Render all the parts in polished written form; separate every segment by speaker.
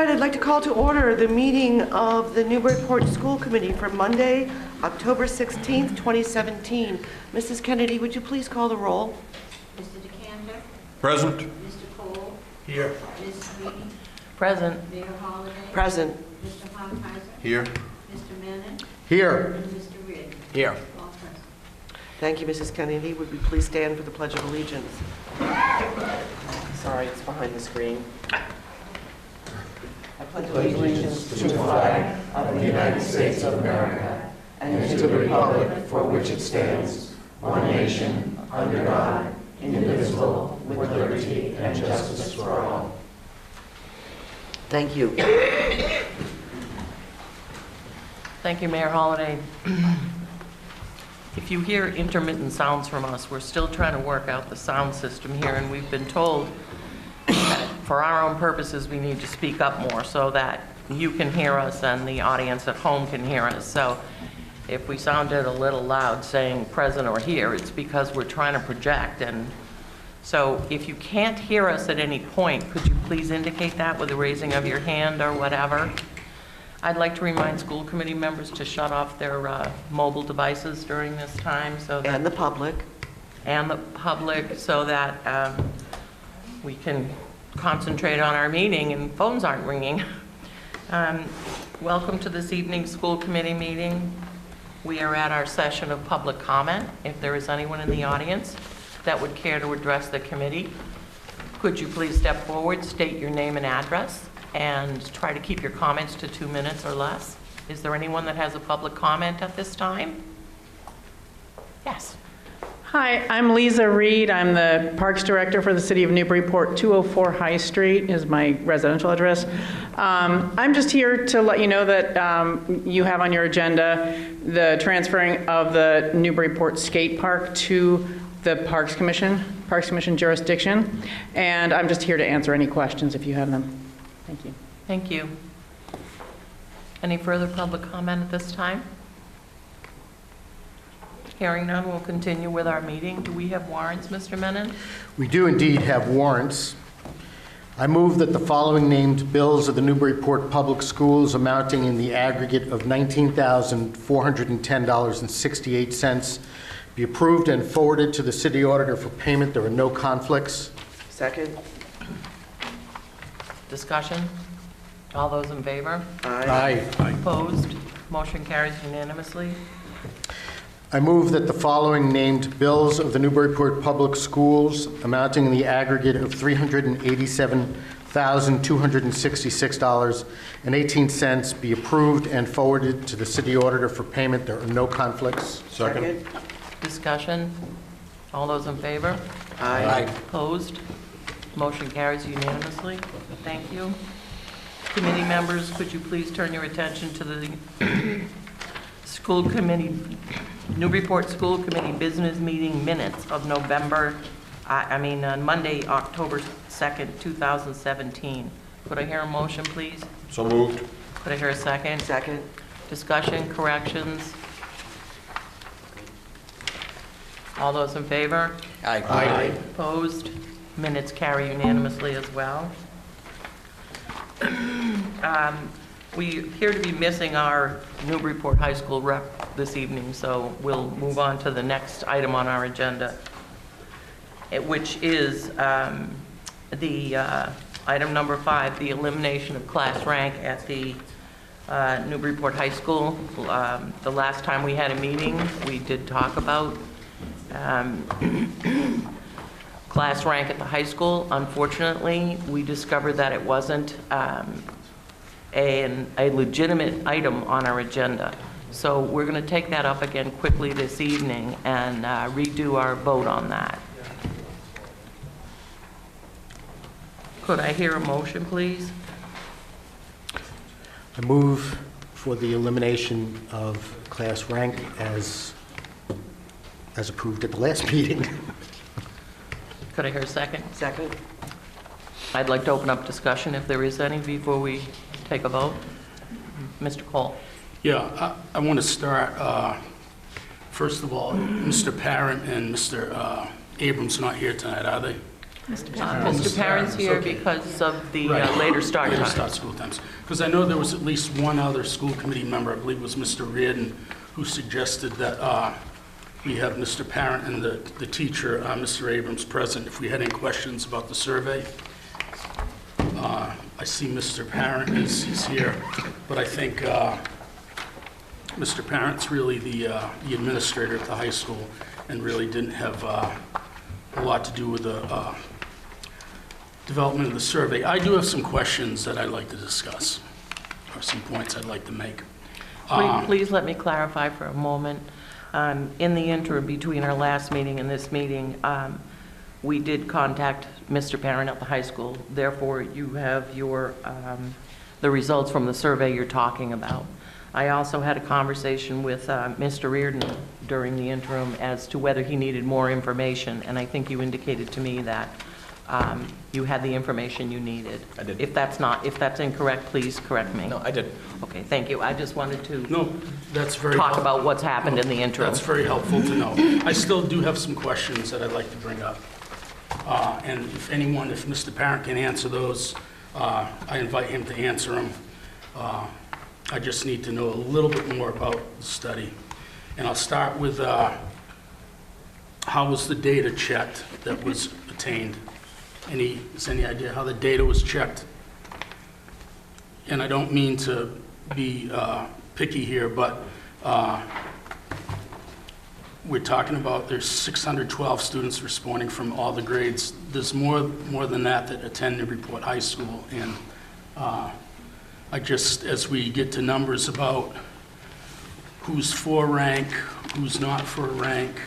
Speaker 1: right, I'd like to call to order the meeting of the Newburyport School Committee for Monday, October 16th, 2017. Mrs. Kennedy, would you please call the roll?
Speaker 2: Mr. DeCanter?
Speaker 3: Present.
Speaker 2: Mr. Cole?
Speaker 3: Here.
Speaker 2: Ms. Reed?
Speaker 4: Present.
Speaker 2: Mayor Holliday?
Speaker 1: Present.
Speaker 2: Mr. Honkheiser?
Speaker 3: Here.
Speaker 2: Mr. Menon?
Speaker 3: Here.
Speaker 2: And Mr. Reed?
Speaker 3: Here.
Speaker 2: All present.
Speaker 1: Thank you, Mrs. Kennedy. Would we please stand for the Pledge of Allegiance? Sorry, it's behind the screen. I pledge allegiance
Speaker 5: to the flag of the United States of America and to the republic for which it stands, one nation, under God, indivisible, with liberty and justice for all.
Speaker 1: Thank you.
Speaker 4: Thank you, Mayor Holliday. If you hear intermittent sounds from us, we're still trying to work out the sound system here, and we've been told that for our own purposes, we need to speak up more so that you can hear us and the audience at home can hear us. So if we sounded a little loud saying present or here, it's because we're trying to project. And so if you can't hear us at any point, could you please indicate that with the raising of your hand or whatever? I'd like to remind school committee members to shut off their mobile devices during this time, so that,
Speaker 1: And the public.
Speaker 4: So that we can concentrate on our meeting and phones aren't ringing. Welcome to this evening's school committee meeting. We are at our session of public comment. If there is anyone in the audience that would care to address the committee, could you please step forward, state your name and address, and try to keep your comments to 2 minutes or less. Is there anyone that has a public comment at this time? Yes.
Speaker 6: Hi, I'm Lisa Reed. I'm the Parks Director for the City of Newburyport. 204 High Street is my residential address. I'm just here to let you know that you have on your agenda the transferring of the Newburyport Skate Park to the Parks Commission jurisdiction, and I'm just here to answer any questions if you have them. Thank you.
Speaker 4: Thank you. Any further public comment at this time? Hearing none, we'll continue with our meeting. Do we have warrants, Mr. Menon?
Speaker 5: We do indeed have warrants. I move that the following named bills of the Newburyport Public Schools amounting in the aggregate of $19,410.68 be approved and forwarded to the city auditor for payment. There are no conflicts.
Speaker 1: Second.
Speaker 4: Discussion? All those in favor?
Speaker 1: Aye.
Speaker 4: Opposed? Motion carries unanimously.
Speaker 5: I move that the following named bills of the Newburyport Public Schools amounting in the aggregate of $387,266.18 be approved and forwarded to the city auditor for payment. There are no conflicts.
Speaker 1: Second.
Speaker 4: Discussion? All those in favor?
Speaker 1: Aye.
Speaker 4: Opposed? Motion carries unanimously. Thank you. Committee members, could you please turn your attention to the school committee, Newburyport School Committee business meeting minutes of Monday, October 2nd, 2017. Could I hear a motion, please?
Speaker 3: So moved.
Speaker 4: Could I hear a second?
Speaker 1: Second.
Speaker 4: Discussion, corrections? All those in favor?
Speaker 3: Aye.
Speaker 4: Opposed? Minutes carry unanimously as well. We appear to be missing our Newburyport High School rep this evening, so we'll move on to the next item on our agenda, which is the item number 5, the elimination of class rank at the Newburyport High School. The last time we had a meeting, we did talk about class rank at the high school. Unfortunately, we discovered that it wasn't a legitimate item on our agenda. So we're going to take that up again quickly this evening and redo our vote on that. Could I hear a motion, please?
Speaker 5: I move for the elimination of class rank as approved at the last meeting.
Speaker 4: Could I hear a second?
Speaker 1: Second.
Speaker 4: I'd like to open up discussion if there is any before we take a vote. Mr. Cole.
Speaker 7: Yeah, I want to start, first of all, Mr. Parent and Mr. Abrams not here tonight, are they?
Speaker 4: Mr. Parent's here
Speaker 7: Okay.
Speaker 4: because of the
Speaker 7: Right.
Speaker 4: later start
Speaker 7: Later
Speaker 4: time.
Speaker 7: start school times. Because I know there was at least one other school committee member, I believe it was Mr. Reardon, who suggested that we have Mr. Parent and the teacher, Mr. Abrams, present if we had any questions about the survey. I see Mr. Parent is here, but I think Mr. Parent's really the administrator at the high school and really didn't have a lot to do with the development of the survey. I do have some questions that I'd like to discuss, or some points I'd like to make.
Speaker 4: Please let me clarify for a moment. In the interim between our last meeting and this meeting, we did contact Mr. Parent at the high school. Therefore, you have your, the results from the survey you're talking about. I also had a conversation with Mr. Reardon during the interim as to whether he needed more information, and I think you indicated to me that you had the information you needed.
Speaker 3: I did.
Speaker 4: If that's incorrect, please correct me.
Speaker 3: No, I did.
Speaker 4: Okay, thank you. I just wanted to
Speaker 7: No, that's very
Speaker 4: talk
Speaker 7: helpful.
Speaker 4: about what's happened in the interim.
Speaker 7: That's very helpful to know. I still do have some questions that I'd like to bring up. And if Mr. Parent can answer those, I invite him to answer them. I just need to know a little bit more about the study. And I'll start with how was the data checked that was obtained? Is any idea how the data was checked? And I don't mean to be picky here, but we're talking about there's 612 students responding from all the grades. There's more than that attend Newburyport High School. And as we get to numbers about who's for rank, who's not for rank,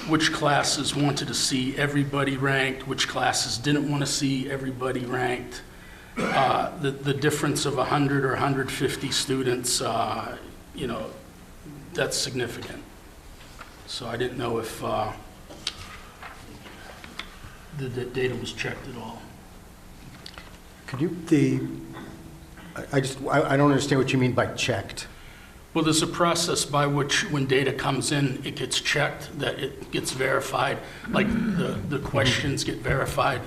Speaker 7: which classes wanted to see everybody ranked, which classes didn't want to see everybody ranked, the difference of 100 or 150 students, that's significant. So I didn't know if the data was checked at all.
Speaker 8: Could you, I don't understand what you mean by checked.
Speaker 7: Well, there's a process by which when data comes in, it gets checked, that it gets verified, like the questions get verified.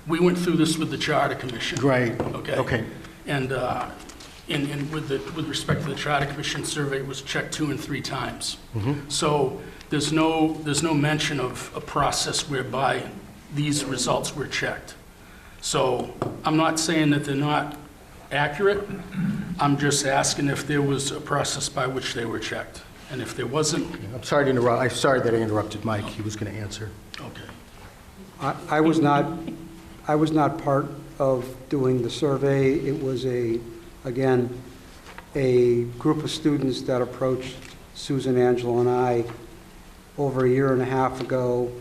Speaker 7: We went through this with the Charter Commission.
Speaker 8: Right.
Speaker 7: Okay. And with respect to the Charter Commission survey, it was checked 2 and 3 times. So there's no mention of a process whereby these results were checked. So I'm not saying that they're not accurate. I'm just asking if there was a process by which they were checked. And if there wasn't,
Speaker 8: I'm sorry to interrupt. I'm sorry that I interrupted Mike. He was going to answer.
Speaker 7: okay.
Speaker 9: I was not part of doing the survey. It was again, a group of students that approached Susan, Angela, and I over a year and a half ago.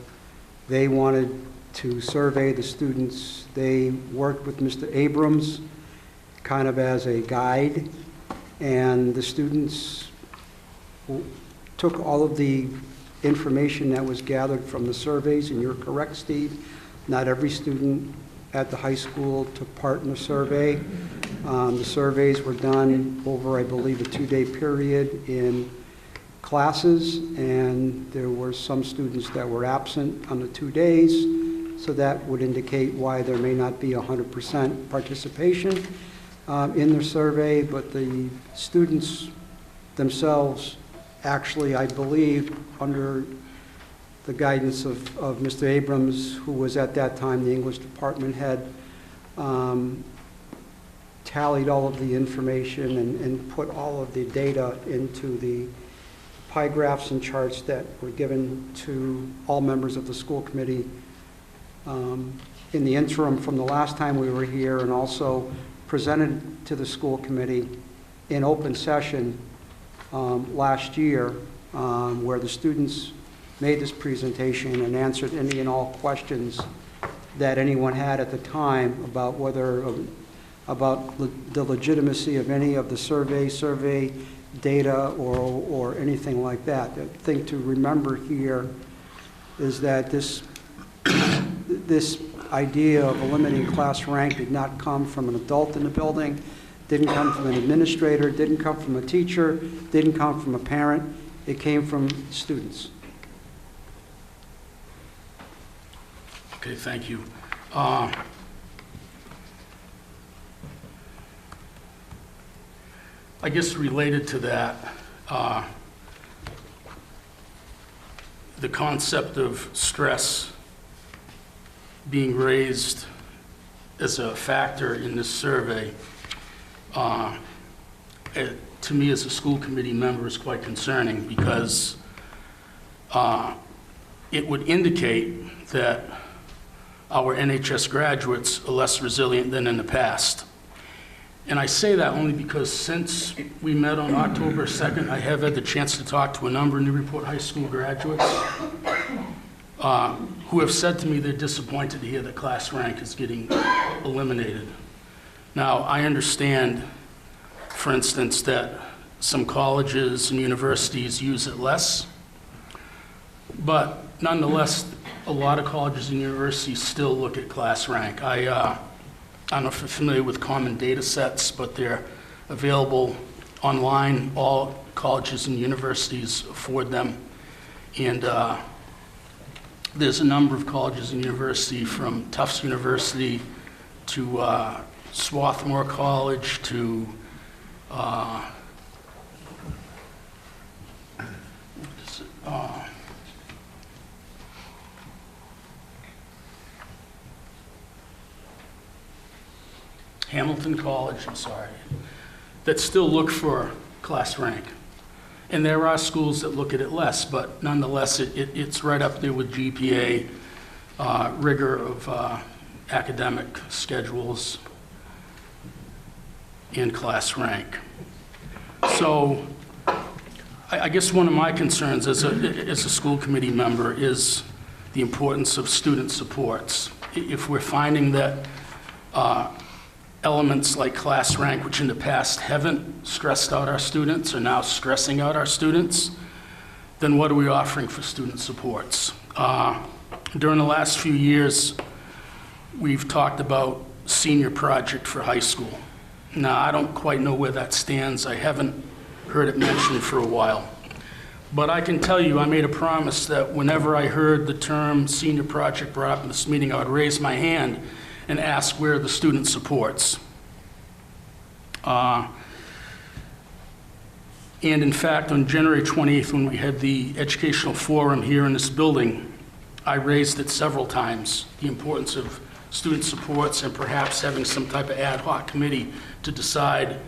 Speaker 9: They wanted to survey the students. They worked with Mr. Abrams kind of as a guide, and the students took all of the information that was gathered from the surveys, and you're correct, Steve, not every student at the high school took part in the survey. The surveys were done over, I believe, a 2-day period in classes, and there were some students that were absent on the 2 days, so that would indicate why there may not be 100% participation in the survey, but the students themselves actually, I believe, under the guidance of Mr. Abrams, who was at that time the English department head, tallied all of the information and put all of the data into the pie graphs and charts that were given to all members of the school committee in the interim from the last time we were here, and also presented to the school committee in open session last year, where the students made this presentation and answered any and all questions that anyone had at the time about about the legitimacy of any of the survey data or anything like that. The thing to remember here is that this idea of eliminating class rank did not come from an adult in the building, didn't come from an administrator, didn't come from a teacher, didn't come from a parent. It came from students.
Speaker 7: Okay, thank you. I guess related to that, the concept of stress being raised as a factor in this survey, to me as a school committee member is quite concerning, because it would indicate that our NHS graduates are less resilient than in the past. And I say that only because since we met on October 2nd, I have had the chance to talk to a number of Newburyport High School graduates who have said to me they're disappointed to hear that class rank is getting eliminated. Now, I understand, for instance, that some colleges and universities use it less, but nonetheless, a lot of colleges and universities still look at class rank. I don't know if you're familiar with common data sets, but they're available online. All colleges and universities afford them. And there's a number of colleges and universities, from Tufts University to Swarthmore College to Hamilton College, I'm sorry, that still look for class rank. And there are schools that look at it less, but nonetheless, it's right up there with GPA, rigor of academic schedules, and class rank. So I guess one of my concerns as a school committee member is the importance of student supports. If we're finding that elements like class rank, which in the past haven't stressed out our students, are now stressing out our students, then what are we offering for student supports? During the last few years, we've talked about senior project for high school. Now, I don't quite know where that stands. I haven't heard it mentioned for a while. But I can tell you, I made a promise that whenever I heard the term senior project brought up in this meeting, I would raise my hand and ask where are the student supports. And in fact, on January 28th, when we had the educational forum here in this building, I raised it several times, the importance of student supports and perhaps having some type of ad hoc committee to decide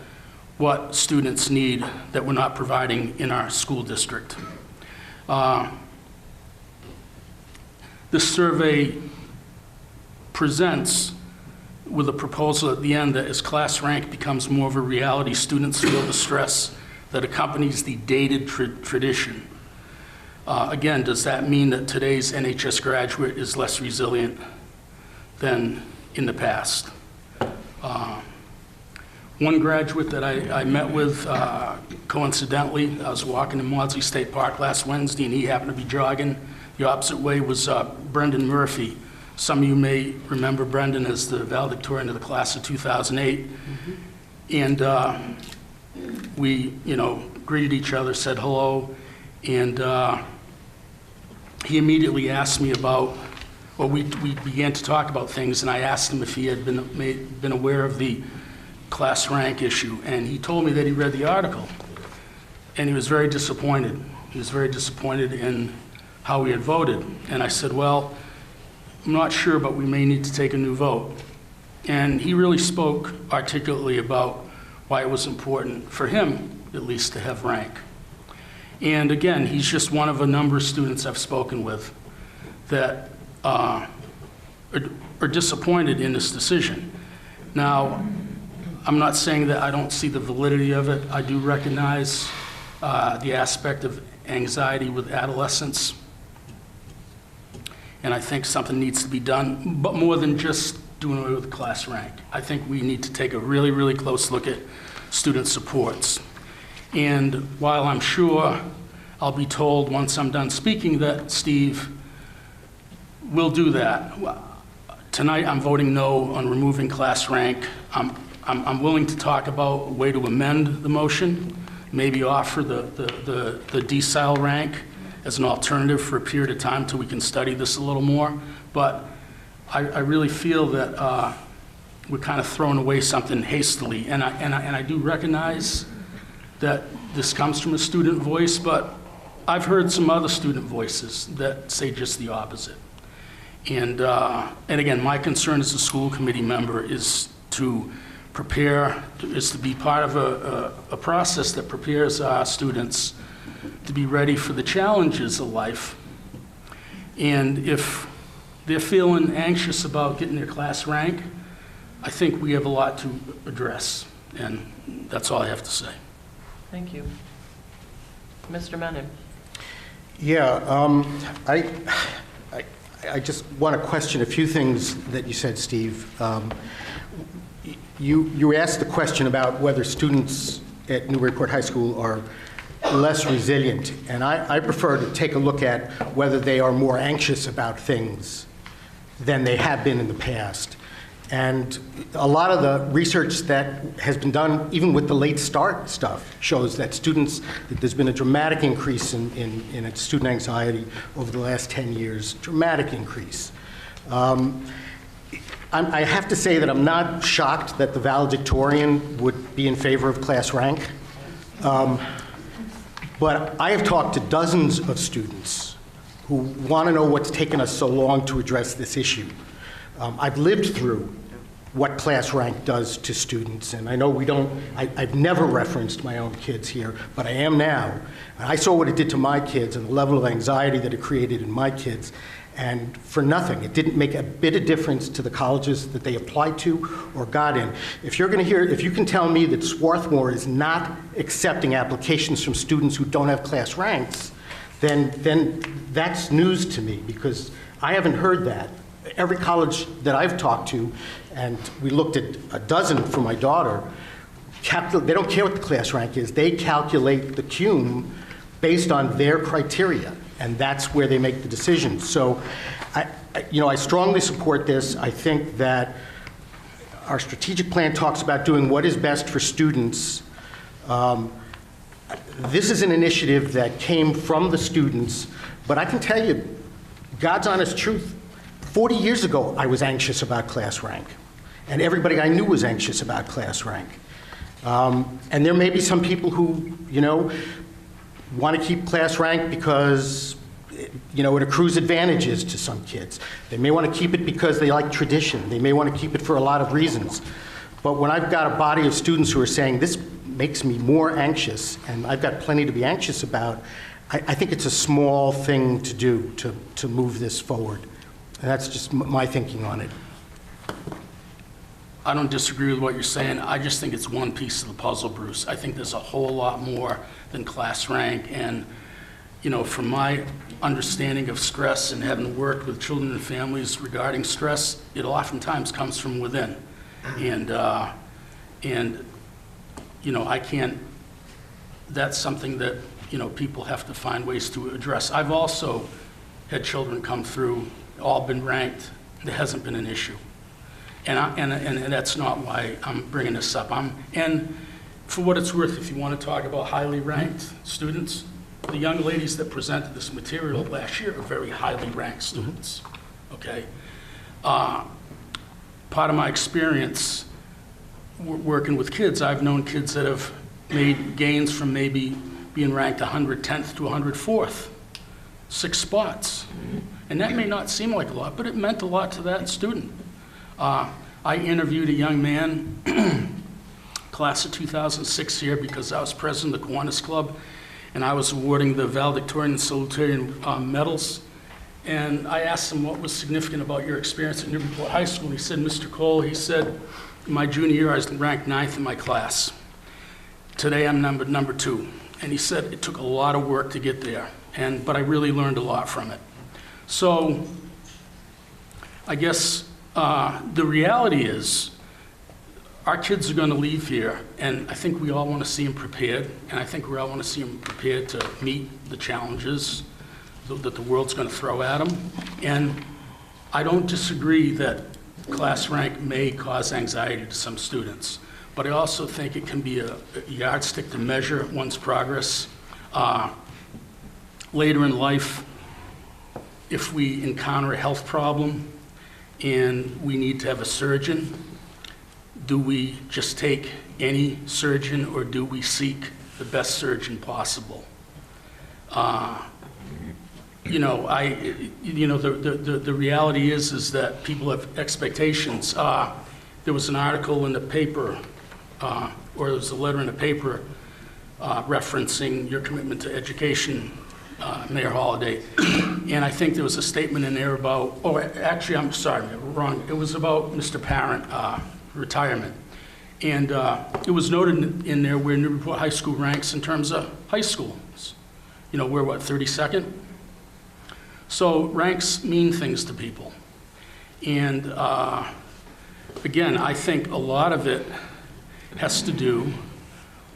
Speaker 7: what students need that we're not providing in our school district. This survey presents with a proposal at the end that as class rank becomes more of a reality, students feel the stress that accompanies the dated tradition. Again, does that mean that today's NHS graduate is less resilient than in the past? One graduate that I met with, coincidentally, I was walking in Maudsley State Park last Wednesday, and he happened to be jogging the opposite way, was Brendan Murphy. Some of you may remember Brendan as the valedictorian of the class of 2008. And we, greeted each other, said hello, and he immediately asked me about, well, we began to talk about things, and I asked him if he had been aware of the class rank issue, and he told me that he read the article, and he was very disappointed. He was very disappointed in how we had voted, and I said, well, I'm not sure, but we may need to take a new vote. And he really spoke articulately about why it was important for him, at least, to have rank. And again, he's just one of a number of students I've spoken with that are disappointed in this decision. Now, I'm not saying that I don't see the validity of it. I do recognize the aspect of anxiety with adolescents, and I think something needs to be done, but more than just doing away with class rank. I think we need to take a really, really close look at student supports. And while I'm sure I'll be told once I'm done speaking that Steve will do that, tonight I'm voting no on removing class rank. I'm willing to talk about a way to amend the motion, maybe offer the decile rank as an alternative for a period of time till we can study this a little more. But I really feel that we're kind of throwing away something hastily. And I do recognize that this comes from a student voice, but I've heard some other student voices that say just the opposite. And again, my concern as a school committee member is to prepare, is to be part of a process that prepares our students to be ready for the challenges of life. And if they're feeling anxious about getting their class rank, I think we have a lot to address, and that's all I have to say.
Speaker 4: Thank you. Mr. Menon?
Speaker 8: Yeah, I just want to question a few things that you said, Steve. You asked the question about whether students at Newburyport High School are less resilient, and I prefer to take a look at whether they are more anxious about things than they have been in the past. And a lot of the research that has been done, even with the late start stuff, shows that there's been a dramatic increase in student anxiety over the last 10 years, dramatic increase. I have to say that I'm not shocked that the valedictorian would be in favor of class rank. But I have talked to dozens of students who want to know what's taken us so long to address this issue. I've lived through what class rank does to students, and I know I've never referenced my own kids here, but I am now. And I saw what it did to my kids and the level of anxiety that it created in my kids, and for nothing. It didn't make a bit of difference to the colleges that they applied to or got in. If you can tell me that Swarthmore is not accepting applications from students who don't have class ranks, then that's news to me, because I haven't heard that. Every college that I've talked to, and we looked at a dozen for my daughter, they don't care what the class rank is. They calculate the CUME based on their criteria, and that's where they make the decisions. So, I strongly support this. I think that our strategic plan talks about doing what is best for students. This is an initiative that came from the students, but I can tell you, God's honest truth, 40 years ago, I was anxious about class rank, and everybody I knew was anxious about class rank. And there may be some people who, want to keep class rank because, it accrues advantages to some kids. They may want to keep it because they like tradition. They may want to keep it for a lot of reasons. But when I've got a body of students who are saying, this makes me more anxious, and I've got plenty to be anxious about, I think it's a small thing to do to move this forward. And that's just my thinking on it.
Speaker 7: I don't disagree with what you're saying. I just think it's one piece of the puzzle, Bruce. I think there's a whole lot more than class rank. And, from my understanding of stress and having worked with children and families regarding stress, it oftentimes comes from within. And I can't, that's something that, people have to find ways to address. I've also had children come through, all been ranked. There hasn't been an issue. And that's not why I'm bringing this up. And for what it's worth, if you want to talk about highly ranked students, the young ladies that presented this material last year are very highly ranked students, okay? Part of my experience working with kids, I've known kids that have made gains from maybe being ranked 110th to 104th, 6 spots. And that may not seem like a lot, but it meant a lot to that student. I interviewed a young man, class of 2006 here, because I was president of the Kiwanis Club, and I was awarding the valedictorian and salutatorian medals. And I asked him, what was significant about your experience at Newburyport High School? He said, Mr. Cole, he said, my junior year, I was ranked 9th in my class. Today, I'm number 2. And he said, it took a lot of work to get there, but I really learned a lot from it. So, I guess the reality is, our kids are going to leave here, and I think we all want to see them prepared, and I think we all want to see them prepared to meet the challenges that the world's going to throw at them. And I don't disagree that class rank may cause anxiety to some students, but I also think it can be a yardstick to measure one's progress. Later in life, if we encounter a health problem, and we need to have a surgeon, do we just take any surgeon, or do we seek the best surgeon possible? You know, the reality is that people have expectations. There was an article in the paper, or there was a letter in the paper referencing your commitment to education, Mayor Holliday. And I think there was a statement in there about, oh, actually, I'm sorry, wrong. It was about Mr. Parent, retirement. And it was noted in there where Newburyport High School ranks in terms of high schools. You know, we're what, 32nd? So ranks mean things to people. And again, I think a lot of it has to do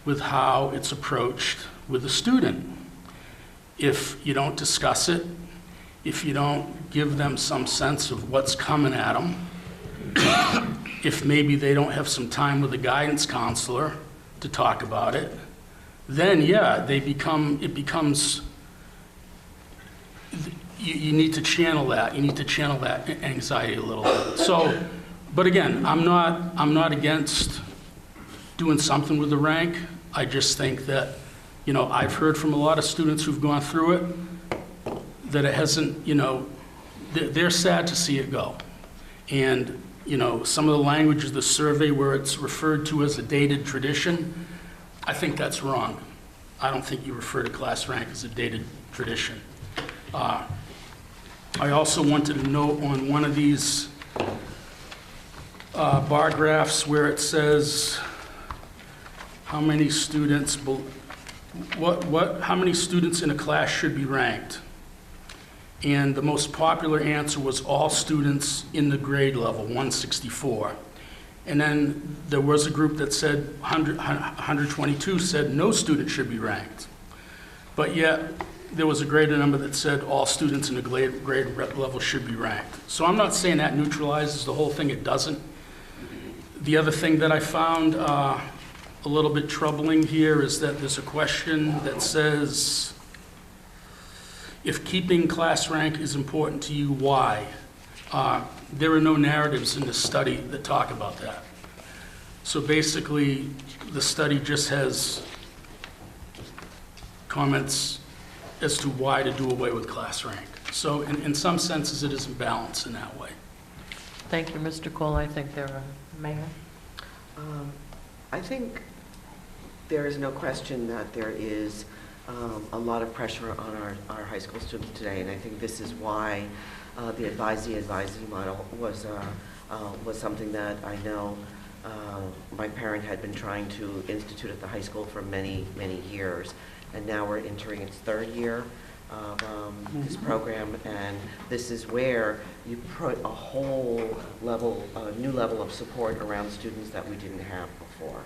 Speaker 7: with how it's approached with the student. If you don't discuss it, if you don't give them some sense of what's coming at them, if maybe they don't have some time with a guidance counselor to talk about it, then yeah, it becomes, you need to channel that. You need to channel that anxiety a little bit. So, but again, I'm not against doing something with the rank. I just think that, you know, I've heard from a lot of students who've gone through it that it hasn't, you know, they're sad to see it go. And, you know, some of the language of the survey where it's referred to as a dated tradition, I think that's wrong. I don't think you refer to class rank as a dated tradition. I also wanted to note on one of these bar graphs where it says how many students, how many students in a class should be ranked. And the most popular answer was all students in the grade level, 164. And then there was a group that said, 122 said no student should be ranked. But yet, there was a greater number that said all students in the grade level should be ranked. So I'm not saying that neutralizes the whole thing, it doesn't. The other thing that I found a little bit troubling here is that there's a question that says, if keeping class rank is important to you, why? There are no narratives in this study that talk about that. So basically, the study just has comments as to why to do away with class rank. So in some senses, it is imbalanced in that way.
Speaker 4: Thank you, Mr. Cole. I think there are, Mayor?
Speaker 1: I think there is no question that there is a lot of pressure on our high school students today, and I think this is why the advisee model was something that I know my parent had been trying to institute at the high school for many, many years, and now we're entering its third year of this program, and this is where you put a whole level, new level of support around students that we didn't have before.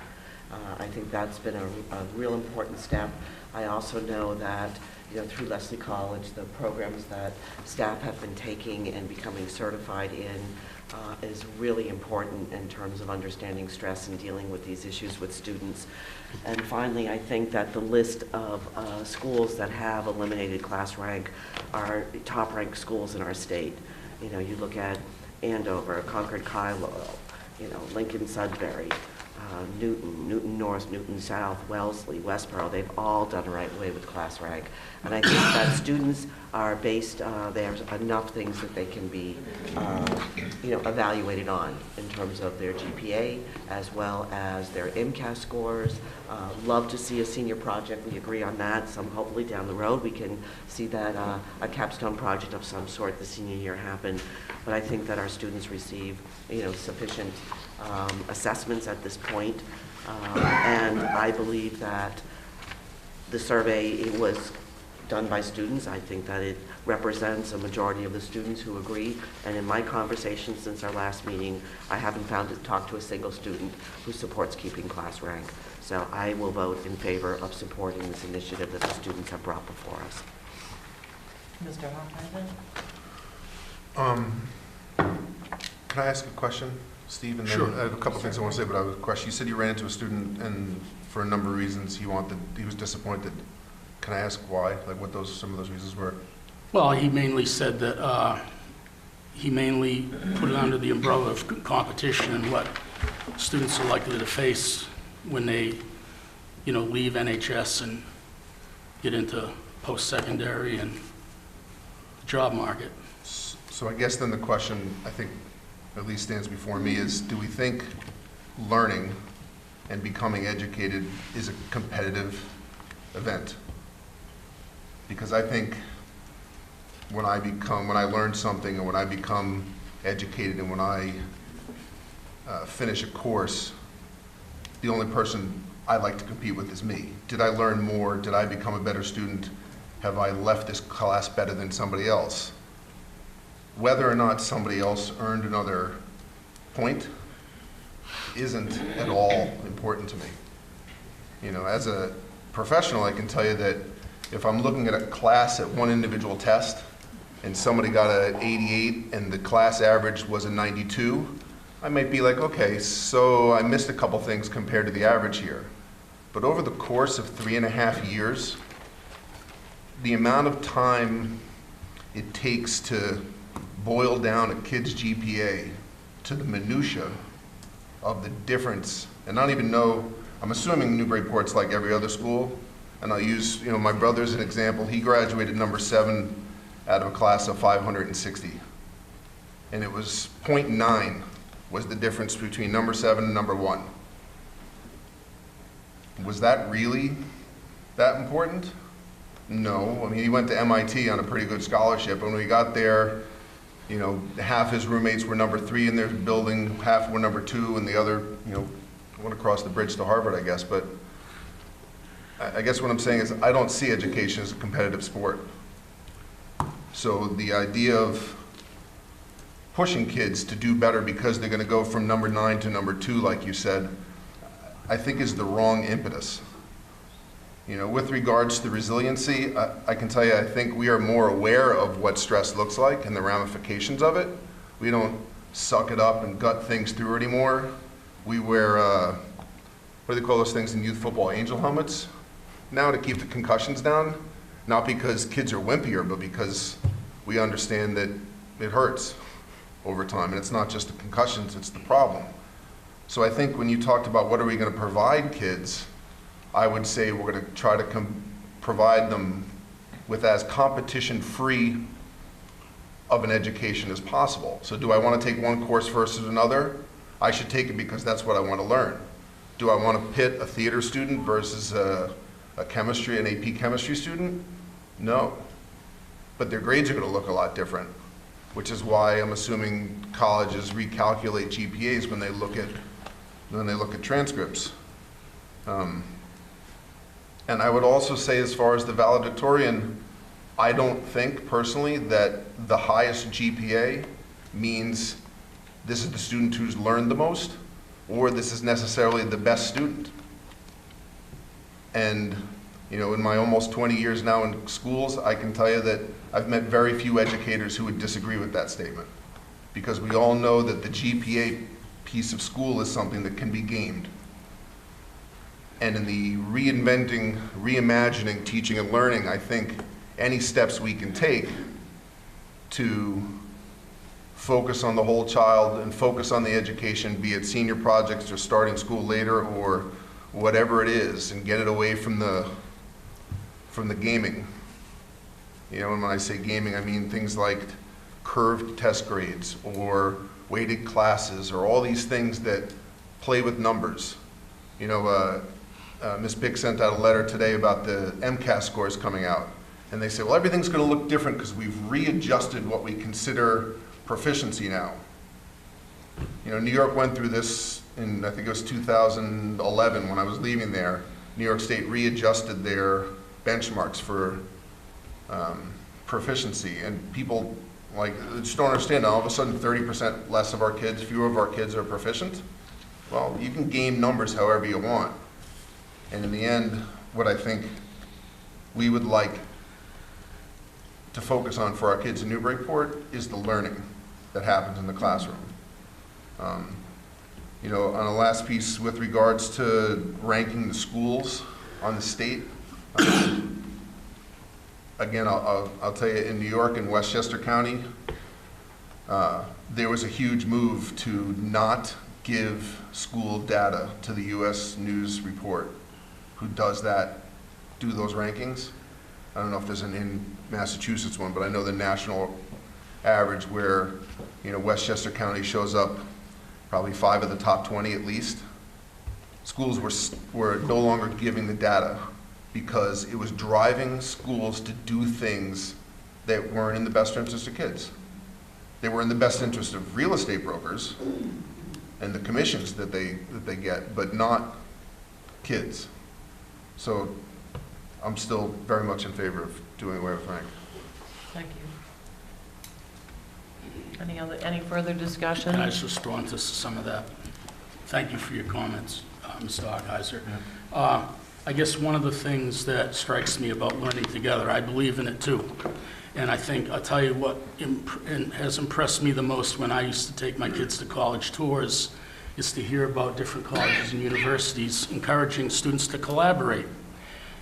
Speaker 1: I think that's been a real important step. I also know that, you know, through Lesley College, the programs that staff have been taking and becoming certified in is really important in terms of understanding stress and dealing with these issues with students. And finally, I think that the list of schools that have eliminated class rank are top-ranked schools in our state. You know, you look at Andover, Concord Carlisle, you know, Lincoln Sudbury, Newton North, Newton South, Wellesley, Westboro, they've all done right away with class rank. And I think that students are based, there's enough things that they can be, you know, evaluated on in terms of their GPA as well as their MCAS scores. Love to see a senior project, we agree on that. Hopefully down the road we can see that a capstone project of some sort the senior year happen. But I think that our students receive, you know, sufficient assessments at this point. And I believe that the survey, it was done by students. I think that it represents a majority of the students who agree. And in my conversations since our last meeting, I haven't found to talk to a single student who supports keeping class rank. So I will vote in favor of supporting this initiative that the students have brought before us.
Speaker 4: Mr. Hoffman?
Speaker 5: Can I ask a question, Steve? And then
Speaker 7: Sure.
Speaker 5: I have a couple things I want to say, but I have a question. You said you ran into a student, and for a number of reasons, he was disappointed. Can I ask why? Like what some of those reasons were?
Speaker 7: Well, he mainly said that he mainly put it under the umbrella of competition and what students are likely to face when they, leave NHS and get into post-secondary and the job market.
Speaker 3: So I guess then the question, I think, at least stands before me is, do we think learning and becoming educated is a competitive event? Because I think when I learn something, and when I become educated, and when I finish a course, the only person I like to compete with is me. Did I learn more? Did I become a better student? Have I left this class better than somebody else? Whether or not somebody else earned another point isn't at all important to me. As a professional, I can tell you that if I'm looking at a class at one individual test and somebody got an 88 and the class average was a 92, I might be like, okay, so I missed a couple things compared to the average here. But over the course of 3.5 years, the amount of time it takes to boil down a kid's GPA to the minutia of the difference, and I don't even know, I'm assuming Newburyport's like every other school, and I'll use my brother as an example. He graduated number 7 out of a class of 560, and it was 0.9 was the difference between number 7 and number 1. Was that really that important? No. I mean, he went to MIT on a pretty good scholarship, and when he got there, half his roommates were number 3 in their building, half were number 2, and the other, went across the bridge to Harvard, I guess. But I guess what I'm saying is I don't see education as a competitive sport. So the idea of pushing kids to do better because they're going to go from number 9 to number 2, like you said, I think is the wrong impetus. With regards to resiliency, I can tell you, I think we are more aware of what stress looks like and the ramifications of it. We don't suck it up and gut things through anymore. We wear, what do they call those things in youth football, angel helmets now to keep the concussions down, not because kids are wimpier, but because we understand that it hurts over time, and it's not just the concussions, it's the problem. So I think when you talked about what are we going to provide kids, I would say we're going to try to provide them with as competition-free of an education as possible. So do I want to take one course versus another? I should take it because that's what I want to learn. Do I want to pit a theater student versus an AP chemistry student? No. But their grades are going to look a lot different, which is why I'm assuming colleges recalculate GPAs when they look at transcripts. And I would also say, as far as the valedictorian, I don't think personally that the highest GPA means this is the student who's learned the most, or this is necessarily the best student. And in my almost 20 years now in schools, I can tell you that I've met very few educators who would disagree with that statement, because we all know that the GPA piece of school is something that can be gamed. And in the reimagining teaching and learning, I think any steps we can take to focus on the whole child and focus on the education, be it senior projects or starting school later or whatever it is, and get it away from the gaming. And when I say gaming, I mean things like curved test grades or weighted classes or all these things that play with numbers. Ms. Bick sent out a letter today about the MCAS scores coming out. And they say, well, everything's going to look different because we've readjusted what we consider proficiency now. New York went through this in, I think it was 2011 when I was leaving there. New York State readjusted their benchmarks for proficiency. And people just don't understand. All of a sudden, 30% less of our kids, fewer of our kids are proficient. Well, you can game numbers however you want. And in the end, what I think we would like to focus on for our kids in Newburyport is the learning that happens in the classroom. On a last piece with regards to ranking the schools on the state, again, I'll tell you, in New York, in Westchester County, there was a huge move to not give school data to the U.S. News Report, who does that, do those rankings. I don't know if there's an in Massachusetts one, but I know the national average where, you know, Westchester County shows up probably 5 of the top 20 at least. Schools were no longer giving the data because it was driving schools to do things that weren't in the best interest of kids. They were in the best interest of real estate brokers and the commissions that they get, but not kids. So I'm still very much in favor of doing away with rank.
Speaker 4: Thank you. Any further discussion?
Speaker 7: Can I just respond to some of that? Thank you for your comments, Mr. Hochheiser. I guess one of the things that strikes me about learning together, I believe in it too. And I think, I'll tell you what has impressed me the most when I used to take my kids to college tours is to hear about different colleges and universities encouraging students to collaborate.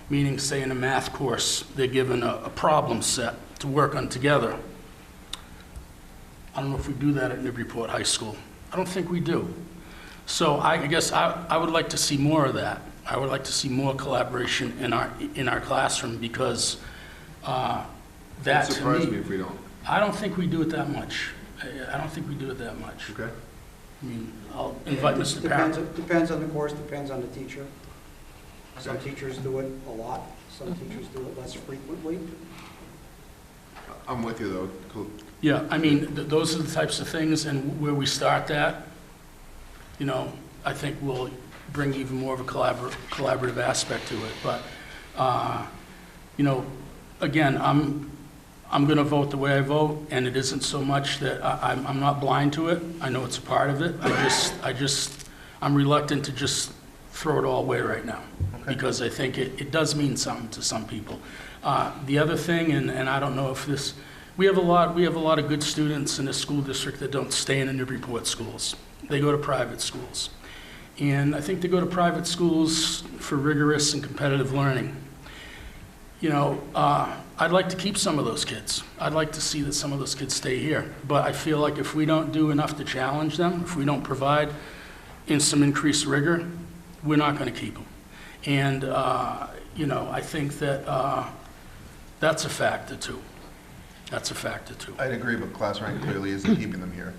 Speaker 7: Meaning, say in a math course, they're given a problem set to work on together. I don't know if we do that at Newburyport High School. I don't think we do. So I guess I would like to see more of that. I would like to see more collaboration in our classroom because that to me...
Speaker 3: Surprise me if we don't.
Speaker 7: I don't think we do it that much. I don't think we do it that much.
Speaker 3: Okay.
Speaker 7: I mean, I'll invite Mr. Parent.
Speaker 9: Depends on the course, depends on the teacher. Some teachers do it a lot, some teachers do it less frequently.
Speaker 3: I'm with you though. Cool.
Speaker 7: Yeah, I mean, those are the types of things, and where we start that, you know, I think will bring even more of a collaborative aspect to it. But, you know, again, I'm going to vote the way I vote, and it isn't so much that I'm not blind to it. I know it's a part of it. I'm reluctant to just throw it all away right now, because I think it does mean something to some people. The other thing, and I don't know if this, we have a lot of good students in the school district that don't stay in the Newburyport schools. They go to private schools. And I think they go to private schools for rigorous and competitive learning. You know, I'd like to keep some of those kids. I'd like to see that some of those kids stay here. But I feel like if we don't do enough to challenge them, if we don't provide in some increased rigor, we're not going to keep them. And, you know, I think that that's a factor too. That's a factor too.
Speaker 3: I'd agree, but class rank clearly isn't keeping them here.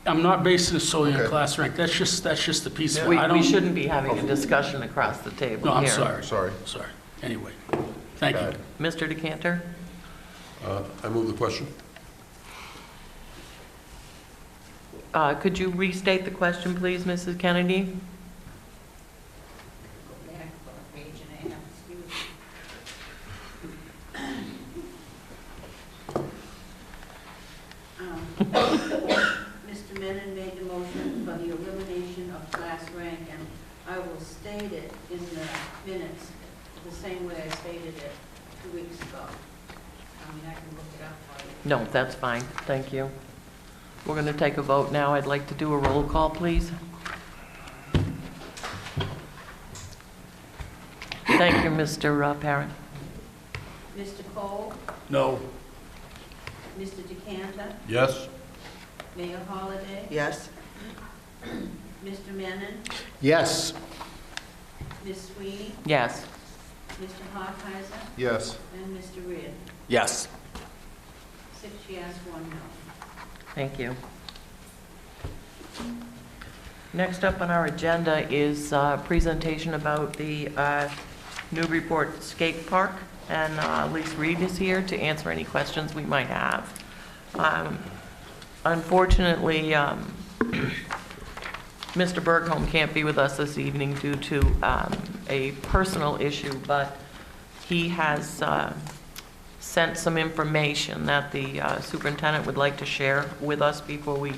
Speaker 7: I'm not basing it solely on
Speaker 3: Okay.
Speaker 7: class rank. That's just a piece of it. I
Speaker 4: We
Speaker 7: don't.
Speaker 4: shouldn't be having a discussion across the table
Speaker 7: No, I'm
Speaker 4: here.
Speaker 7: sorry. Sorry. Anyway, thank you.
Speaker 4: Mr. Decanter?
Speaker 10: I move the question.
Speaker 4: Could you restate the question, please, Mrs. Kennedy?
Speaker 2: Go back for a page and a half, excuse me. Mr. Menon made the motion for the elimination of class rank, and I will state it in the minutes the same way I stated it 2 weeks ago. I mean, I can look it up for you.
Speaker 4: No, that's fine. Thank you. We're going to take a vote now. I'd like to do a roll call, please. Thank you, Mr. Parent.
Speaker 2: Mr. Cole,
Speaker 7: No.
Speaker 2: Mr. Decanter,
Speaker 10: Yes?
Speaker 2: Mayor Holliday,
Speaker 1: Yes?
Speaker 2: Mr. Menon,
Speaker 8: Yes.
Speaker 2: Ms. Sweeney,
Speaker 4: Yes.
Speaker 2: Mr. Hochheiser,
Speaker 3: Yes.
Speaker 2: and Mr. Reed.
Speaker 10: Yes.
Speaker 2: 6 yes, 1 no.
Speaker 4: Thank you. Next up on our agenda is a presentation about the Newburyport Skate Park, and Lisa Reed is here to answer any questions we might have. Unfortunately, Mr. Bergholm can't be with us this evening due to a personal issue, but he has sent some information that the superintendent would like to share with us before we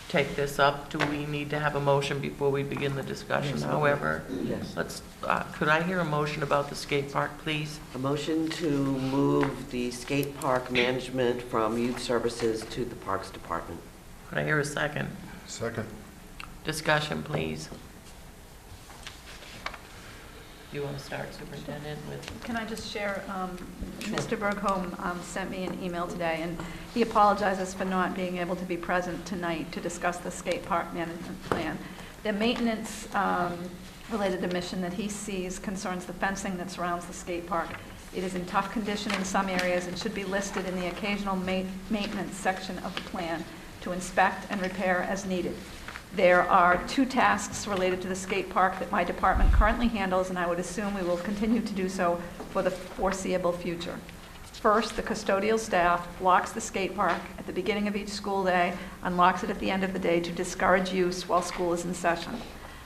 Speaker 4: take this up. Do we need to have a motion before we begin the discussion?
Speaker 1: Yes.
Speaker 4: However,
Speaker 1: Yes.
Speaker 4: could I hear a motion about the skate park, please?
Speaker 1: A motion to move the skate park management from youth services to the Parks Department.
Speaker 4: Could I hear a second?
Speaker 3: Second.
Speaker 4: Discussion, please. Do you want to start, Superintendent, with?
Speaker 11: Can I just share, Mr. Bergholm sent me an email today, and he apologizes for not being able to be present tonight to discuss the skate park management plan. The maintenance related emission that he sees concerns the fencing that surrounds the skate park. It is in tough condition in some areas and should be listed in the occasional maintenance section of the plan to inspect and repair as needed. There are 2 tasks related to the skate park that my department currently handles, and I would assume we will continue to do so for the foreseeable future. First, the custodial staff locks the skate park at the beginning of each school day, unlocks it at the end of the day to discourage use while school is in session.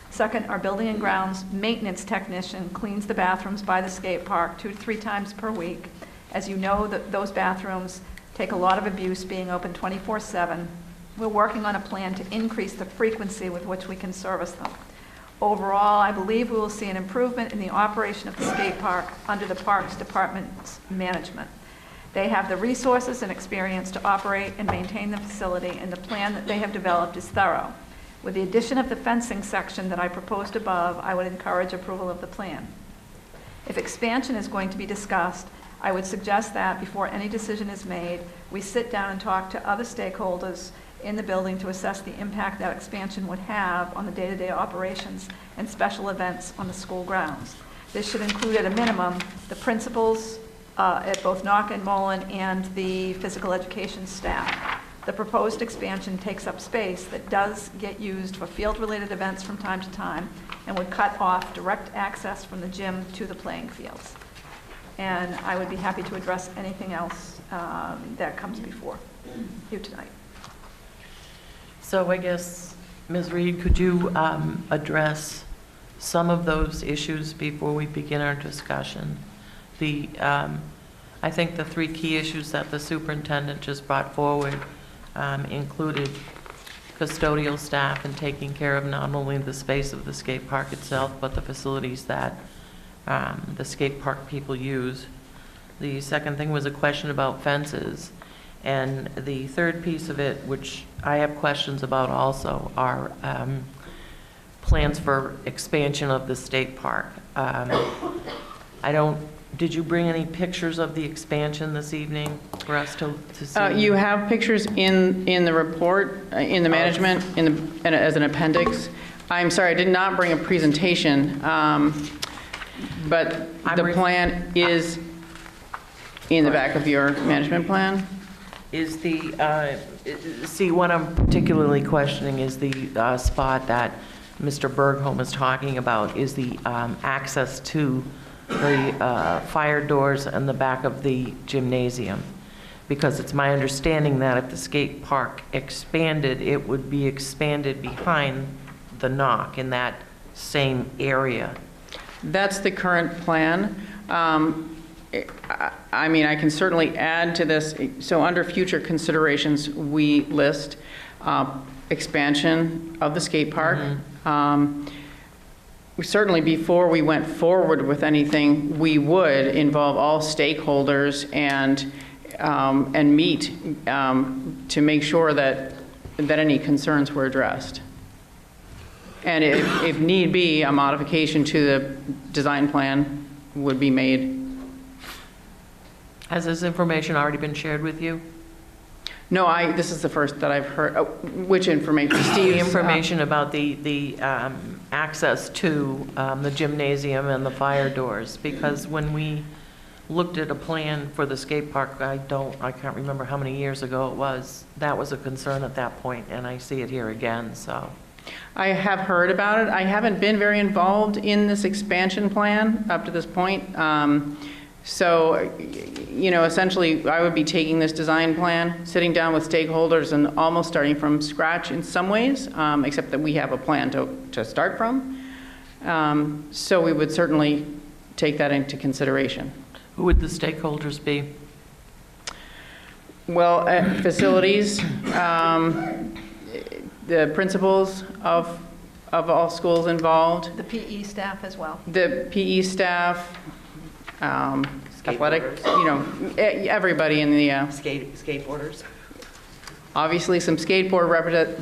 Speaker 11: Second, our building and grounds maintenance technician cleans the bathrooms by the skate park 2 to 3 times per week. As you know, those bathrooms take a lot of abuse being open 24/7. We're working on a plan to increase the frequency with which we can service them. Overall, I believe we will see an improvement in the operation of the skate park under the Parks Department's management. They have the resources and experience to operate and maintain the facility, and the plan that they have developed is thorough. With the addition of the fencing section that I proposed above, I would encourage approval of the plan. If expansion is going to be discussed, I would suggest that before any decision is made, we sit down and talk to other stakeholders in the building to assess the impact that expansion would have on the day-to-day operations and special events on the school grounds. This should include, at a minimum, the principals at both Knock and Mullen and the physical education staff. The proposed expansion takes up space that does get used for field-related events from time to time and would cut off direct access from the gym to the playing fields. And I would be happy to address anything else that comes before you tonight.
Speaker 4: So I guess, Ms. Reed, could you address some of those issues before we begin our discussion? I think the 3 key issues that the superintendent just brought forward included custodial staff and taking care of not only the space of the skate park itself, but the facilities that the skate park people use. The second thing was a question about fences. And the third piece of it, which I have questions about also, are plans for expansion of the state park. Did you bring any pictures of the expansion this evening for us to see?
Speaker 6: You have pictures in the report, in the management, as an appendix. I'm sorry, I did not bring a presentation, but the plan is in the back of your management plan.
Speaker 4: Is see, what I'm particularly questioning is the spot that Mr. Bergholm is talking about, is the access to the fire doors and the back of the gymnasium. Because it's my understanding that if the skate park expanded, it would be expanded behind the Knock in that same area.
Speaker 6: That's the current plan. I mean, I can certainly add to this. So under future considerations, we list expansion of the skate park. Certainly before we went forward with anything, we would involve all stakeholders and meet to make sure that any concerns were addressed. And if need be, a modification to the design plan would be made.
Speaker 4: Has this information already been shared with you?
Speaker 6: No, this is the first that I've heard. Which information?
Speaker 4: The information about the access to the gymnasium and the fire doors, because when we looked at a plan for the skate park, I can't remember how many years ago it was, that was a concern at that point, and I see it here again, so.
Speaker 6: I have heard about it. I haven't been very involved in this expansion plan up to this point. So, you know, essentially, I would be taking this design plan, sitting down with stakeholders, and almost starting from scratch in some ways, except that we have a plan to start from. So we would certainly take that into consideration.
Speaker 4: Who would the stakeholders be?
Speaker 6: Well, facilities, the principals of all schools involved.
Speaker 11: The PE staff as well.
Speaker 6: The PE staff, athletic, you know, everybody in the...
Speaker 1: Skateboarders?
Speaker 6: Obviously, some skateboard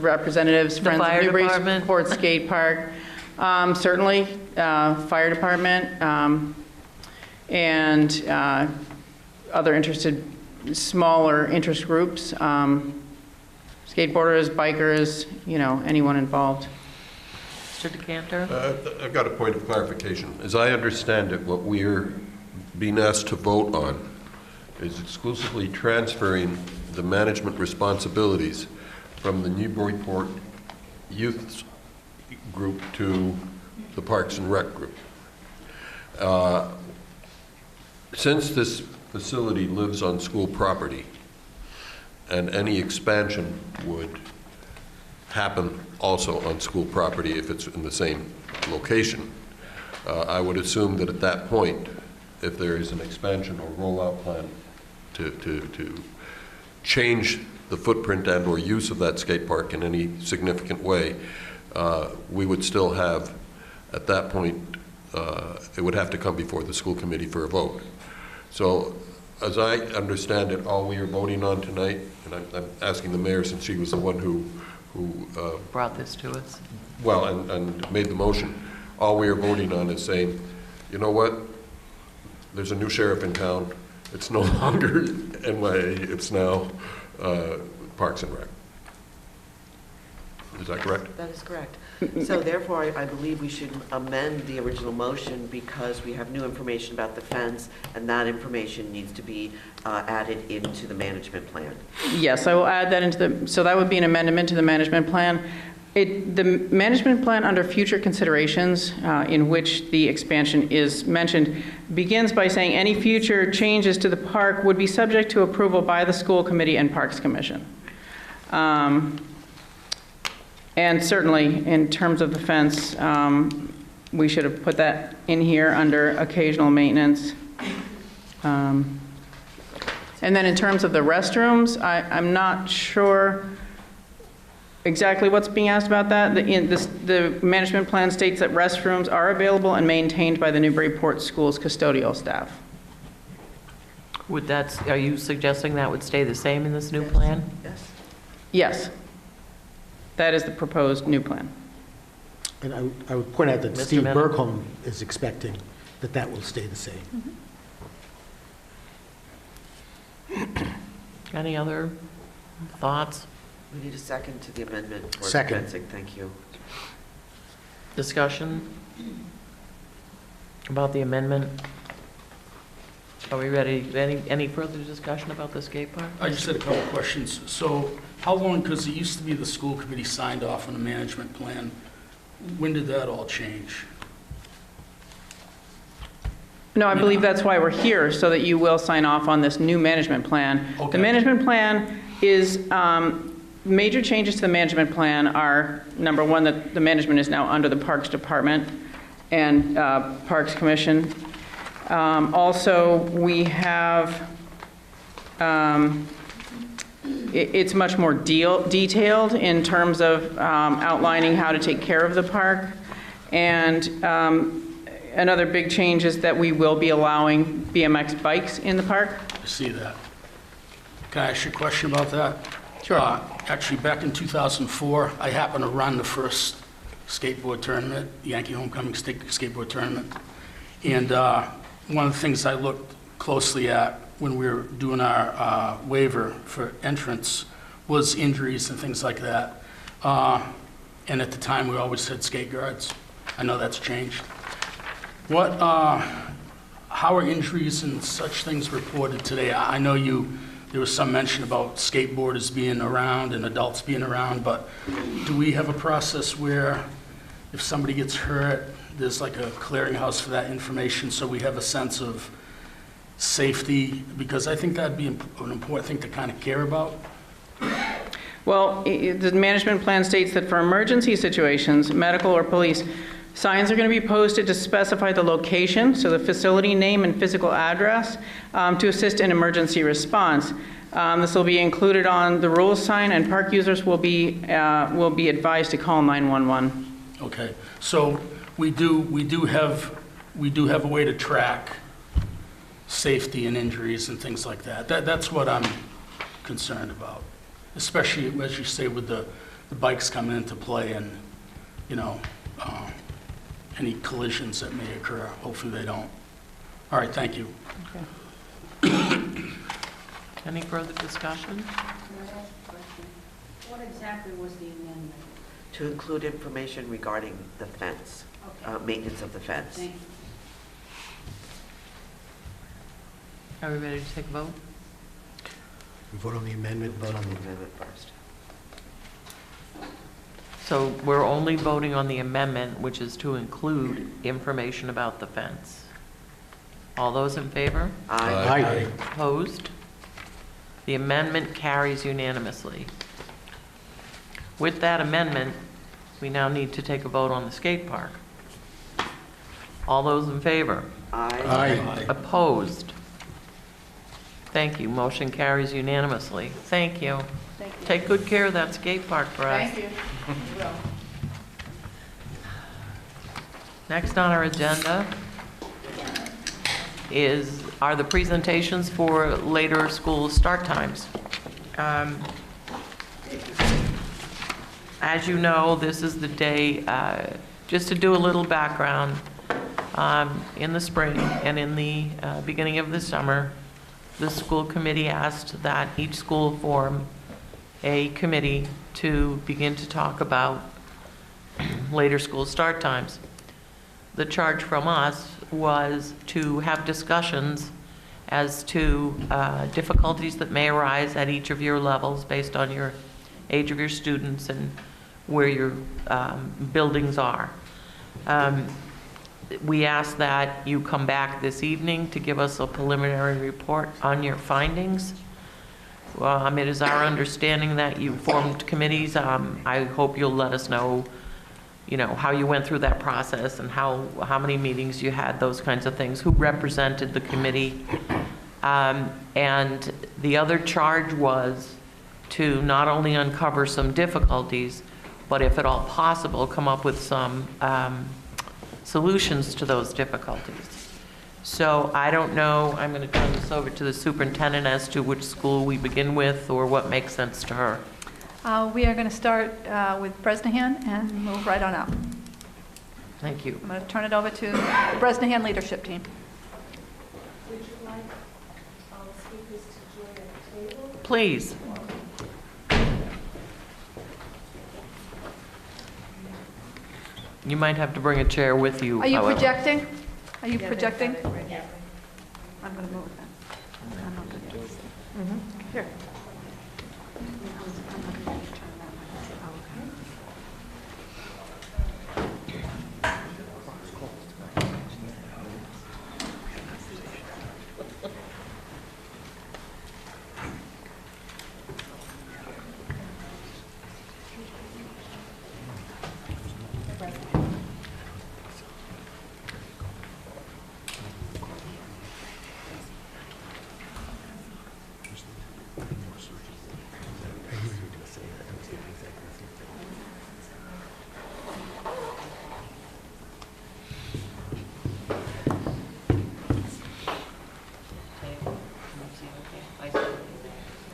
Speaker 6: representatives, Friends of Newburyport Skate Park, Certainly, fire department, and other smaller interest groups, skateboarders, bikers, anyone involved.
Speaker 4: Mr. Decanter?
Speaker 10: I've got a point of clarification. As I understand it, what we're being asked to vote on is exclusively transferring the management responsibilities from the Newburyport Youth Group to the Parks and Rec Group. Since this facility lives on school property, and any expansion would happen also on school property if it's in the same location, I would assume that at that point, if there is an expansion or rollout plan to change the footprint and or use of that skate park in any significant way, we would still have, at that point, it would have to come before the school committee for a vote. So, as I understand it, all we are voting on tonight, and I'm asking the mayor since she was the one who
Speaker 4: Brought this to us.
Speaker 10: well, and made the motion, all we are voting on is saying, you know what, there's a new sheriff in town, it's no longer NYA, it's now Parks and Rec. Is that correct?
Speaker 1: That is correct. So therefore, I believe we should amend the original motion because we have new information about the fence, and that information needs to be added into the management plan.
Speaker 6: Yes, I will add that so that would be an amendment to the management plan. The management plan under future considerations, in which the expansion is mentioned, begins by saying any future changes to the park would be subject to approval by the school committee and Parks Commission. And certainly, in terms of the fence, we should have put that in here under occasional maintenance. And then in terms of the restrooms, I'm not sure exactly what's being asked about that. The management plan states that restrooms are available and maintained by the Newburyport Schools custodial staff.
Speaker 4: Are you suggesting that would stay the same in this new plan?
Speaker 1: Yes.
Speaker 6: Yes. That is the proposed new plan.
Speaker 8: And I would point out that
Speaker 4: Mr.
Speaker 8: Steve
Speaker 4: Menon?
Speaker 8: Burkholm is expecting that will stay the same.
Speaker 4: Any other thoughts,
Speaker 1: We need a second to the amendment for the
Speaker 8: Second.
Speaker 1: fencing. Thank you.
Speaker 4: discussion about the amendment? Are we ready? Any further discussion about the skate park?
Speaker 7: I just had a couple of questions. So how long, because it used to be the school committee signed off on the management plan. When did that all change?
Speaker 6: No, I believe that's why we're here, so that you will sign off on this new management plan.
Speaker 7: Okay.
Speaker 6: The management plan is, major changes to the management plan are, number one, that the management is now under the Parks Department and Parks Commission. Also, we have, it's much more detailed in terms of outlining how to take care of the park. And another big change is that we will be allowing BMX bikes in the park.
Speaker 7: I see that. Can I ask you a question about that?
Speaker 6: Sure.
Speaker 7: Actually, back in 2004, I happened to run the first skateboard tournament, Yankee Homecoming Skateboard Tournament. And one of the things I looked closely at when we were doing our waiver for entrance was injuries and things like that. And at the time, we always said skate guards. I know that's changed. How are injuries and such things reported today? I know there was some mention about skateboarders being around and adults being around, but do we have a process where if somebody gets hurt, there's like a clearinghouse for that information so we have a sense of safety? Because I think that'd be an important thing to kind of care about.
Speaker 6: Well, the management plan states that for emergency situations, medical or police, signs are going to be posted to specify the location, so the facility name and physical address, to assist in emergency response. This will be included on the rules sign, and park users will be advised to call 911.
Speaker 7: Okay, so we do have a way to track safety and injuries and things like that. That's what I'm concerned about, especially as you say with the bikes coming into play and any collisions that may occur. Hopefully they don't. All right, thank you.
Speaker 4: Any further discussion?
Speaker 2: Can I ask a question? What exactly was the amendment?
Speaker 1: To include information regarding the fence,
Speaker 2: Okay.
Speaker 1: maintenance of the fence.
Speaker 2: Thank you.
Speaker 4: Are we ready to take a vote?
Speaker 8: Vote on the amendment, vote on
Speaker 1: The
Speaker 8: the...
Speaker 1: amendment first.
Speaker 4: So we're only voting on the amendment, which is to include information about the fence. All those in favor?
Speaker 8: Aye.
Speaker 4: Opposed? The amendment carries unanimously. With that amendment, we now need to take a vote on the skate park. All those in favor?
Speaker 8: Aye.
Speaker 4: Opposed? Thank you. Motion carries unanimously. Thank you.
Speaker 11: Thank you.
Speaker 4: Take good care of that skate park for us.
Speaker 2: Thank you. You will.
Speaker 4: Next on our agenda are the presentations for later school start times. As you know, this is the day, just to do a little background, in the spring and in the beginning of the summer, the school committee asked that each school form a committee to begin to talk about later school start times. The charge from us was to have discussions as to difficulties that may arise at each of your levels based on your age of your students and where your buildings are. We ask that you come back this evening to give us a preliminary report on your findings. It is our understanding that you formed committees. I hope you'll let us know, how you went through that process and how many meetings you had, those kinds of things, who represented the committee. And the other charge was to not only uncover some difficulties, but if at all possible, come up with some solutions to those difficulties. So I don't know, I'm going to turn this over to the superintendent as to which school we begin with or what makes sense to her.
Speaker 11: We are going to start with Bresnahan and move right on up.
Speaker 4: Thank you.
Speaker 11: I'm going to turn it over to the Bresnahan leadership team.
Speaker 12: Would you like speakers to join at the table?
Speaker 4: Please. You might have to bring a chair with you,
Speaker 11: Are you
Speaker 4: however.
Speaker 11: projecting? Are you
Speaker 12: Yeah,
Speaker 11: projecting?
Speaker 12: they've got it right here.
Speaker 11: I'm going to move that. I'm not going to do it.
Speaker 4: Here.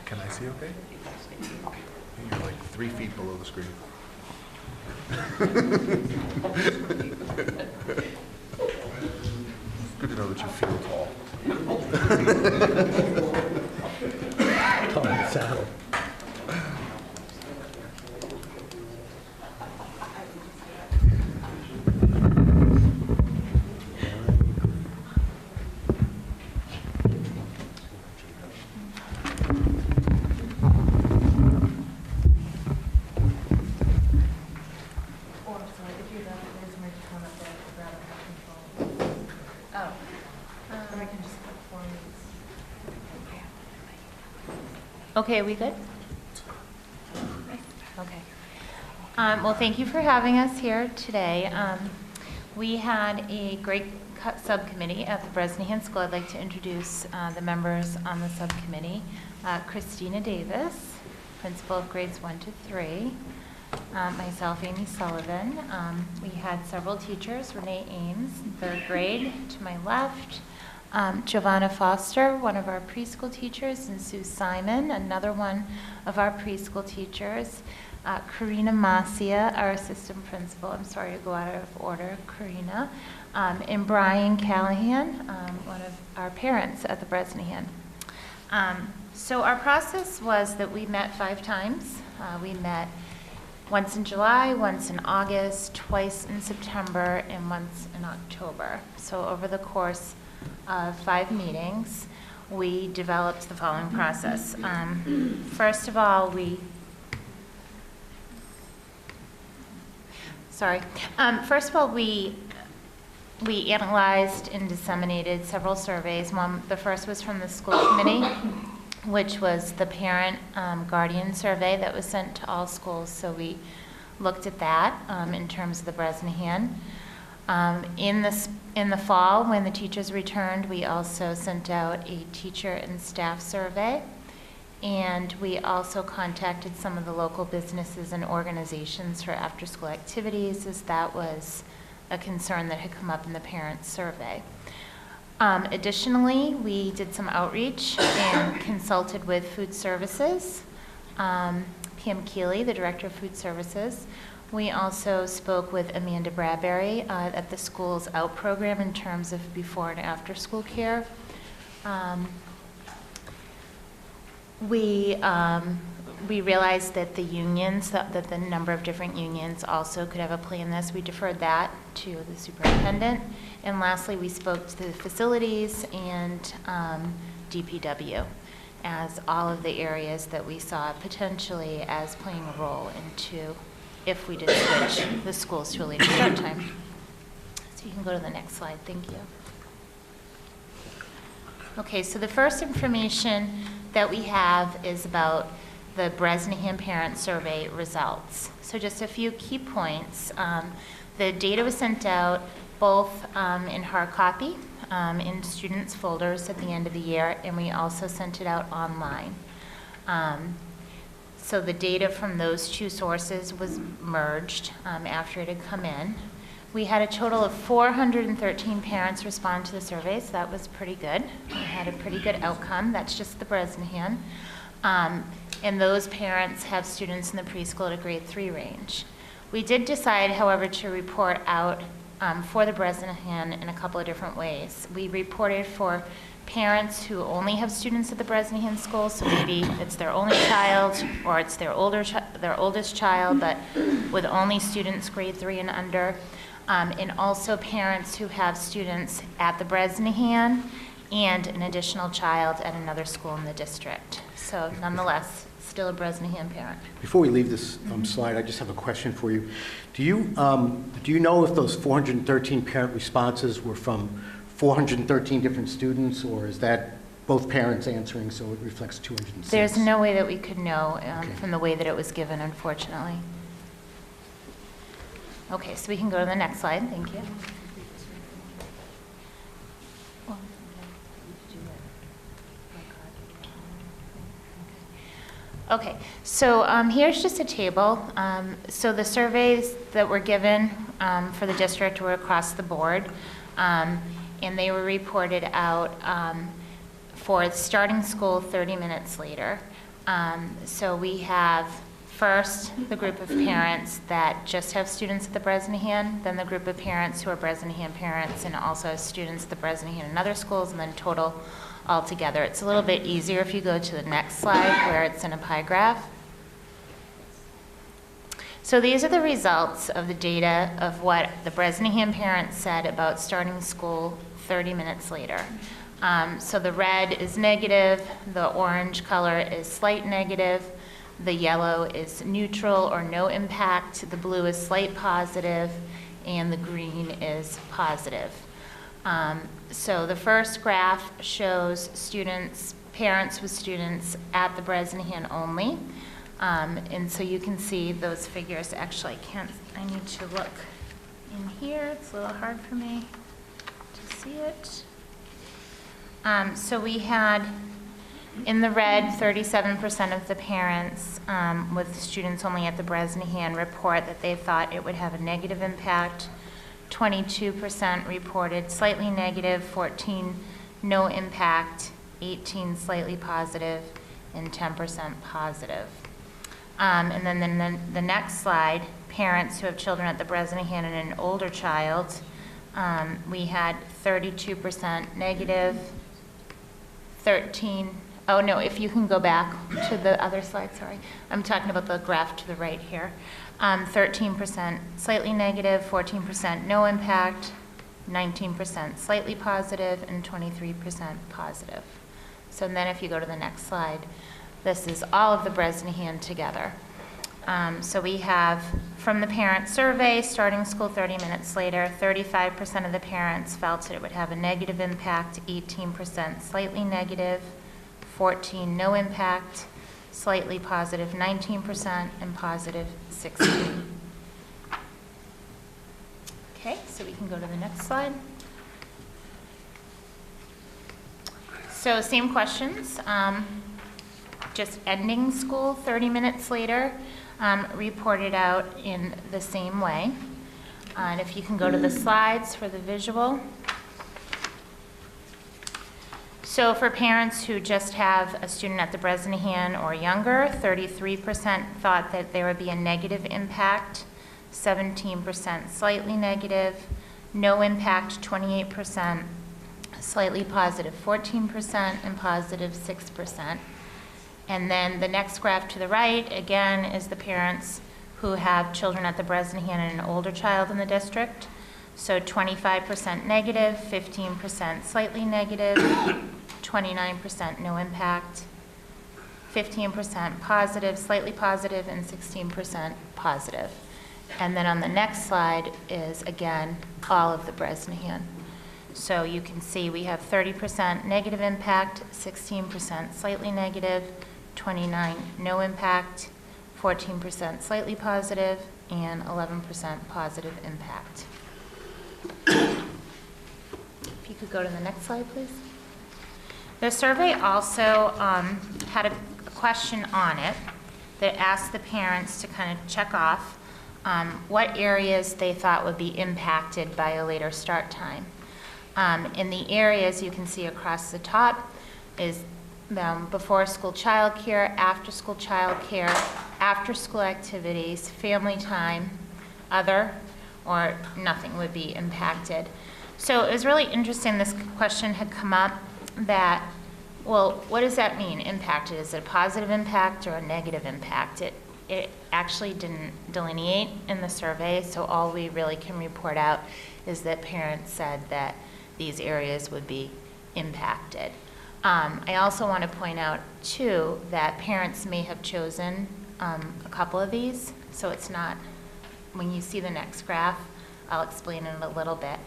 Speaker 3: Can I see okay? You're like 3 feet below the screen. Good to know that you feel tall.
Speaker 8: Tom, saddle.
Speaker 12: Or, sorry, if you're done, there's my come up there to grab and have control.
Speaker 13: Oh.
Speaker 12: Or I can just put forms.
Speaker 13: Okay, are we good? Okay. Well, thank you for having us here today. We had a great subcommittee at the Bresnahan School. I'd like to introduce the members on the subcommittee. Christina Davis, principal of grades 1 to 3. Myself, Amy Sullivan. We had several teachers, Renee Ames, 3rd grade, to my left. Giovanna Foster, one of our preschool teachers, and Sue Simon, another one of our preschool teachers. Karina Masia, our assistant principal, I'm sorry to go out of order, Karina, and Brian Callahan, one of our parents at the Bresnahan. So our process was that we met 5 times. We met once in July, once in August, twice in September, and once in October. So over the course of 5 meetings, we developed the following process. First of all, we analyzed and disseminated several surveys. The first was from the school committee, which was the parent guardian survey that was sent to all schools. So we looked at that in terms of the Bresnahan. In the fall, when the teachers returned, we also sent out a teacher and staff survey. And we also contacted some of the local businesses and organizations for after-school activities, as that was a concern that had come up in the parent survey. Additionally, we did some outreach and consulted with food services, Pam Keeley, the director of food services. We also spoke with Amanda Bradbury at the school's OUT program in terms of before and after school care. We realized that the unions, that the number of different unions also could have a play in this. We deferred that to the superintendent. And lastly, we spoke to the facilities and DPW as all of the areas that we saw potentially as playing a role into if we did switch the schools to a later start time. So you can go to the next slide. Thank you. Okay, so the first information that we have is about the Bresnahan Parent Survey results. So just a few key points. The data was sent out both in hard copy, in students' folders at the end of the year, and we also sent it out online. So the data from those 2 sources was merged after it had come in. We had a total of 413 parents respond to the surveys. That was pretty good. We had a pretty good outcome. That's just the Bresnahan. And those parents have students in the preschool at a grade 3 range. We did decide, however, to report out for the Bresnahan in a couple of different ways. We reported for parents who only have students at the Bresnahan school, so maybe it's their only child or it's their oldest child, but with only students grade 3 and under. And also parents who have students at the Bresnahan and an additional child at another school in the district. So nonetheless, still a Bresnahan parent.
Speaker 8: Before we leave this slide, I just have a question for you. Do you know if those 413 parent responses were from 413 different students, or is that both parents answering, so it reflects 206?
Speaker 13: There's no way that we could know from the way that it was given, unfortunately. Okay, so we can go to the next slide. Thank you. Okay, so here's just a table. So the surveys that were given for the district were across the board, and they were reported out for starting school 30 minutes later. So we have first the group of parents that just have students at the Bresnahan, then the group of parents who are Bresnahan parents and also have students at the Bresnahan and other schools, and then total altogether. It's a little bit easier if you go to the next slide where it's in a pie graph. So these are the results of the data of what the Bresnahan parents said about starting school 30 minutes later. So the red is negative, the orange color is slight negative, the yellow is neutral or no impact, the blue is slight positive, and the green is positive. So the first graph shows parents with students at the Bresnahan only. And so you can see those figures. Actually, I need to look in here. It's a little hard for me to see it. So we had, in the red, 37% of the parents with students only at the Bresnahan report that they thought it would have a negative impact. 22% reported slightly negative, 14 no impact, 18 slightly positive, and 10% positive. And then the next slide, parents who have children at the Bresnahan and an older child, we had 32% negative, 13, oh no, if you can go back to the other slide, sorry. I'm talking about the graph to the right here. 13% slightly negative, 14% no impact, 19% slightly positive, and 23% positive. So then if you go to the next slide, this is all of the Bresnahan together. So we have, from the parent survey, starting school 30 minutes later, 35% of the parents felt that it would have a negative impact, 18% slightly negative, 14% no impact, slightly positive 19%, and positive 16%. Okay, so we can go to the next slide. So same questions, just ending school 30 minutes later, reported out in the same way. And if you can go to the slides for the visual. So for parents who just have a student at the Bresnahan or younger, 33% thought that there would be a negative impact, 17% slightly negative, no impact 28%, slightly positive 14%, and positive 6%. And then the next graph to the right, again, is the parents who have children at the Bresnahan and an older child in the district. So 25% negative, 15% slightly negative, 29% no impact, 15% positive, slightly positive, and 16% positive. And then on the next slide is, again, all of the Bresnahan. So you can see we have 30% negative impact, 16% slightly negative, 29% no impact, 14% slightly positive, and 11% positive impact. If you could go to the next slide, please. The survey also had a question on it that asked the parents to kind of check off what areas they thought would be impacted by a later start time. In the areas you can see across the top is before school childcare, after school childcare, after school activities, family time, other, or nothing would be impacted. So it was really interesting, this question had come up that, well, what does that mean, impacted? Is it a positive impact or a negative impact? It actually didn't delineate in the survey, so all we really can report out is that parents said that these areas would be impacted. I also want to point out, too, that parents may have chosen a couple of these, so it's not, when you see the next graph, I'll explain it a little bit.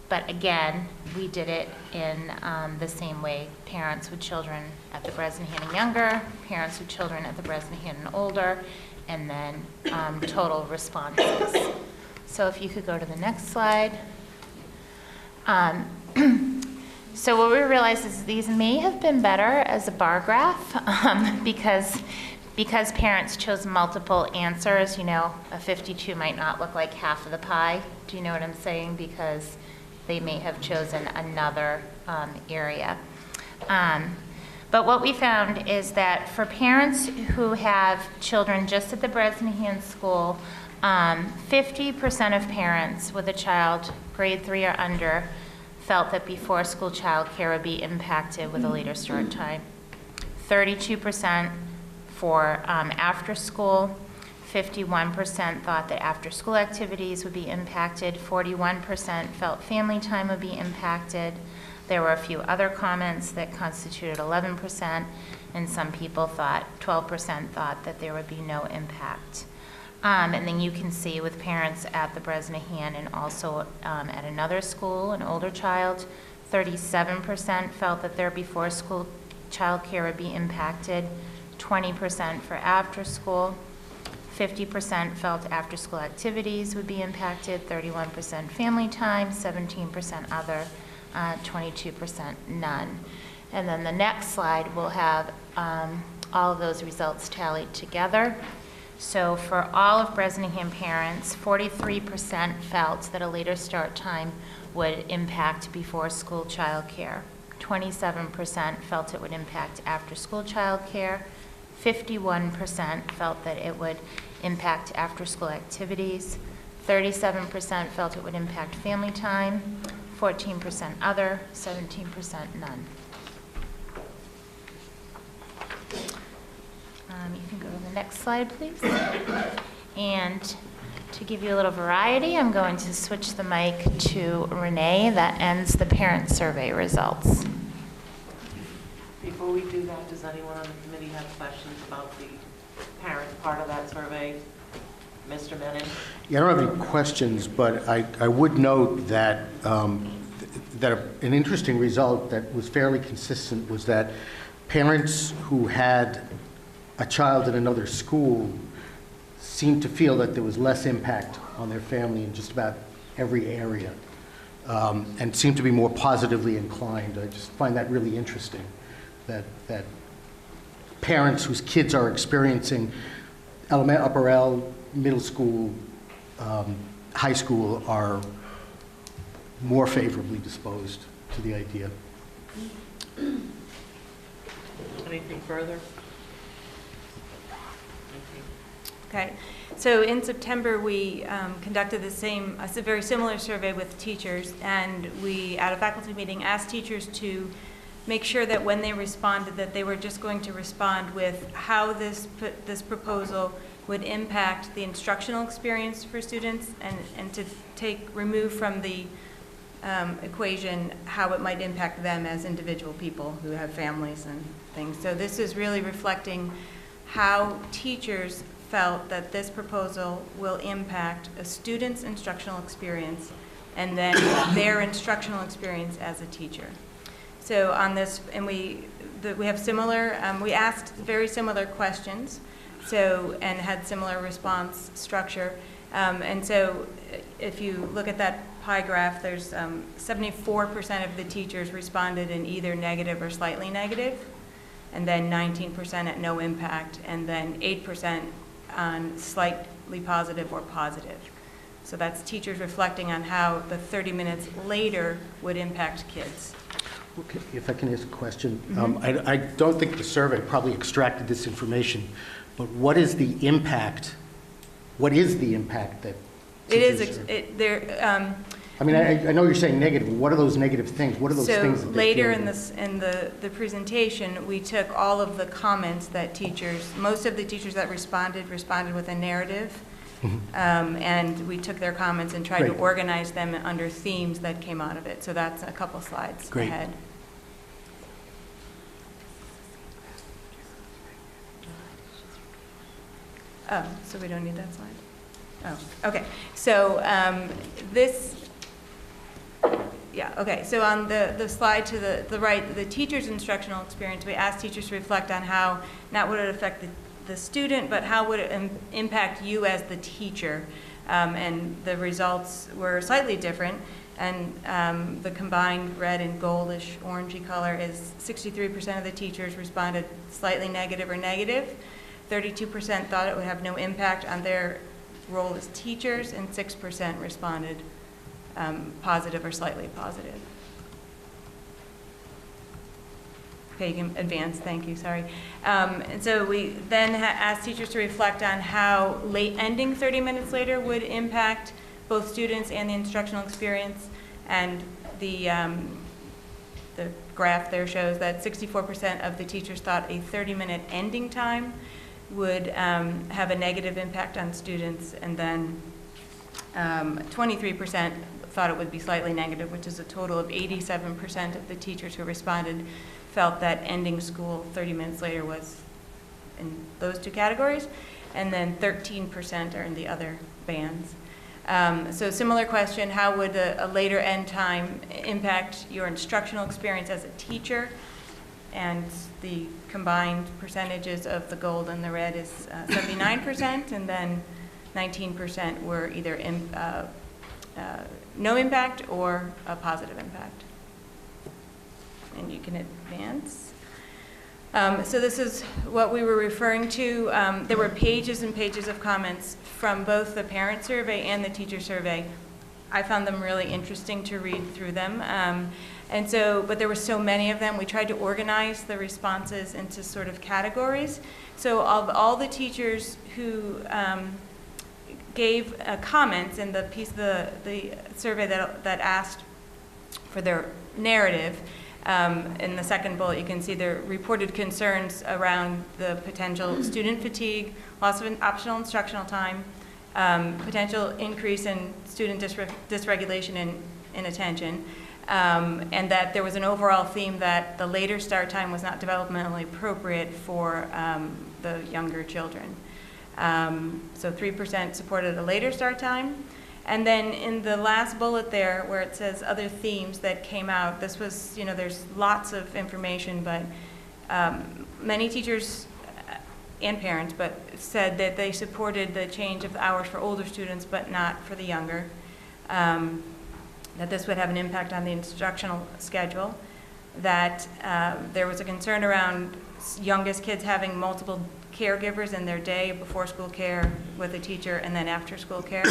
Speaker 13: But again, we did it in the same way, parents with children at the Bresnahan and younger, parents with children at the Bresnahan and older, and then total responses. So if you could go to the next slide. So what we realized is these may have been better as a bar graph because parents chose multiple answers. You know, a 52 might not look like half of the pie. Do you know what I'm saying? Because they may have chosen another area. But what we found is that for parents who have children just at the Bresnahan school, 50% of parents with a child grade 3 or under felt that before school child care would be impacted with a later start time. 32% for after school, 51% thought that after school activities would be impacted, 41% felt family time would be impacted. There were a few other comments that constituted 11%, and some people thought, 12% thought that there would be no impact. And then you can see with parents at the Bresnahan and also at another school, an older child, 37% felt that their before school child care would be impacted, 20% for after school, 50% felt after school activities would be impacted, 31% family time, 17% other, 22% none. And then the next slide will have all of those results tallied together. So for all of Bresnahan parents, 43% felt that a later start time would impact before school child care. 27% felt it would impact after school child care. 51% felt that it would impact after-school activities, 37% felt it would impact family time, 14% other, 17% none. You can go to the next slide, please. And to give you a little variety, I'm going to switch the mic to Renee. That ends the parent survey results.
Speaker 4: Before we do that, does anyone on the committee have questions about the parent part of that survey? Mr. Menon?
Speaker 8: Yeah, I don't have any questions, but I would note that, that an interesting result that was fairly consistent was that parents who had a child in another school seemed to feel that there was less impact on their family in just about every area, and seemed to be more positively inclined. I just find that really interesting, that parents whose kids are experiencing upper L, middle school, high school are more favorably disposed to the idea.
Speaker 4: Anything further?
Speaker 12: Okay, so in September, we conducted a very similar survey with teachers, and we, at a faculty meeting, asked teachers to make sure that when they responded, that they were just going to respond with how this proposal would impact the instructional experience for students, and to remove from the equation how it might impact them as individual people who have families and things. So this is really reflecting how teachers felt that this proposal will impact a student's instructional experience and then their instructional experience as a teacher. So on this, and we have similar, we asked very similar questions, and had similar response structure. And so if you look at that pie graph, there's 74% of the teachers responded in either negative or slightly negative, and then 19% at no impact, and then 8% on slightly positive or positive. So that's teachers reflecting on how the 30 minutes later would impact kids.
Speaker 8: Okay, if I can ask a question. I don't think the survey probably extracted this information, but what is the impact? What is the impact that teachers I mean, I know you're saying negative, but what are those negative things? What are those things that
Speaker 12: So
Speaker 8: they
Speaker 12: later
Speaker 8: feel
Speaker 12: in the presentation, we took all of the comments that most of the teachers that responded with a narrative. And we took their comments and tried to organize them under themes that came out of it. So that's a couple slides ahead. Oh, so we don't need that slide? Oh, okay. So so on the slide to the right, the teacher's instructional experience, we asked teachers to reflect on how, not would it affect the student, but how would it impact you as the teacher. And the results were slightly different. And the combined red and goldish orangey color is 63% of the teachers responded slightly negative or negative. 32% thought it would have no impact on their role as teachers, and 6% responded positive or slightly positive. Okay, you can advance, thank you, sorry. And so we then asked teachers to reflect on how ending 30 minutes later would impact both students and the instructional experience. And the graph there shows that 64% of the teachers thought a 30-minute ending time would have a negative impact on students, and then 23% thought it would be slightly negative, which is a total of 87% of the teachers who responded felt that ending school 30 minutes later was in those two categories, and then 13% are in the other bands. So similar question, how would a later end time impact your instructional experience as a teacher? And the combined percentages of the gold and the red is 79%, and then 19% were either no impact or a positive impact. And you can advance. So this is what we were referring to. There were pages and pages of comments from both the parent survey and the teacher survey I found them really interesting to read through them. But there were so many of them, we tried to organize the responses into sort of categories. So of all the teachers who gave comments in the piece of the survey that asked for their narrative, in the second bullet, you can see their reported concerns around the potential student fatigue, loss of optional instructional time, potential increase in student dysregulation and inattention, and that there was an overall theme that the later start time was not developmentally appropriate for the younger children. So 3% supported a later start time. And then in the last bullet there, where it says other themes that came out, this was, there's lots of information, but many teachers and parents said that they supported the change of the hours for older students, but not for the younger. That this would have an impact on the instructional schedule. That there was a concern around youngest kids having multiple caregivers in their day, before school care with a teacher and then after school care.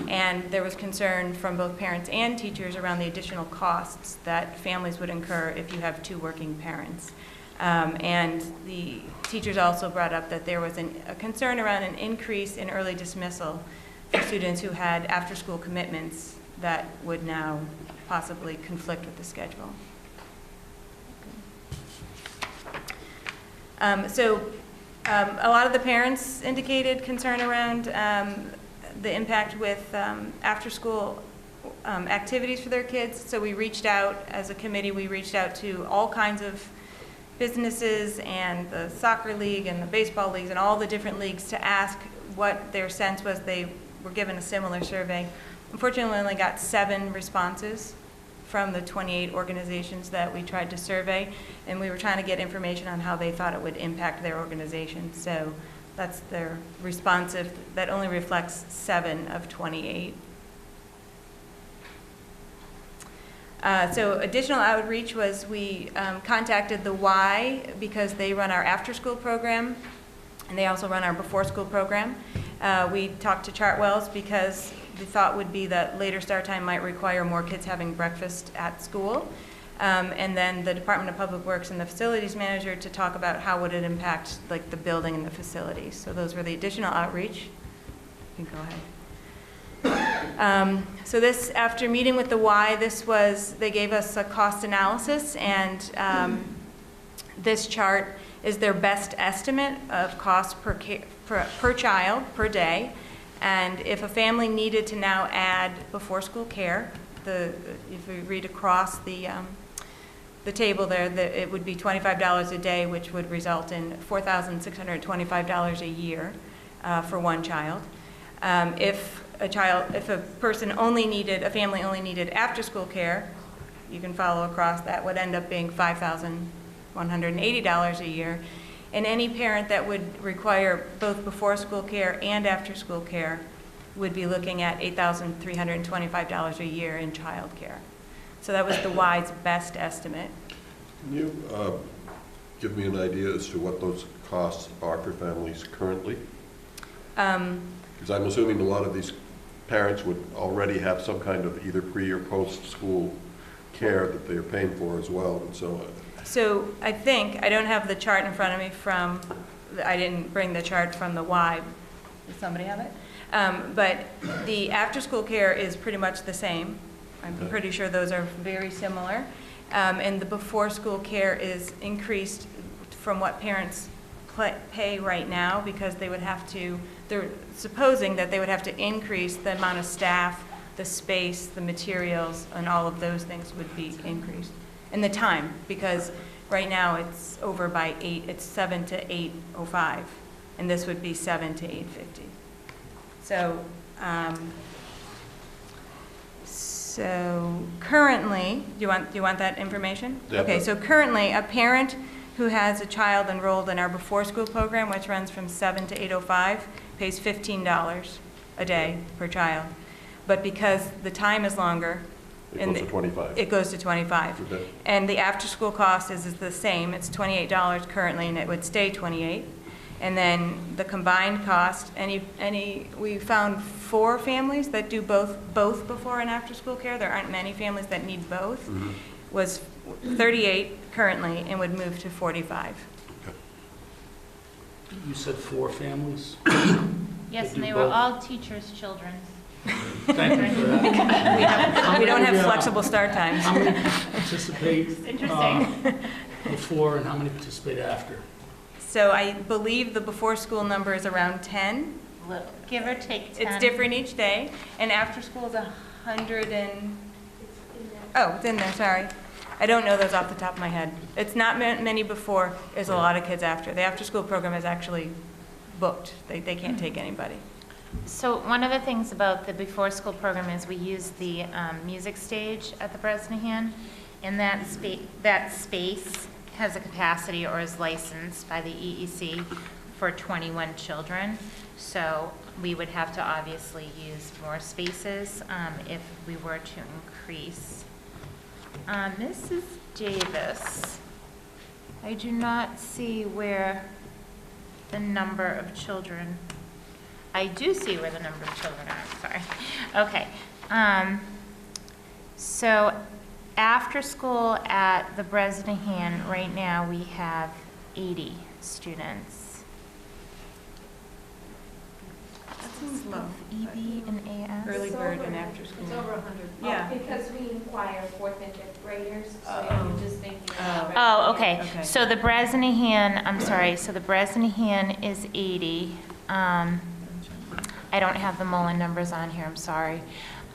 Speaker 12: And there was concern from both parents and teachers around the additional costs that families would incur if you have 2 working parents. And the teachers also brought up that there was a concern around an increase in early dismissal for students who had after-school commitments that would now possibly conflict with the schedule. A lot of the parents indicated concern around the impact with after-school activities for their kids. So we reached out, as a committee, we reached out to all kinds of businesses and the soccer league and the baseball leagues and all the different leagues to ask what their sense was. They were given a similar survey. Unfortunately, we only got 7 responses from the 28 organizations that we tried to survey, and we were trying to get information on how they thought it would impact their organization. So that's their responsive, that only reflects 7 of 28. So additional outreach was we contacted the Y because they run our after-school program, and they also run our before-school program. We talked to Chartwells because the thought would be that later start time might require more kids having breakfast at school. And then the Department of Public Works and the facilities manager to talk about how would it impact like the building and the facilities. So those were the additional outreach. You can go ahead. So this, after meeting with the Y, they gave us a cost analysis, and this chart is their best estimate of cost per child per day. And if a family needed to now add before school care, if we read across the table there, it would be $25 a day, which would result in $4,625 a year for one child. If a family only needed after school care, you can follow across, that would end up being $5,180 a year. And any parent that would require both before school care and after school care would be looking at $8,325 a year in child care. So that was the Y's best estimate.
Speaker 10: Can you give me an idea as to what those costs are for families currently? Because I'm assuming a lot of these parents would already have some kind of either pre or post-school care that they're paying for as well, and so on.
Speaker 12: So I don't have the chart in front of me I didn't bring the chart from the Y. Does somebody have it? But the after-school care is pretty much the same. I'm pretty sure those are very similar. And the before-school care is increased from what parents pay right now because they're supposing that they would have to increase the amount of staff, the space, the materials, and all of those things would be increased. And the time, because right now it's over by 8, it's 7 to 8:05, and this would be 7 to 8:50. So currently, do you want that information?
Speaker 10: Yeah.
Speaker 12: Okay, so currently a parent who has a child enrolled in our before school program, which runs from 7 to 8:05, pays $15 a day per child. But because the time is longer,
Speaker 10: it goes to 25.
Speaker 12: It goes to 25.
Speaker 10: Okay.
Speaker 12: And the after-school cost is the same. It's $28 currently, and it would stay $28. And then the combined cost, we found 4 families that do both before and after school care. There aren't many families that need both. Was 38 currently and would move to 45.
Speaker 7: You said 4 families?
Speaker 13: Yes,
Speaker 7: They
Speaker 13: and
Speaker 7: do
Speaker 13: they were
Speaker 7: both.
Speaker 13: all teachers' children.
Speaker 7: Thank you for that.
Speaker 12: We don't have flexible start times.
Speaker 7: How many participate
Speaker 13: Interesting.
Speaker 7: before and how many participate after?
Speaker 12: So I believe the before school number is around 10.
Speaker 13: Little, give or take 10.
Speaker 12: It's different each day. And after school is 100 and... Oh, it's in there, sorry. I don't know those off the top of my head. It's not many before, there's a lot of kids after. The after-school program is actually booked. They can't take anybody.
Speaker 13: So one of the things about the before-school program is we use the music stage at the Bresnahan, and that space has a capacity or is licensed by the EEC for 21 children. So we would have to obviously use more spaces if we were to increase. Mrs. Davis, I do not see where the number of children, I do see where the number of children are, sorry. Okay, so after school at the Bresnahan, right now we have 80 students.
Speaker 12: That seems low.
Speaker 13: EB and AS?
Speaker 12: Early bird and after school.
Speaker 14: It's over 100.
Speaker 12: Yeah.
Speaker 14: Because we inquire 4th and 5th graders, so you're just thinking about.
Speaker 13: Oh, okay.
Speaker 12: Okay.
Speaker 13: So the Bresnahan, I'm sorry, so the Bresnahan is 80. I don't have the Mullen numbers on here, I'm sorry.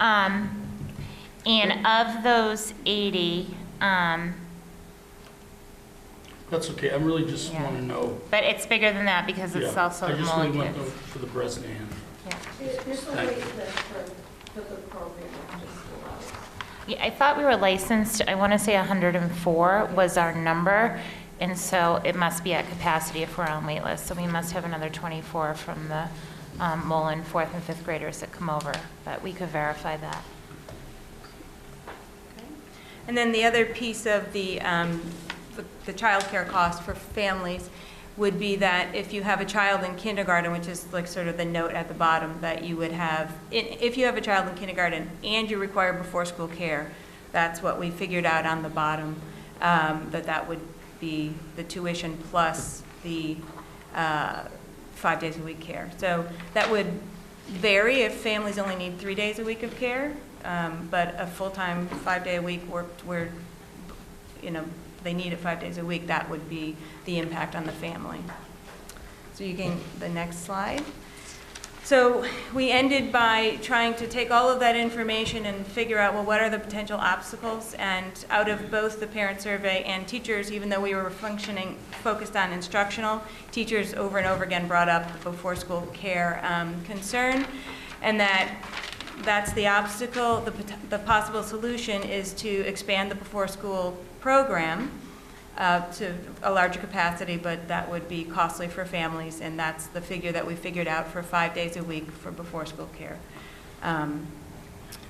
Speaker 13: And of those 80,
Speaker 7: That's okay, I really just
Speaker 13: Yeah.
Speaker 7: want to know.
Speaker 13: but it's bigger than that because it's
Speaker 7: Yeah,
Speaker 13: also
Speaker 7: I
Speaker 13: the
Speaker 7: just
Speaker 13: Mullen
Speaker 7: really went
Speaker 13: kids.
Speaker 7: for the Bresnahan.
Speaker 13: Yeah.
Speaker 14: There's a
Speaker 7: Thank
Speaker 14: wait
Speaker 7: you.
Speaker 14: list for the program after school hours.
Speaker 13: Yeah, I thought we were licensed, I want to say 104 was our number, and so it must be at capacity if we're on wait list. So we must have another 24 from the Mullen 4th and 5th graders that come over, but we could verify that.
Speaker 12: And then the other piece of the childcare cost for families would be that if you have a child in kindergarten, which is like sort of the note at the bottom, that you would have, if you have a child in kindergarten and you require before-school care, that's what we figured out on the bottom, that would be the tuition plus the 5 days a week care. So that would vary if families only need 3 days a week of care, but a full-time 5-day a week worked where, they need it 5 days a week, that would be the impact on the family. So you can, the next slide. So we ended by trying to take all of that information and figure out, well, what are the potential obstacles? And out of both the parent survey and teachers, even though we were focused on instructional, teachers over and over again brought up the before school care concern, and that's the obstacle. The possible solution is to expand the before school program to a larger capacity, but that would be costly for families, and that's the figure that we figured out for 5 days a week for before school care.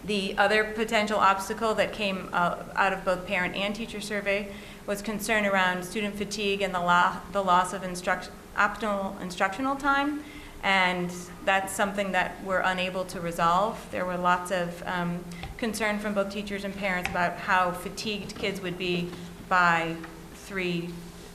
Speaker 12: The other potential obstacle that came out of both parent and teacher survey was concern around student fatigue and the loss of optimal instructional time, and that's something that we're unable to resolve. There were lots of concern from both teachers and parents about how fatigued kids would be by 3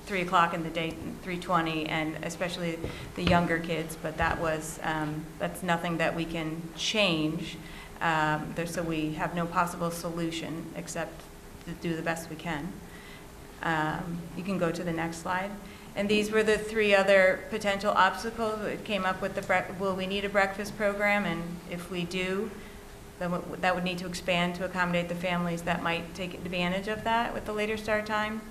Speaker 12: o'clock in the day, 3:20, and especially the younger kids, but that's nothing that we can change. So we have no possible solution except to do the best we can. You can go to the next slide. And these were the 3 other potential obstacles. It came up with will we need a breakfast program? And if we do, then that would need to expand to accommodate the families that might take advantage of that with the later start time.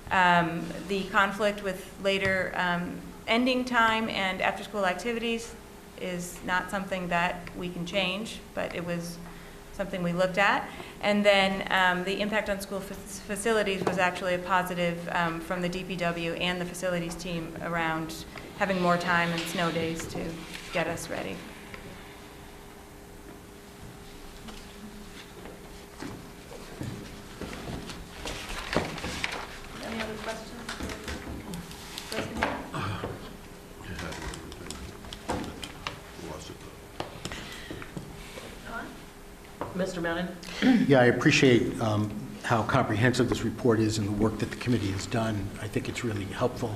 Speaker 12: The conflict with later ending time and after-school activities is not something that we can change, but it was something we looked at. And then the impact on school facilities was actually a positive from the DPW and the facilities team around having more time and snow days to get us ready. Any other questions?
Speaker 4: Mr. Menon?
Speaker 8: Yeah, I appreciate how comprehensive this report is and the work that the committee has done. I think it's really helpful.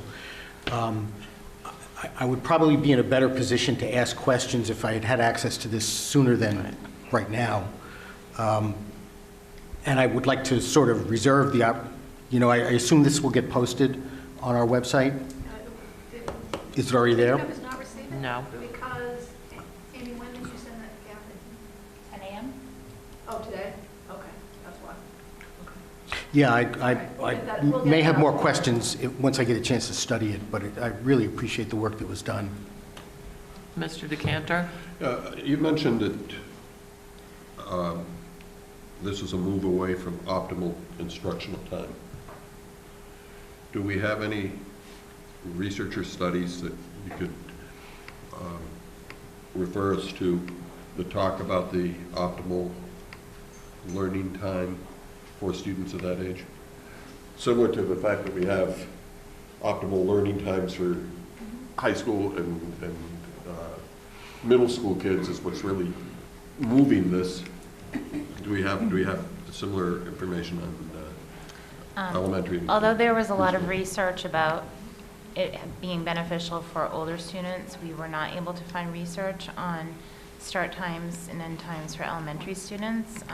Speaker 8: I would probably be in a better position to ask questions if I had had access to this sooner than right now. And I would like to sort of reserve the, I assume this will get posted on our website? Is it already there?
Speaker 11: was not received?
Speaker 4: No.
Speaker 11: Because, Amy, when did you send that, Kathy?
Speaker 13: 10 a.m.?
Speaker 11: Oh, today? Okay, that's why.
Speaker 8: Yeah,
Speaker 11: We'll
Speaker 8: I
Speaker 11: get
Speaker 8: may
Speaker 11: that
Speaker 8: have
Speaker 11: out.
Speaker 8: more questions once I get a chance to study it, but I really appreciate the work that was done.
Speaker 4: Mr. DeCantor?
Speaker 10: You mentioned that this is a move away from optimal instructional time. Do we have any research or studies that you could refer us to that talk about the optimal learning time for students of that age? Similar to the fact that we have optimal learning times for high school and middle school kids is what's really moving this. Do we have similar information on elementary?
Speaker 13: Although there was a lot of research about it being beneficial for older students, we were not able to find research on start times and end times for elementary students.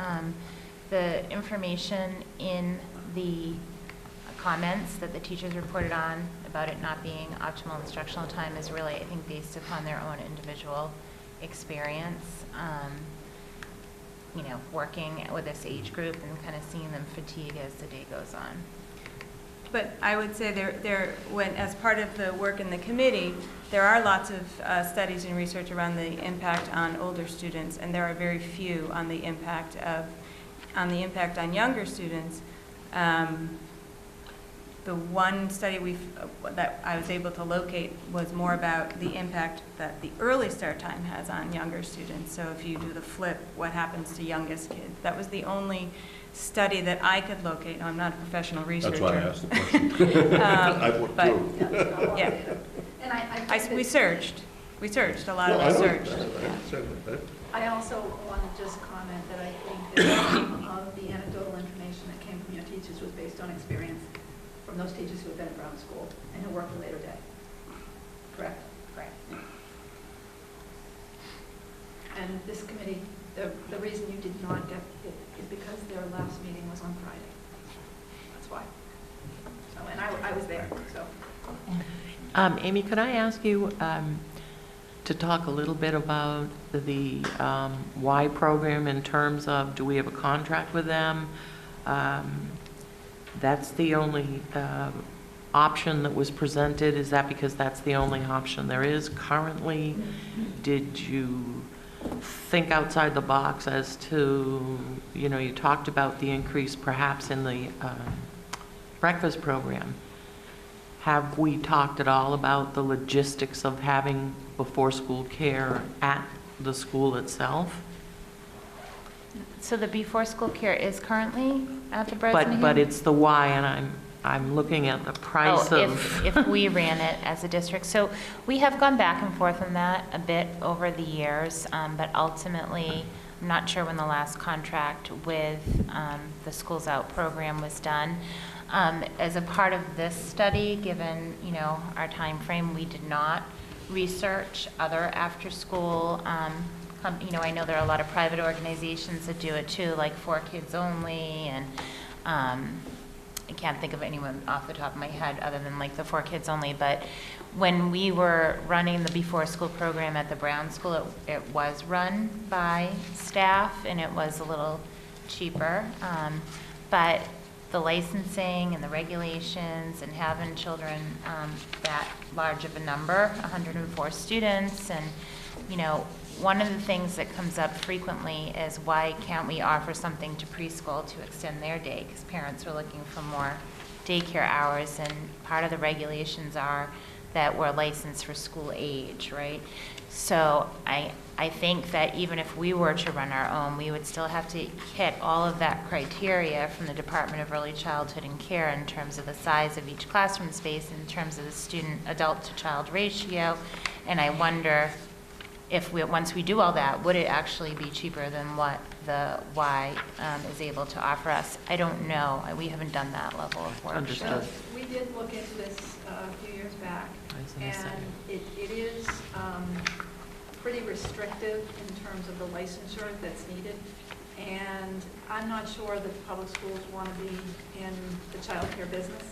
Speaker 13: The information in the comments that the teachers reported on about it not being optimal instructional time is really, I think, based upon their own individual experience, working with this age group and kind of seeing them fatigue as the day goes on.
Speaker 12: But I would say as part of the work in the committee, there are lots of studies and research around the impact on older students, and there are very few on the impact on younger students. The one study that I was able to locate was more about the impact that the early start time has on younger students. So if you do the flip, what happens to youngest kids? That was the only study that I could locate. Now, I'm not a professional researcher.
Speaker 10: That's why I asked the question. I've looked
Speaker 12: But,
Speaker 10: too.
Speaker 12: yeah.
Speaker 11: And
Speaker 12: We searched. We searched. A lot of us searched.
Speaker 11: I also want to just comment that I think that some of the anecdotal information that came from your teachers was based on experience from those teachers who have been at Brown School and who work the later day. Correct?
Speaker 13: Correct.
Speaker 11: And this committee, the reason you did not get it is because their last meeting was on Friday. That's why. So, and I was there, so.
Speaker 4: Amy, could I ask you to talk a little bit about the Y program in terms of, do we have a contract with them? That's the only option that was presented. Is that because that's the only option there is currently? Did you think outside the box as to, you talked about the increase perhaps in the breakfast program. Have we talked at all about the logistics of having before-school care at the school itself?
Speaker 13: So the before-school care is currently at the Bresnahan?
Speaker 4: But it's the Y, and I'm looking at the price of...
Speaker 13: If we ran it as a district. So we have gone back and forth on that a bit over the years, but ultimately, I'm not sure when the last contract with the Schools Out program was done. As a part of this study, given, our time frame, we did not research other after-school I know there are a lot of private organizations that do it too, like For Kids Only, and I can't think of anyone off the top of my head other than like the For Kids Only. But when we were running the before school program at the Brown School, it was run by staff and it was a little cheaper. But the licensing and the regulations and having children that large of a number, 104 students, and one of the things that comes up frequently is why can't we offer something to preschool to extend their day? Because parents are looking for more daycare hours, and part of the regulations are that we're licensed for school age, right? So I think that even if we were to run our own, we would still have to hit all of that criteria from the Department of Early Childhood and Care in terms of the size of each classroom space, in terms of the student adult to child ratio, and I wonder once we do all that, would it actually be cheaper than what the Y is able to offer us? I don't know. We haven't done that level of work.
Speaker 4: Understood.
Speaker 11: We did look into this a few years back, and it is pretty restrictive in terms of the licensure that's needed. And I'm not sure that the public schools want to be in the child care business.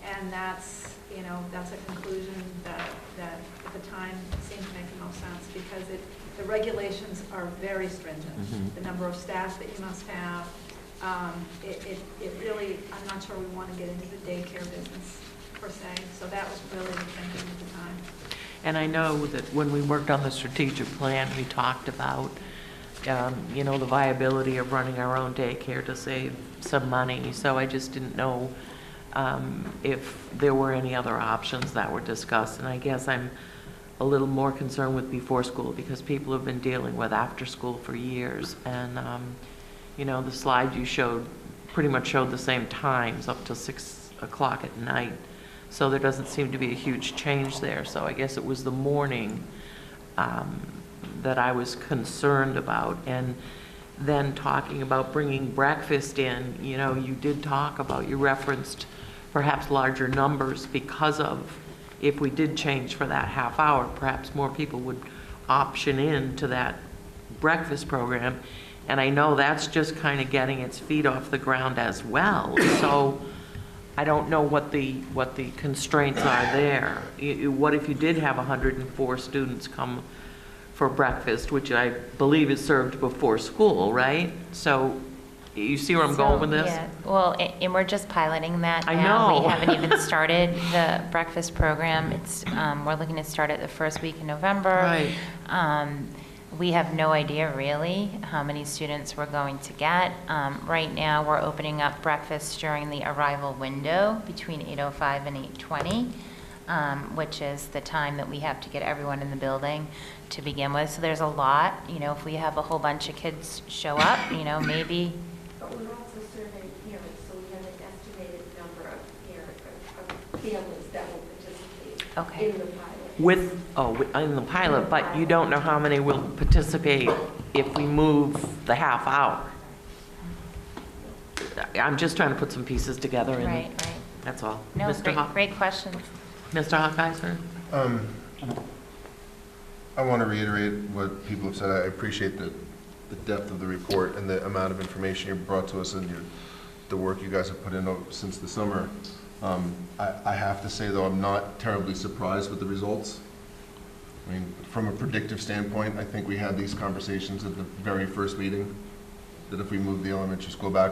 Speaker 11: And that's, that's a conclusion that at the time seemed to make the most sense, because the regulations are very stringent. The number of staff that you must have, it really, I'm not sure we want to get into the daycare business per se. So that was really the thinking at the time.
Speaker 4: And I know that when we worked on the strategic plan, we talked about, the viability of running our own daycare to save some money. So I just didn't know if there were any other options that were discussed. And I guess I'm a little more concerned with before school, because people have been dealing with after school for years. And, the slide you showed pretty much showed the same times up to 6 o'clock at night. So there doesn't seem to be a huge change there. So I guess it was the morning that I was concerned about. And then talking about bringing breakfast in, you did talk about, you referenced perhaps larger numbers, because of, if we did change for that half hour, perhaps more people would option in to that breakfast program. And I know that's just kind of getting its feet off the ground as well. So I don't know what the constraints are there. What if you did have 104 students come for breakfast, which I believe is served before school, right? So you see where I'm going with this?
Speaker 13: Yeah, well, and we're just piloting that
Speaker 4: I
Speaker 13: now.
Speaker 4: know.
Speaker 13: We haven't even started the breakfast program. It's we're looking to start it the first week in November.
Speaker 4: Right.
Speaker 13: We have no idea really how many students we're going to get. Right now, we're opening up breakfast during the arrival window between 8:05 and 8:20, which is the time that we have to get everyone in the building to begin with. So there's a lot. If we have a whole bunch of kids show up, maybe.
Speaker 14: But we're also surveying parents, so we have an estimated number of families that will participate in the pilot.
Speaker 4: In the pilot, but you don't know how many will participate if we move the half hour. I'm just trying to put some pieces together, and
Speaker 13: Right.
Speaker 4: that's all.
Speaker 13: No,
Speaker 4: Mr.
Speaker 13: great questions.
Speaker 4: Mr. Hawkeiser?
Speaker 3: I want to reiterate what people have said. I appreciate the depth of the report and the amount of information you brought to us, and the work you guys have put in since the summer. I have to say, though, I'm not terribly surprised with the results. I mean, from a predictive standpoint, I think we had these conversations at the very first meeting, that if we moved the elementary school back,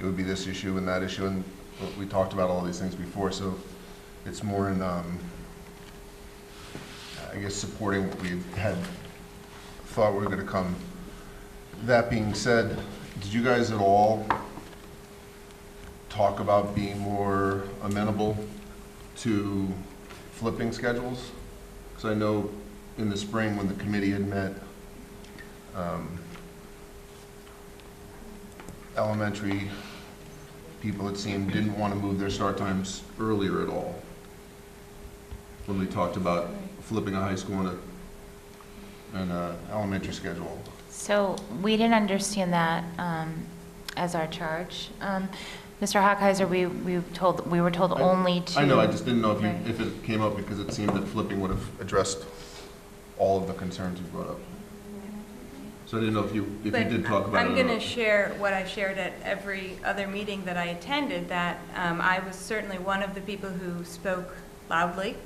Speaker 3: it would be this issue and that issue, and we talked about all these things before, so it's more in, I guess, supporting what we had thought we were going to come. That being said, did you guys at all talk about being more amenable to flipping schedules? Because I know in the spring when the committee had met, elementary people, it seemed, didn't want to move their start times earlier at all, when we talked about flipping a high school and a elementary schedule.
Speaker 13: So we didn't understand that as our charge. Mr. Hawkeiser, we were told only to.
Speaker 3: I know, I just didn't know
Speaker 13: Right.
Speaker 3: if it came up, because it seemed that flipping would have addressed all of the concerns you brought up. So I didn't know if you did talk about it.
Speaker 12: I'm going to share what I shared at every other meeting that I attended, that I was certainly one of the people who spoke loudly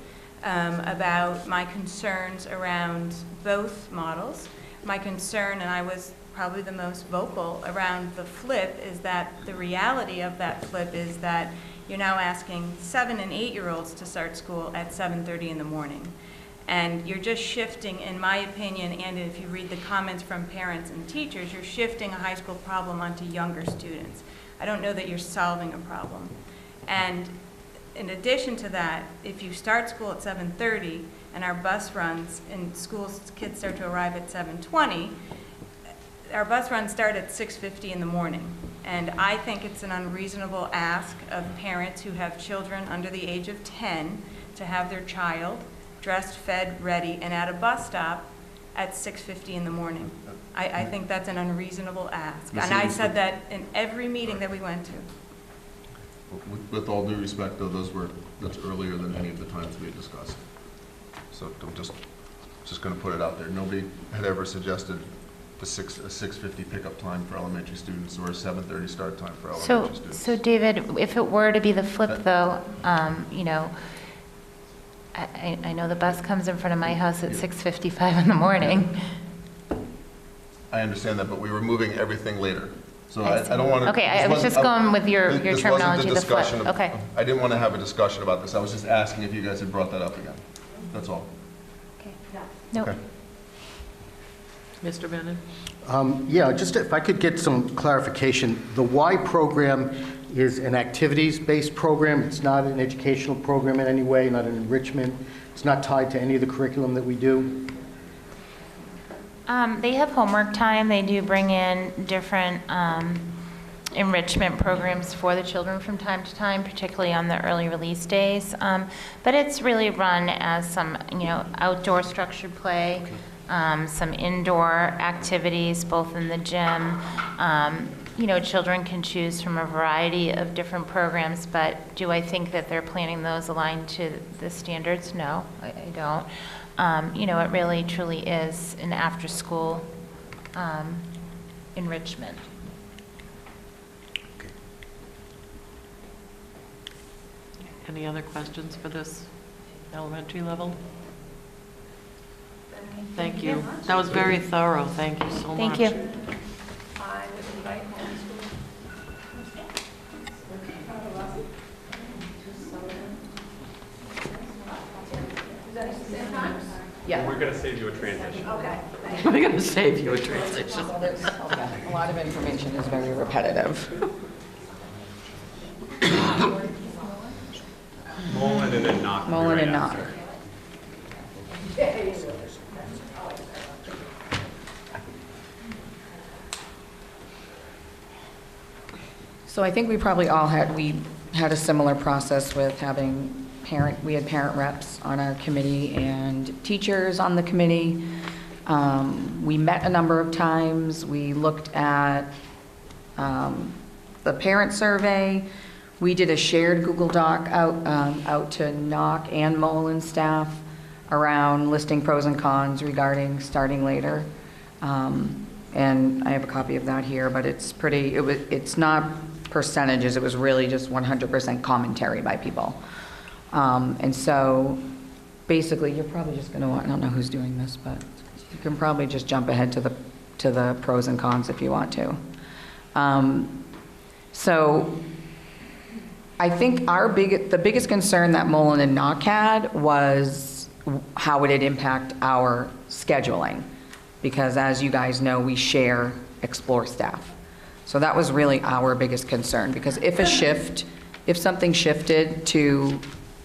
Speaker 12: about my concerns around both models. My concern, and I was probably the most vocal around the flip, is that the reality of that flip is that you're now asking 7- and 8-year-olds to start school at 7:30 in the morning. And you're just shifting, in my opinion, and if you read the comments from parents and teachers, you're shifting a high school problem onto younger students. I don't know that you're solving a problem. And in addition to that, if you start school at 7:30 and our bus runs and schools, kids start to arrive at 7:20, our bus runs start at 6:50 in the morning. And I think it's an unreasonable ask of parents who have children under the age of 10 to have their child dressed, fed, ready, and at a bus stop at 6:50 in the morning. I think that's an unreasonable ask.
Speaker 3: Ms.
Speaker 12: And I
Speaker 3: Anderson.
Speaker 12: said that in every meeting that we went to.
Speaker 3: With all due respect, though, that's earlier than any of the times we had discussed. So I'm just going to put it out there. Nobody had ever suggested a 6:50 pickup time for elementary students or a 7:30 start time for elementary students.
Speaker 13: So David, if it were to be the flip though, you know, I know the bus comes in front of my house at 6:55 in the morning.
Speaker 3: I understand that, but we were moving everything later. So
Speaker 13: I
Speaker 3: I don't want to.
Speaker 13: Okay, I was just going with your terminology, the flip. Okay.
Speaker 3: I didn't want to have a discussion about this. I was just asking if you guys had brought that up again. That's all.
Speaker 13: Okay. Nope.
Speaker 3: Okay.
Speaker 1: Mr. Menon?
Speaker 8: Yeah, just if I could get some clarification. The Y program is an activities-based program. It's not an educational program in any way, not an enrichment. It's not tied to any of the curriculum that we do.
Speaker 13: They have homework time. They do bring in different enrichment programs for the children from time to time, particularly on the early release days. But it's really run as some, you know, outdoor structured play, some indoor activities, both in the gym. You know, children can choose from a variety of different programs, but do I think that they're planning those aligned to the standards? No, I don't. You know, it really truly is an after-school enrichment.
Speaker 1: Any other questions for this elementary level? Thank you. That was very thorough. Thank you so much.
Speaker 13: Thank you.
Speaker 14: I would invite homeschool.
Speaker 6: Yeah.
Speaker 15: We're going to save you a transition.
Speaker 14: Okay.
Speaker 1: We're going to save you a transition.
Speaker 6: A lot of information is very repetitive.
Speaker 15: Mullen and then knock.
Speaker 6: Mullen and knock. So I think we probably all had a similar process with having we had parent reps on our committee and teachers on the committee. We met a number of times. We looked at the parent survey. We did a shared Google Doc out to NOC and Mullen staff around listing pros and cons regarding starting later. And I have a copy of that here, but it's not percentages. It was really just 100% commentary by people. And so basically, you're probably just going to want, I don't know who's doing this, but you can probably just jump ahead to the pros and cons if you want to. So I think the biggest concern that Mullen and NOC had was how would it impact our scheduling? Because as you guys know, we share Explore staff. So that was really our biggest concern, because if something shifted to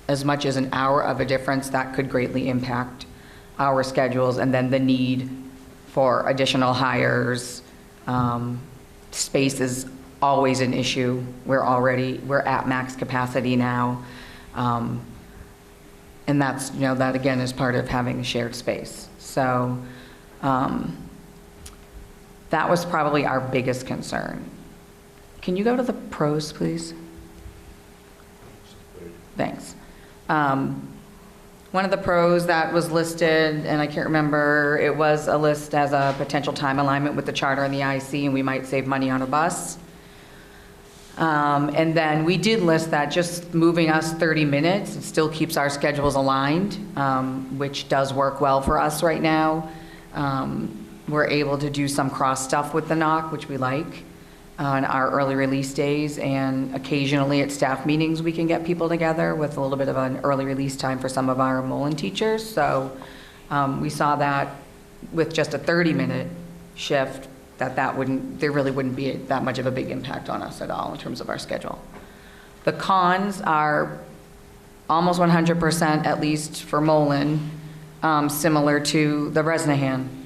Speaker 6: as much as an hour of a difference, that could greatly impact our schedules, and then the need for additional hires. Space is always an issue. We're at max capacity now. And that's, you know, that again is part of having a shared space. So that was probably our biggest concern. Can you go to the pros, please? Thanks. One of the pros that was listed, and I can't remember, it was a list as a potential time alignment with the charter and the IC, and we might save money on a bus. And then we did list that just moving us 30 minutes, it still keeps our schedules aligned, which does work well for us right now. We're able to do some cross stuff with the NOC, which we like, on our early release days, and occasionally at staff meetings we can get people together with a little bit of an early release time for some of our Mullen teachers. So we saw that with just a 30-minute shift, there really wouldn't be that much of a big impact on us at all in terms of our schedule. The cons are almost 100%, at least for Mullen, similar to the Bresnahan.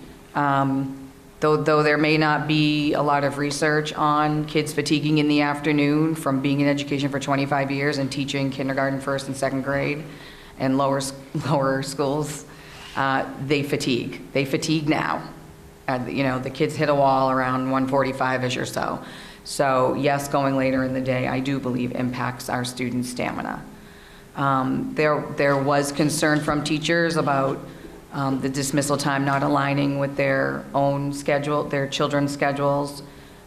Speaker 6: Though there may not be a lot of research on kids fatiguing in the afternoon from being in education for 25 years and teaching kindergarten, first and second grade, and lower schools.
Speaker 16: they fatigue. They fatigue now. The kids hit a wall around 1:45-ish or so. So yes, going later in the day, I do believe impacts our students' stamina. There was concern from teachers about the dismissal time not aligning with their own schedule, their children's schedules,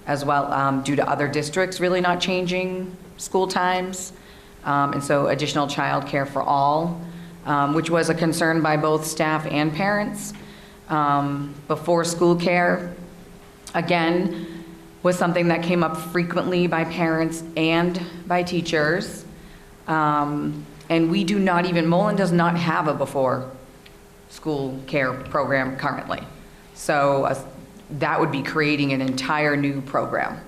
Speaker 16: as well, due to other districts really not changing school times. And so additional childcare for all, which was a concern by both staff and parents. Before school care, again, was something that came up frequently by parents and by teachers. And we do not even, Mullen does not have a before school care program currently. So that would be creating an entire new program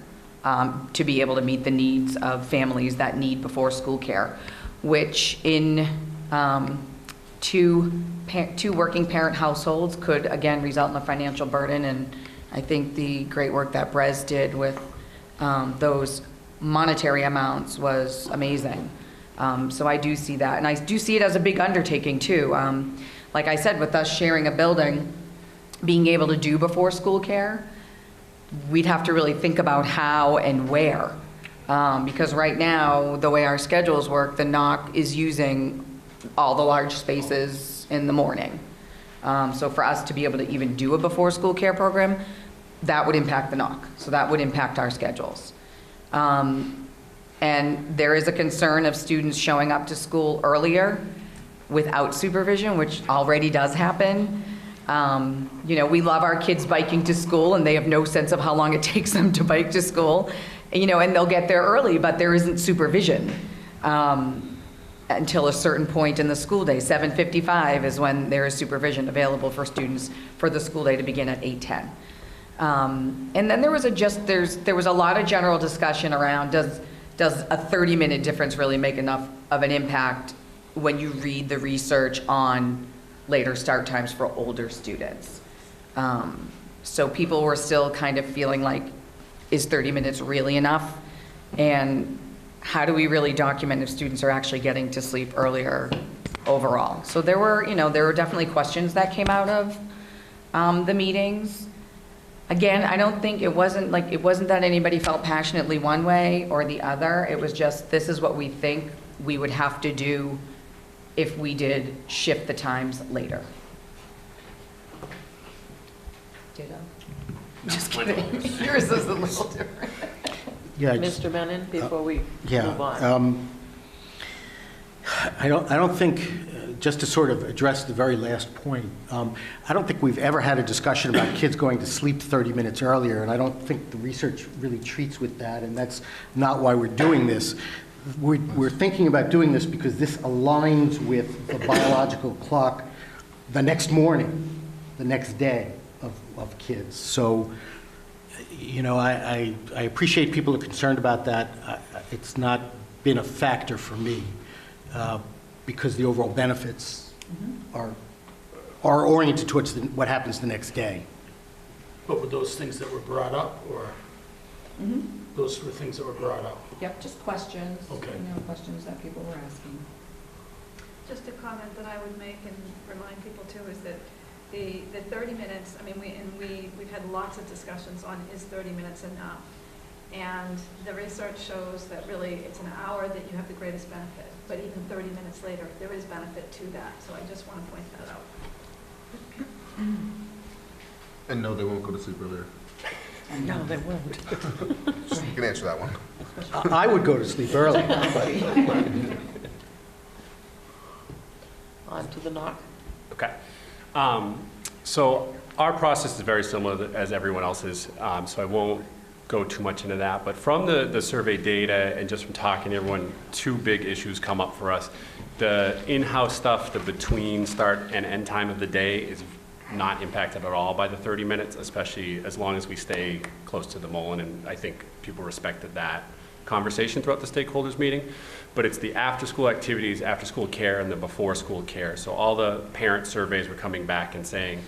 Speaker 16: to be able to meet the needs of families that need before school care, which in two working parent households could again result in a financial burden. And I think the great work that Brez did with those monetary amounts was amazing. So I do see that, and I do see it as a big undertaking too. Like I said, with us sharing a building, being able to do before school care, we'd have to really think about how and where. Because right now, the way our schedules work, the NOC is using all the large spaces in the morning. So for us to be able to even do a before school care program, that would impact the NOC. So that would impact our schedules. And there is a concern of students showing up to school earlier without supervision, which already does happen. We love our kids biking to school, and they have no sense of how long it takes them to bike to school. And they'll get there early, but there isn't supervision until a certain point in the school day. 7:55 is when there is supervision available for students for the school day to begin at 8:10. And then there was a lot of general discussion around does a 30-minute difference really make enough of an impact when you read the research on later start times for older students. So people were still kind of feeling like, is 30 minutes really enough? And how do we really document if students are actually getting to sleep earlier overall? So there were definitely questions that came out of the meetings. Again, I don't think it wasn't that anybody felt passionately one way or the other. It was just, this is what we think we would have to do if we did shift the times later. Ditto. Just kidding. Yours is a little different.
Speaker 8: Yeah,
Speaker 4: Mr. Menon, before we
Speaker 8: yeah,
Speaker 4: move on.
Speaker 8: I don't think, just to sort of address the very last point, I don't think we've ever had a discussion about kids going to sleep 30 minutes earlier, and I don't think the research really treats with that, and that's not why we're doing this. We're thinking about doing this because this aligns with the biological clock the next morning, the next day of kids. So, I appreciate people are concerned about that. It's not been a factor for me because the overall benefits are oriented towards what happens the next day.
Speaker 7: But were those things that were brought up, or those were things that were brought up?
Speaker 6: Yep, just questions.
Speaker 7: Okay.
Speaker 6: Questions that people were asking.
Speaker 11: Just a comment that I would make and remind people too is that the 30 minutes, we've had lots of discussions on is 30 minutes enough? And the research shows that really it's an hour that you have the greatest benefit, but even 30 minutes later, there is benefit to that. So I just want to point that out.
Speaker 3: And no, they won't go to sleep earlier.
Speaker 4: No, they won't.
Speaker 3: You can answer that one.
Speaker 8: I would go to sleep early.
Speaker 4: On to the NOC.
Speaker 15: Okay. So our process is very similar as everyone else's, so I won't go too much into that. But from the survey data and just from talking to everyone, two big issues come up for us. The in-house stuff, the between start and end time of the day is not impacted at all by the 30 minutes, especially as long as we stay close to the Mullen, and I think people respected that conversation throughout the stakeholders meeting. But it's the after-school activities, after-school care, and the before-school care. So all the parent surveys were coming back and saying,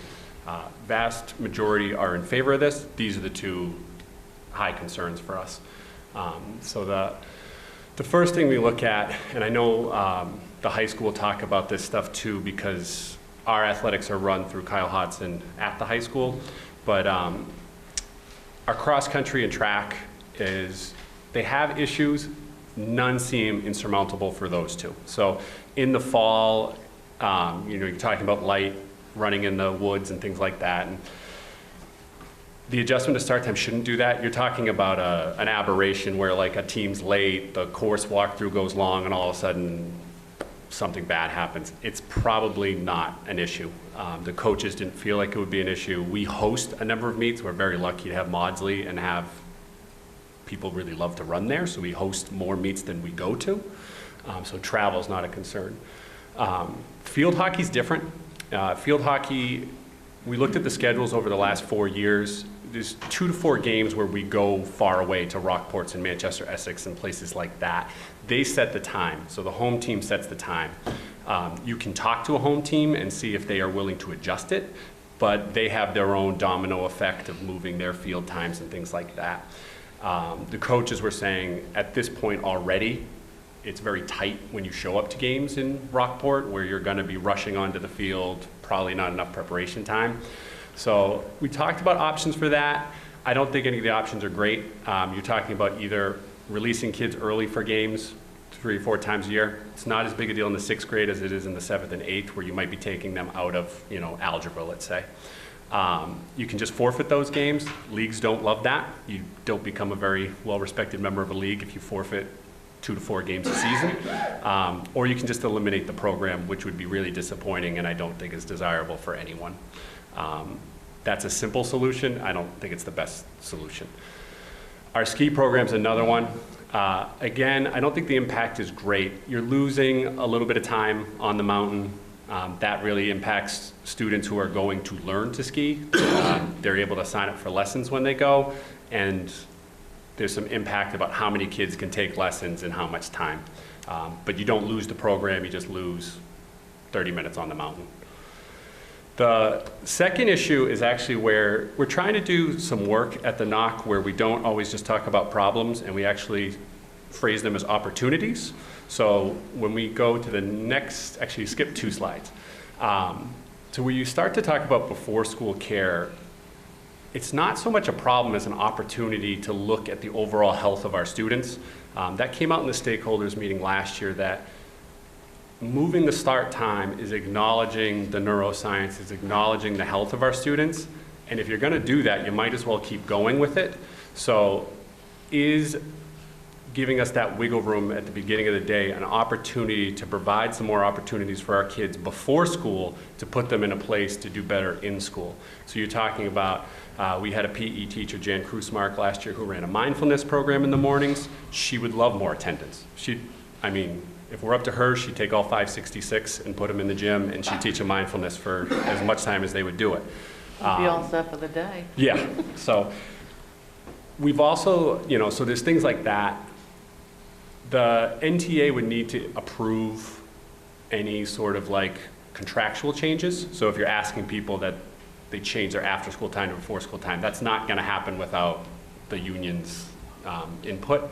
Speaker 15: vast majority are in favor of this. These are the two high concerns for us. So the first thing we look at, and I know the high school will talk about this stuff too, because our athletics are run through Kyle Hodson at the high school, but our cross country and track they have issues. None seem insurmountable for those two. So in the fall, you're talking about light running in the woods and things like that. And the adjustment to start time shouldn't do that. You're talking about an aberration where like a team's late, the course walkthrough goes long, and all of a sudden something bad happens. It's probably not an issue. The coaches didn't feel like it would be an issue. We host a number of meets. We're very lucky to have Maudsley and have people really love to run there, so we host more meets than we go to. So travel is not a concern. Field hockey's different. Field hockey, we looked at the schedules over the last 4 years. There's 2 to 4 games where we go far away to Rockports and Manchester, Essex, and places like that. They set the time, so the home team sets the time. You can talk to a home team and see if they are willing to adjust it, but they have their own domino effect of moving their field times and things like that. The coaches were saying at this point already, it's very tight when you show up to games in Rockport, where you're going to be rushing onto the field, probably not enough preparation time. So we talked about options for that. I don't think any of the options are great. You're talking about either releasing kids early for games 3 or 4 times a year. It's not as big a deal in the 6th grade as it is in the 7th and 8th, where you might be taking them out of, algebra, let's say. You can just forfeit those games. Leagues don't love that. You don't become a very well-respected member of a league if you forfeit 2 to 4 games a season. Or you can just eliminate the program, which would be really disappointing and I don't think is desirable for anyone. That's a simple solution. I don't think it's the best solution. Our ski program's another one. Again, I don't think the impact is great. You're losing a little bit of time on the mountain. That really impacts students who are going to learn to ski. They're able to sign up for lessons when they go, and there's some impact about how many kids can take lessons and how much time. But you don't lose the program, you just lose 30 minutes on the mountain. The second issue is actually where we're trying to do some work at the NOC where we don't always just talk about problems and we actually phrase them as opportunities. So when we go to the next, actually skip 2 slides. So where you start to talk about before school care, it's not so much a problem as an opportunity to look at the overall health of our students. That came out in the stakeholders meeting last year, that moving the start time is acknowledging the neuroscience, is acknowledging the health of our students. And if you're gonna do that, you might as well keep going with it. So is giving us that wiggle room at the beginning of the day an opportunity to provide some more opportunities for our kids before school to put them in a place to do better in school. So you're talking about, we had a PE teacher, Jan Krusmark, last year who ran a mindfulness program in the mornings. She would love more attendance. If we're up to her, she'd take all 566 and put them in the gym, and she'd teach them mindfulness for as much time as they would do it.
Speaker 4: We'll be all set for the day.
Speaker 15: Yeah, so we've also, so there's things like that. The NTA would need to approve any sort of like contractual changes. So if you're asking people that they change their after school time to before school time, that's not gonna happen without the union's input.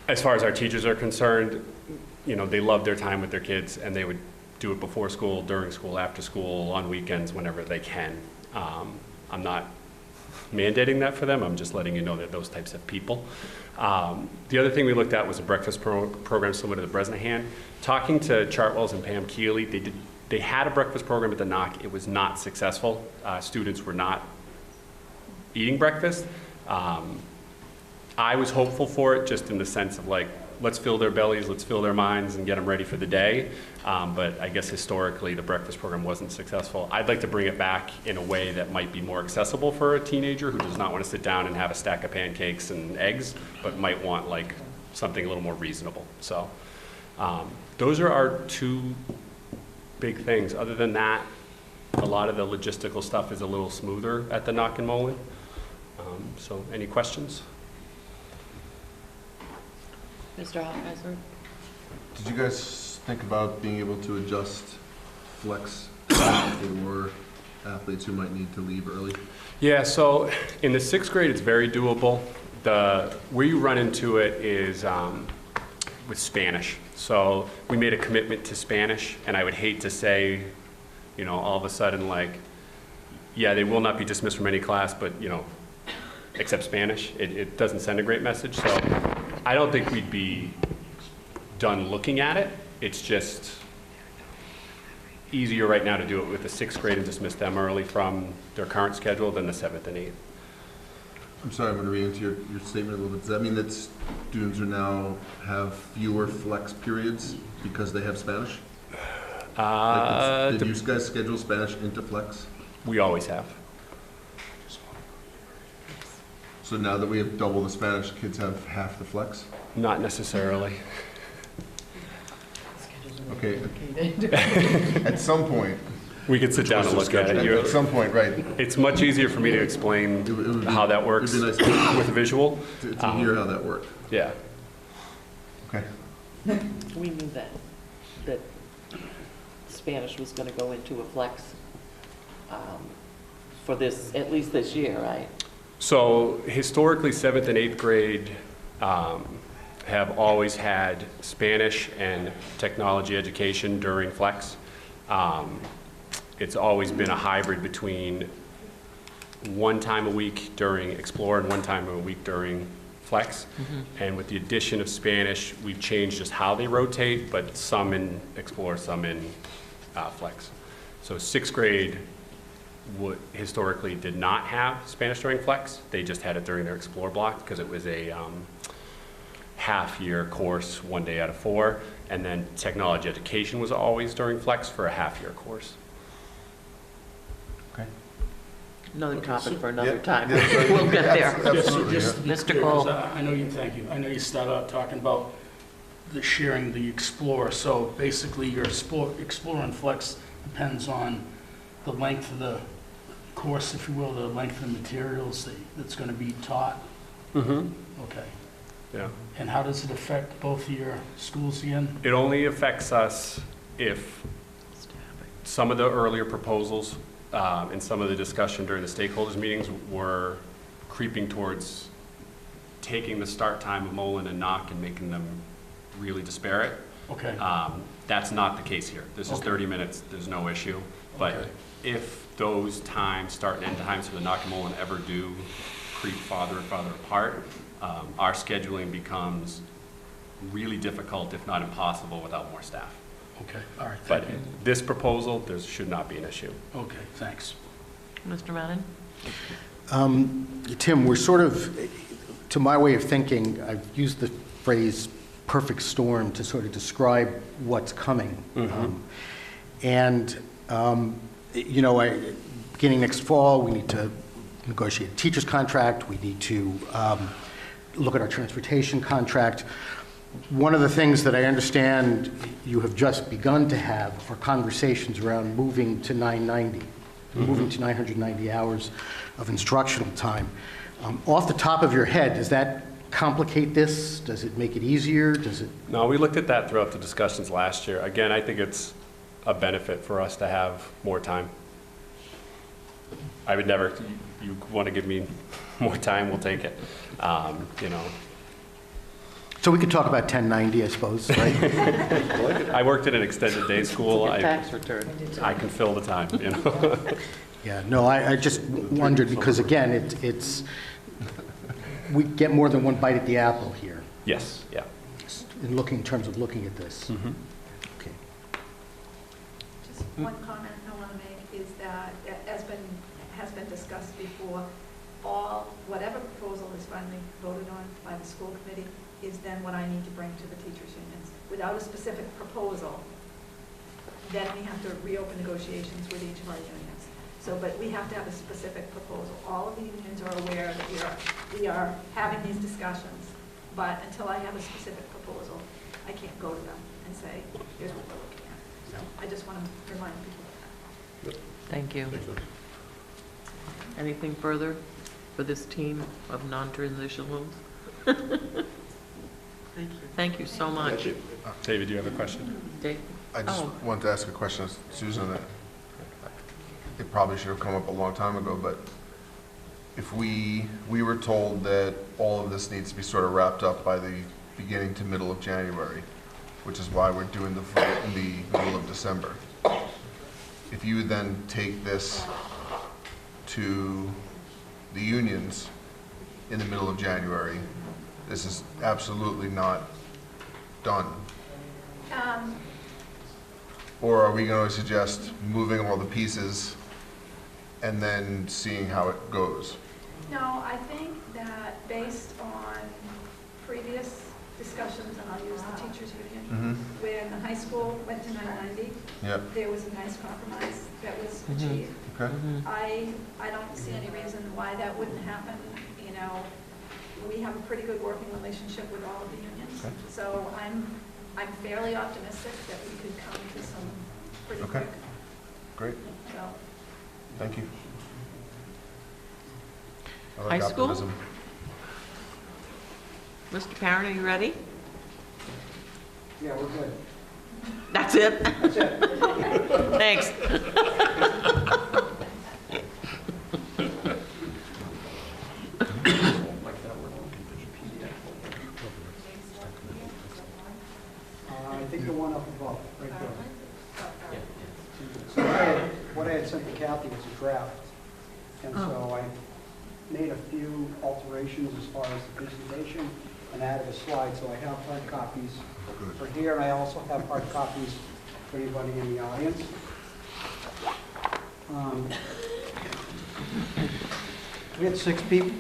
Speaker 15: As far as our teachers are concerned, they love their time with their kids and they would do it before school, during school, after school, on weekends, whenever they can. I'm not mandating that for them, I'm just letting you know that those types of people. The other thing we looked at was a breakfast program similar to the Bresnahan. Talking to Chartwells and Pam Keeley, they had a breakfast program at the NOC. It was not successful. Students were not eating breakfast. I was hopeful for it, just in the sense of like, let's fill their bellies, let's fill their minds and get them ready for the day. But I guess historically the breakfast program wasn't successful. I'd like to bring it back in a way that might be more accessible for a teenager who does not want to sit down and have a stack of pancakes and eggs, but might want like something a little more reasonable. So those are our 2 big things. Other than that, a lot of the logistical stuff is a little smoother at the NOC and Mullen. So any questions?
Speaker 4: Mr. Hoffmeister?
Speaker 3: Did you guys think about being able to adjust flex for athletes who might need to leave early?
Speaker 15: Yeah, so in the 6th grade, it's very doable. Where you run into it is with Spanish. So we made a commitment to Spanish, and I would hate to say, you know, all of a sudden, like, yeah, they will not be dismissed from any class, but, you know, except Spanish. It doesn't send a great message. So I don't think we'd be done looking at it. It's just easier right now to do it with the 6th grade and dismiss them early from their current schedule than the 7th and 8th.
Speaker 3: I'm sorry, I'm going to read into your statement a little bit. Does that mean that students are now have fewer flex periods because they have Spanish? Did you guys schedule Spanish into flex?
Speaker 15: We always have.
Speaker 3: So now that we have double the Spanish, kids have half the flex?
Speaker 15: Not necessarily.
Speaker 3: Okay. At some point.
Speaker 15: We could sit down and look at it.
Speaker 3: At some point, right.
Speaker 15: It's much easier for me to explain how that works
Speaker 3: It'd be nice
Speaker 15: with a visual.
Speaker 3: to hear how that worked.
Speaker 15: Yeah.
Speaker 3: Okay.
Speaker 4: We knew that Spanish was going to go into a flex for this, at least this year, right?
Speaker 15: So historically, 7th and 8th grade have always had Spanish and technology education during flex. It's always been a hybrid between one time a week during Explore and one time a week during Flex. And with the addition of Spanish, we've changed just how they rotate, but some in Explore, some in Flex. So 6th grade historically did not have Spanish during Flex. They just had it during their Explore block because it was a half-year course, 1 day out of 4. And then technology education was always during Flex for a half-year course.
Speaker 4: Another topic for another
Speaker 3: Yeah.
Speaker 4: time.
Speaker 3: Yeah,
Speaker 4: We'll get there.
Speaker 3: Absolutely,
Speaker 7: Just to be
Speaker 4: Mr.
Speaker 7: clear, 'cause
Speaker 4: Cole.
Speaker 7: I know you, thank you. I know you started out talking about the sharing the Explorer. So basically, your Explorer and Flex depends on the length of the course, if you will, the length of the materials that's going to be taught.
Speaker 15: Mm-hmm.
Speaker 7: Okay.
Speaker 15: Yeah.
Speaker 7: And how does it affect both of your schools again?
Speaker 15: It only affects us if some of the earlier proposals and some of the discussion during the stakeholders meetings were creeping towards taking the start time of Mullen and Knock and making them really disparate.
Speaker 7: Okay.
Speaker 15: That's not the case here. This is 30 minutes, there's no issue. But if those times, start and end times for the Knock and Mullen ever do creep farther and farther apart, our scheduling becomes really difficult, if not impossible, without more staff.
Speaker 7: Okay, all right,
Speaker 15: But
Speaker 7: thank you.
Speaker 15: this proposal, there should not be an issue.
Speaker 7: Okay, thanks.
Speaker 4: Mr. Madden?
Speaker 8: Tim, we're sort of, to my way of thinking, I've used the phrase perfect storm to sort of describe what's coming. You know, beginning next fall, we need to negotiate a teacher's contract. We need to look at our transportation contract. One of the things that I understand you have just begun to have are conversations around moving to 990, moving to 990 hours of instructional time. Off the top of your head, does that complicate this? Does it make it easier? Does it?
Speaker 15: No, we looked at that throughout the discussions last year. Again, I think it's a benefit for us to have more time. I would never, you want to give me more time, we'll take it. You know.
Speaker 8: So we could talk about 1090, I suppose, right?
Speaker 15: I worked at an extended day school.
Speaker 4: It's a tax return.
Speaker 15: I can fill the time, you know.
Speaker 8: Yeah, no, I just wondered because, again, it's, we get more than one bite at the apple here
Speaker 15: Yes, yeah.
Speaker 8: in terms of looking at this. Okay.
Speaker 14: Just one comment I want to make is that, has been discussed before, whatever proposal is finally voted on by the school committee is then what I need to bring to the teachers' unions. Without a specific proposal, then we have to reopen negotiations with each of our unions. So, but we have to have a specific proposal. All of the unions are aware that we are having these discussions, but until I have a specific proposal, I can't go to them and say, here's what we're looking at. So I just want to remind people of that.
Speaker 4: Thank you. Anything further for this team of non-transitionals? Thank you. Thank you so much.
Speaker 15: David, do you have a question?
Speaker 4: Dave?
Speaker 3: I just wanted to ask a question of Susan that it probably should have come up a long time ago, but if we were told that all of this needs to be sort of wrapped up by the beginning to middle of January, which is why we're doing the vote in the middle of December. If you would then take this to the unions in the middle of January, this is absolutely not done. Or are we going to suggest moving all the pieces and then seeing how it goes?
Speaker 14: No, I think that based on previous discussions, and I'll use the teachers' union, when the high school went to 990, there was a nice compromise that was achieved.
Speaker 3: Okay.
Speaker 14: I don't see any reason why that wouldn't happen. You know, we have a pretty good working relationship with all of the unions.
Speaker 3: Okay.
Speaker 14: So I'm fairly optimistic that we could come to some pretty quick.
Speaker 3: Great.
Speaker 14: So,
Speaker 3: Thank you. I
Speaker 4: High
Speaker 3: like
Speaker 4: school?
Speaker 3: optimism.
Speaker 4: Mr. Karen, are you ready?
Speaker 9: Yeah, we're good.
Speaker 4: That's it?
Speaker 9: That's it.
Speaker 4: Thanks.
Speaker 9: I think the one up above, right there. So what I had sent to Kathy was a draft, and so I made a few alterations as far as the presentation and added a slide, so I have hard copies for here, and I also have hard copies for anybody in the audience. We had 6 people.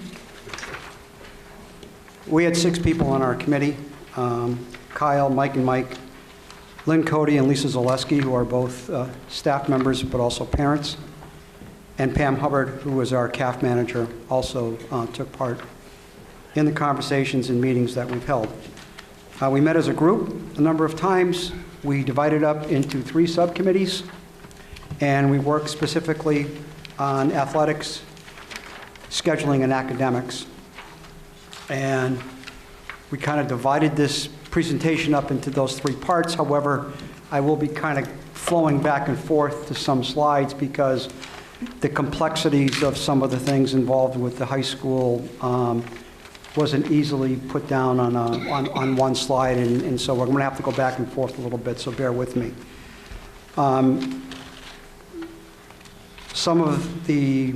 Speaker 9: We had 6 people on our committee. Kyle, Mike and Mike, Lynn Cody and Lisa Zaleski, who are both staff members but also parents, and Pam Hubbard, who was our CAF manager, also took part in the conversations and meetings that we've held. We met as a group a number of times. We divided up into 3 subcommittees, and we worked specifically on athletics, scheduling, and academics. And we kind of divided this presentation up into those 3 parts. However, I will be kind of flowing back and forth to some slides because the complexities of some of the things involved with the high school wasn't easily put down on one slide, and so we're going to have to go back and forth a little bit, so bear with me. Some of the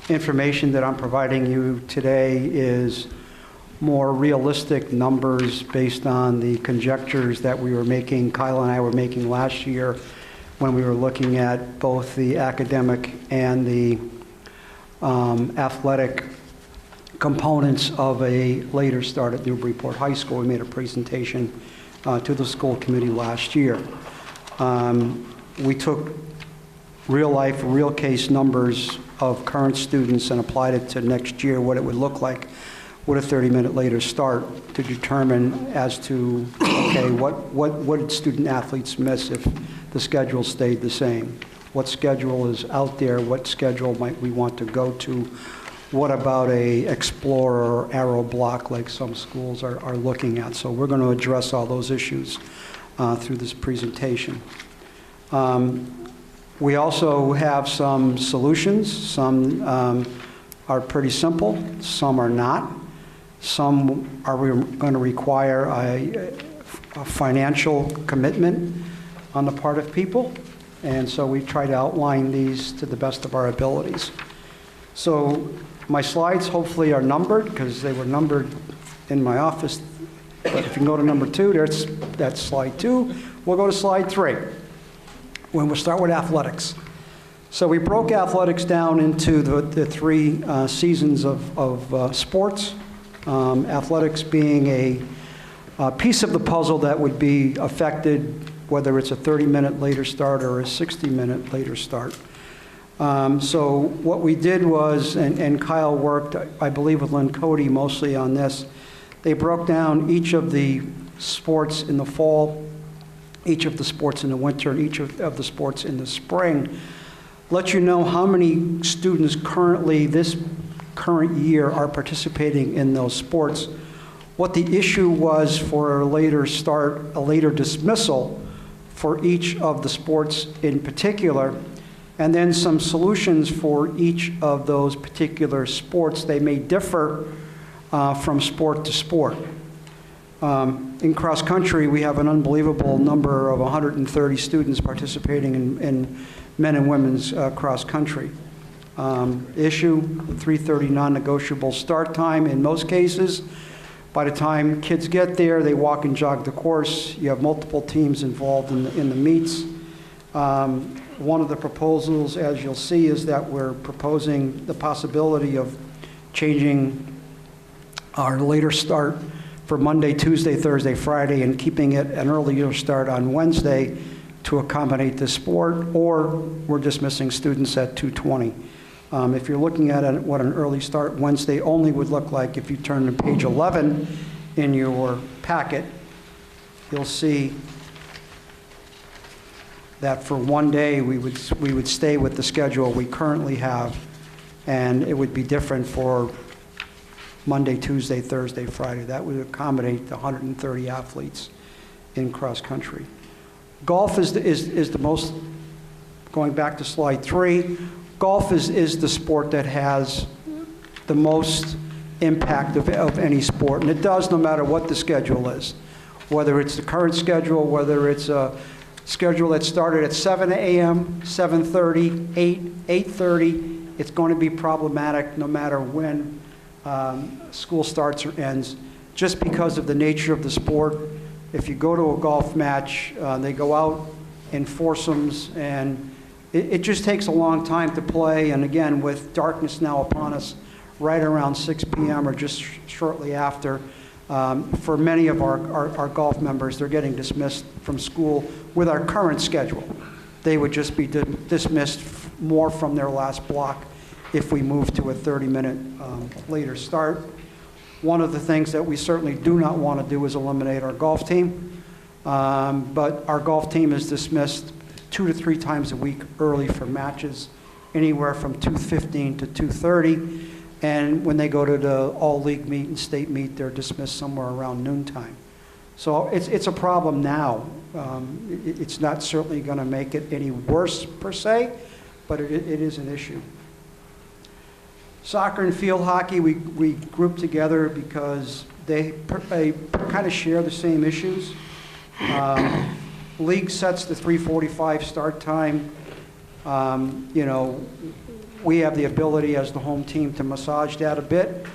Speaker 9: information that I'm providing you today is more realistic numbers based on the conjectures that we were making, Kyle and I were making last year when we were looking at both the academic and the athletic components of a later start at Newburyport High School. We made a presentation to the school committee last year. We took real life, real case numbers of current students and applied it to next year, what it would look like with a 30-minute later start to determine as to, okay, what did student athletes miss if the schedule stayed the same? What schedule is out there? What schedule might we want to go to? What about a Explorer or Arrow block like some schools are looking at? So we're going to address all those issues through this presentation. We also have some solutions. Some are pretty simple, some are not. Some are going to require a financial commitment on the part of people, and so we try to outline these to the best of our abilities. So my slides hopefully are numbered because they were numbered in my office. But if you can go to number 2, that's slide 2. We'll go to slide 3. When we'll start with athletics. So we broke athletics down into the 3 seasons of sports. Athletics being a piece of the puzzle that would be affected whether it's a 30-minute later start or a 60-minute later start. So what we did was, and Kyle worked, I believe, with Lynn Cody mostly on this, they broke down each of the sports in the fall, each of the sports in the winter, and each of the sports in the spring, let you know how many students currently, this current year, are participating in those sports, what the issue was for a later start, a later dismissal for each of the sports in particular, and then some solutions for each of those particular sports. They may differ from sport to sport. In cross-country, we have an unbelievable number of 130 students participating in men and women's cross-country. Issue, 3:30 non-negotiable start time in most cases. By the time kids get there, they walk and jog the course. You have multiple teams involved in the meets. One of the proposals, as you'll see, is that we're proposing the possibility of changing our later start for Monday, Tuesday, Thursday, Friday, and keeping it an earlier start on Wednesday to accommodate the sport, or we're dismissing students at 2:20. If you're looking at what an early start Wednesday only would look like, if you turn to page 11 in your packet, you'll see that for one day we would stay with the schedule we currently have, and it would be different for Monday, Tuesday, Thursday, Friday. That would accommodate the 130 athletes in cross-country. Golf is the most, going back to slide 3, golf is the sport that has the most impact of any sport, and it does no matter what the schedule is. Whether it's the current schedule, whether it's a schedule that started at 7 a.m., 7:30, 8:30, it's going to be problematic no matter when school starts or ends, just because of the nature of the sport. If you go to a golf match, they go out in foursomes, and it just takes a long time to play. And again, with darkness now upon us, right around 6 p.m. or just shortly after, for many of our golf members, they're getting dismissed from school with our current schedule. They would just be dismissed more from their last block if we move to a 30-minute later start. One of the things that we certainly do not want to do is eliminate our golf team, but our golf team is dismissed 2 to 3 times a week early for matches, anywhere from 2:15 to 2:30, and when they go to the all-league meet and state meet, they're dismissed somewhere around noontime. So it's a problem now. It's not certainly going to make it any worse per se, but it is an issue. Soccer and field hockey, we group together because they kind of share the same issues. League sets the 3:45 start time. We have the ability as the home team to massage that a bit,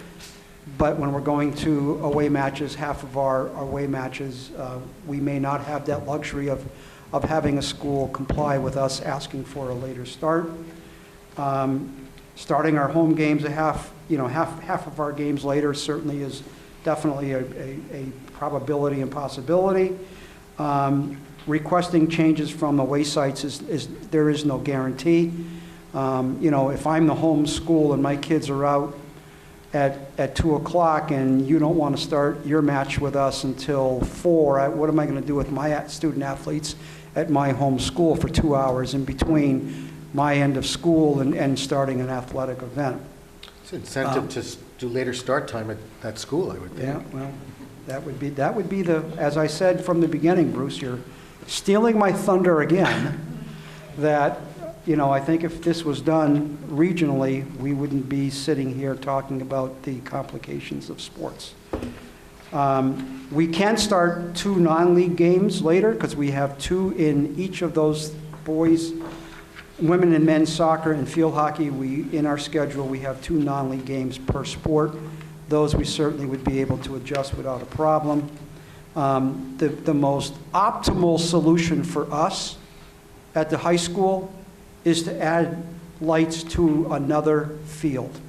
Speaker 9: but when we're going to away matches, half of our away matches, we may not have that luxury of having a school comply with us asking for a later start. Starting our home games half of our games later certainly is definitely a probability and possibility. Requesting changes from away sites there is no guarantee. If I'm the home school and my kids are out at 2 o'clock and you don't want to start your match with us until 4, what am I going to do with my student athletes at my home school for 2 hours in between my end of school and starting an athletic event?
Speaker 8: It's an incentive to do later start time at that school, I would think.
Speaker 9: Yeah, well, that would be as I said from the beginning, Bruce, you're stealing my thunder again, that, I think if this was done regionally, we wouldn't be sitting here talking about the complications of sports. We can start 2 non-league games later because we have 2 in each of those boys, women and men's soccer and field hockey. In our schedule, we have 2 non-league games per sport. Those we certainly would be able to adjust without a problem. The most optimal solution for us at the high school is to add lights to another field,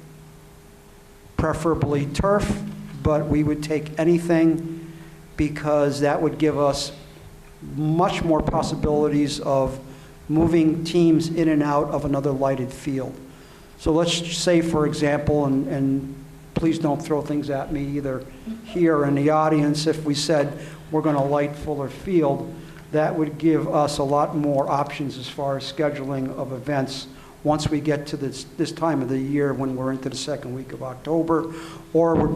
Speaker 9: preferably turf, but we would take anything because that would give us much more possibilities of moving teams in and out of another lighted field. So let's say, for example, and please don't throw things at me either here or in the audience, if we said we're going to light Fuller Field, that would give us a lot more options as far as scheduling of events once we get to this time of the year when we're into the second week of October, or we're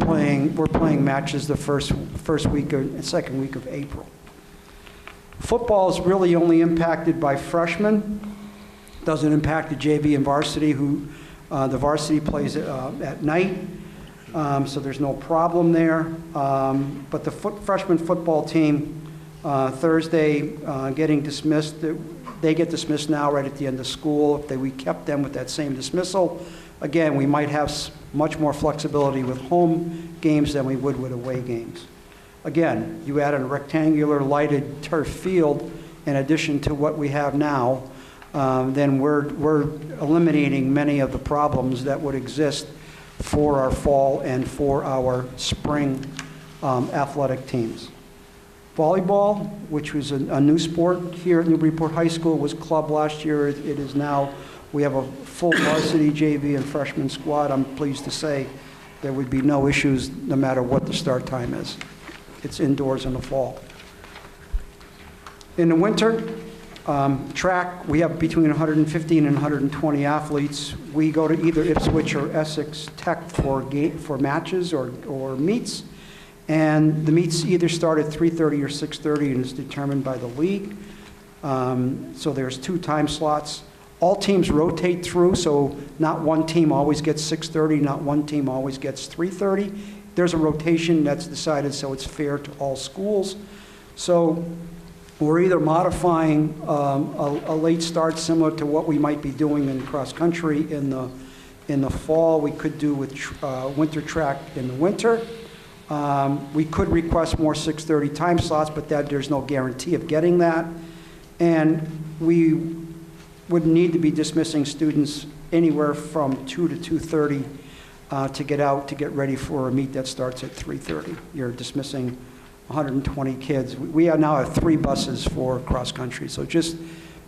Speaker 9: playing matches the first week or second week of April. Football is really only impacted by freshmen. Doesn't impact the JV and varsity, who the varsity plays at night. So there's no problem there. But the freshman football team, Thursday, getting dismissed, they get dismissed now right at the end of school. If we kept them with that same dismissal, again, we might have much more flexibility with home games than we would with away games. Again, you add a rectangular lighted turf field in addition to what we have now, then we're eliminating many of the problems that would exist for our fall and for our spring athletic teams. Volleyball, which was a new sport here at Newburyport High School, was clubbed last year. It is now, we have a full varsity JV and freshman squad. I'm pleased to say there would be no issues no matter what the start time is. It's indoors in the fall. In the winter, track, we have between 115 and 120 athletes. We go to either Ipswich or Essex Tech for matches or meets. And the meets either start at 3:30 or 6:30 and is determined by the league. So there's 2 time slots. All teams rotate through, so not one team always gets 6:30, not one team always gets 3:30. There's a rotation that's decided so it's fair to all schools. So we're either modifying a late start similar to what we might be doing in cross country in the fall. We could do with winter track in the winter. We could request more 6:30 time slots, but there's no guarantee of getting that. And we would need to be dismissing students anywhere from 2 to 2:30 to get out to get ready for a meet that starts at 3:30. You're dismissing 120 kids. We now have 3 buses for cross country. So just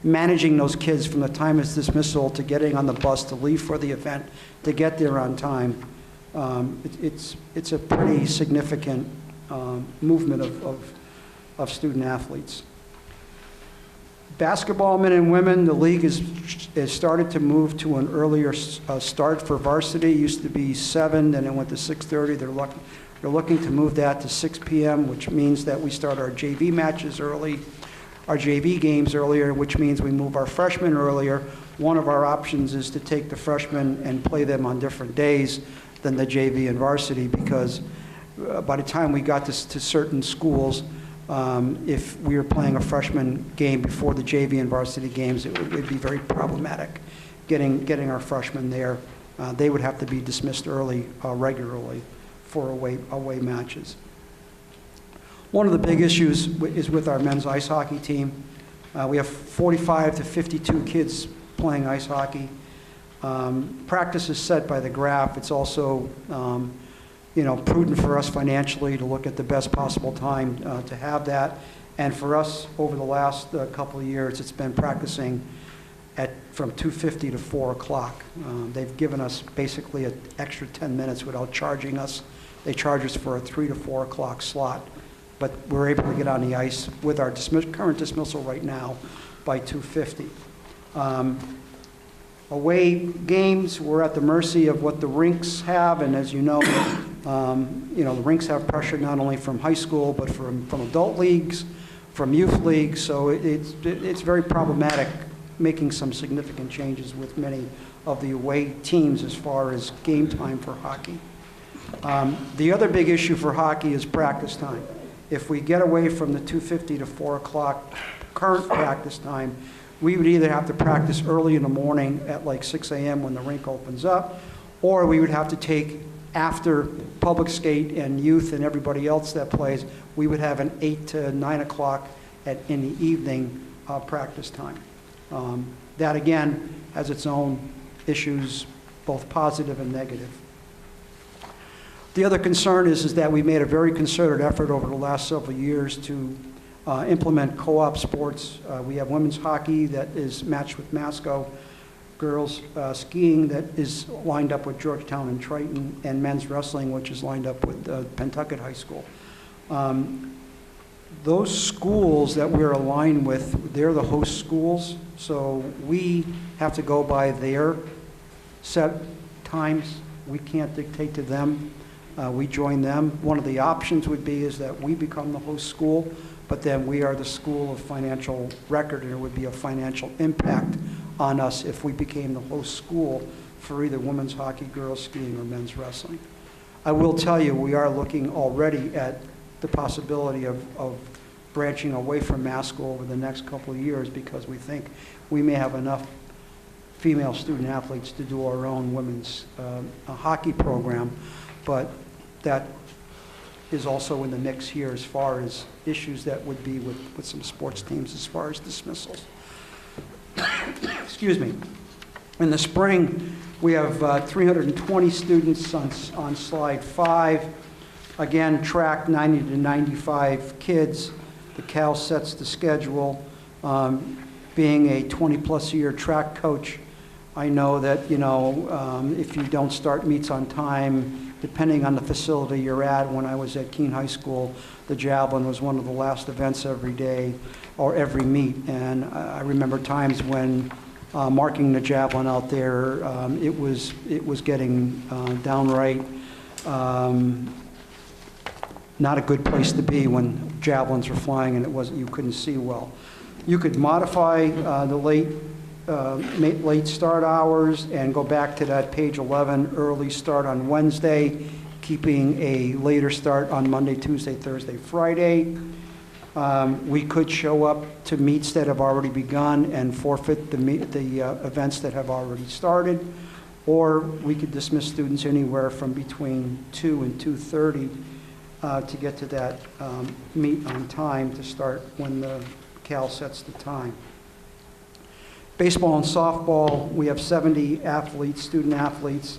Speaker 9: managing those kids from the time of dismissal to getting on the bus to leave for the event to get there on time, it's a pretty significant movement of student athletes. Basketball, men and women, the league has started to move to an earlier start for varsity. It used to be 7, then it went to 6:30. They're looking to move that to 6 p.m., which means that we start our JV matches early, our JV games earlier, which means we move our freshmen earlier. One of our options is to take the freshmen and play them on different days than the JV and varsity, because by the time we got to certain schools, if we were playing a freshman game before the JV and varsity games, it would be very problematic getting our freshmen there. They would have to be dismissed early, regularly for away matches. One of the big issues is with our men's ice hockey team. We have 45 to 52 kids playing ice hockey. Practice is set by the graph. It's also prudent for us financially to look at the best possible time to have that. And for us, over the last couple of years, it's been practicing from 2:50 to 4 o'clock. They've given us basically an extra 10 minutes without charging us. They charge us for a 3 to 4 o'clock slot, but we're able to get on the ice with our current dismissal right now by 2:50. Away games, we're at the mercy of what the rinks have, and as you know, the rinks have pressure not only from high school, but from adult leagues, from youth leagues, so it's very problematic making some significant changes with many of the away teams as far as game time for hockey. The other big issue for hockey is practice time. If we get away from the 2:50 to 4 o'clock current practice time, we would either have to practice early in the morning at like 6 a.m. when the rink opens up, or we would have to take after public skate and youth and everybody else that plays, we would have an 8 to 9 o'clock in the evening practice time. That again has its own issues, both positive and negative. The other concern is that we made a very concerted effort over the last several years to implement co-op sports. We have women's hockey that is matched with Masco, girls skiing that is lined up with Georgetown and Triton, and men's wrestling, which is lined up with Pentucket High School. Those schools that we're aligned with, they're the host schools, so we have to go by their set times. We can't dictate to them. We join them. One of the options would be is that we become the host school, but then we are the school of financial record, and there would be a financial impact on us if we became the host school for either women's hockey, girls skiing, or men's wrestling. I will tell you, we are looking already at the possibility of branching away from mass school over the next couple of years, because we think we may have enough female student athletes to do our own women's hockey program, but that is also in the mix here as far as issues that would be with some sports teams as far as dismissals. Excuse me. In the spring, we have 320 students on slide 5. Again, track 90 to 95 kids. The Cal sets the schedule. Being a 20-plus year track coach, I know that, if you don't start meets on time, depending on the facility you're at, when I was at Keene High School, the javelin was one of the last events every day or every meet. And I remember times when marking the javelin out there, it was getting downright not a good place to be when javelins were flying and you couldn't see well. You could modify the late start hours and go back to that page 11, early start on Wednesday, keeping a later start on Monday, Tuesday, Thursday, Friday. We could show up to meets that have already begun and forfeit the events that have already started, or we could dismiss students anywhere from between 2 and 2:30 to get to that meet on time to start when the Cal sets the time. Baseball and softball, we have 70 athletes, student athletes.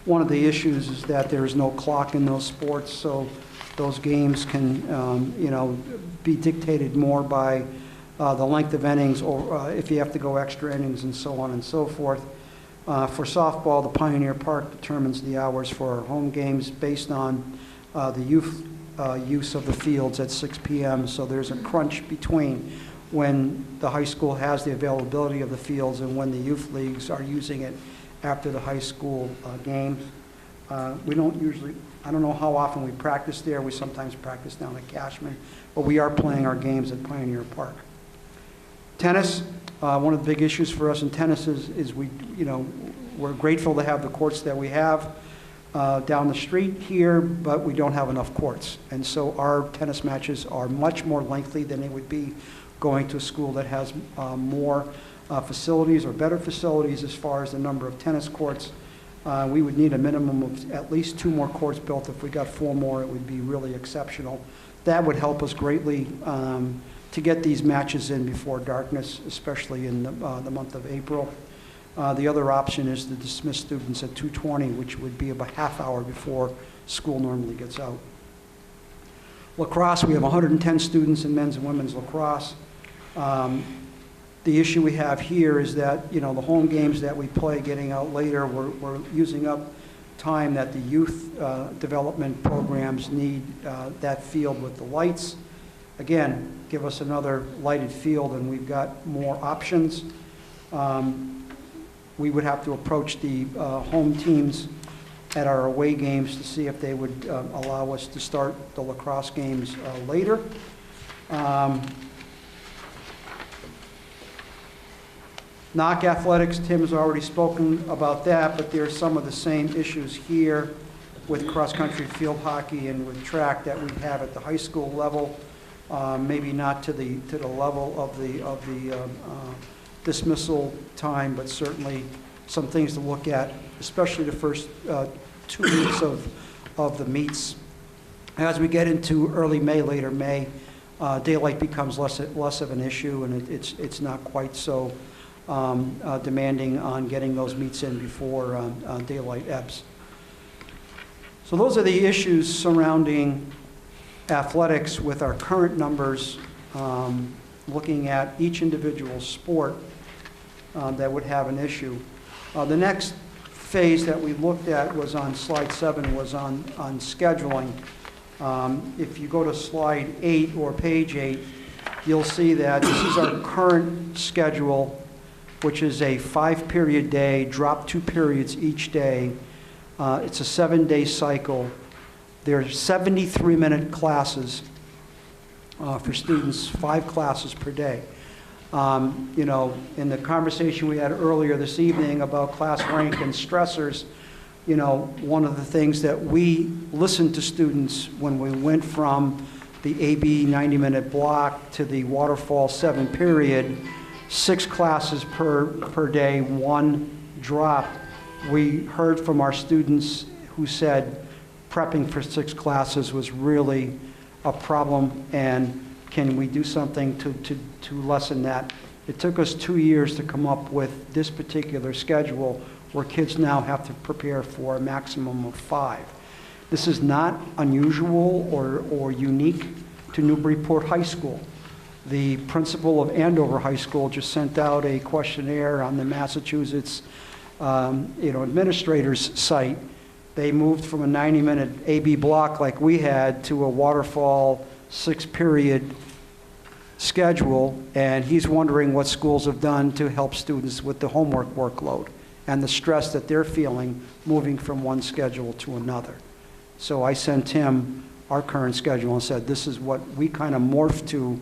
Speaker 9: One of the issues is that there is no clock in those sports, so those games can, be dictated more by the length of innings, or if you have to go extra innings and so on and so forth. For softball, the Pioneer Park determines the hours for our home games based on the youth use of the fields at 6 p.m., so there's a crunch between when the high school has the availability of the fields and when the youth leagues are using it after the high school games. We don't usually, I don't know how often we practice there. We sometimes practice down at Cashman, but we are playing our games at Pioneer Park. Tennis, one of the big issues for us in tennis is we're grateful to have the courts that we have down the street here, but we don't have enough courts. And so our tennis matches are much more lengthy than they would be going to a school that has more facilities or better facilities as far as the number of tennis courts. We would need a minimum of at least 2 more courts built. If we got 4 more, it would be really exceptional. That would help us greatly to get these matches in before darkness, especially in the month of April. The other option is to dismiss students at 2:20, which would be about half hour before school normally gets out. Lacrosse, we have 110 students in men's and women's lacrosse. The issue we have here is that, the home games that we play getting out later, we're using up time that the youth development programs need that field with the lights. Again, give us another lighted field and we've got more options. We would have to approach the home teams at our away games to see if they would allow us to start the lacrosse games later. NOC athletics, Tim has already spoken about that, but there's some of the same issues here with cross-country field hockey and with track that we have at the high school level. Maybe not to the level of the dismissal time, but certainly some things to look at, especially the first 2 weeks of the meets. As we get into early May, later May, daylight becomes less of an issue, and it's not quite so demanding on getting those meets in before daylight ebbs. So those are the issues surrounding athletics with our current numbers, looking at each individual sport that would have an issue. The next phase that we looked at was on slide 7, was on scheduling. If you go to slide 8 or page 8, you'll see that this is our current schedule, which is a 5-period day, drop 2 periods each day. It's a 7-day cycle. There are 73-minute classes for students, 5 classes per day. In the conversation we had earlier this evening about class rank and stressors, you know, one of the things that we listened to students when we went from the AB 90-minute block to the waterfall 7 period, 6 classes per day, 1 drop. We heard from our students who said prepping for 6 classes was really a problem, and can we do something to lessen that? It took us 2 years to come up with this particular schedule where kids now have to prepare for a maximum of 5. This is not unusual or unique to Newburyport High School. The principal of Andover High School just sent out a questionnaire on the Massachusetts administrators site. They moved from a 90-minute AB block like we had to a waterfall 6-period schedule, and he's wondering what schools have done to help students with the homework workload and the stress that they're feeling moving from one schedule to another. So I sent him our current schedule and said, this is what we kind of morphed to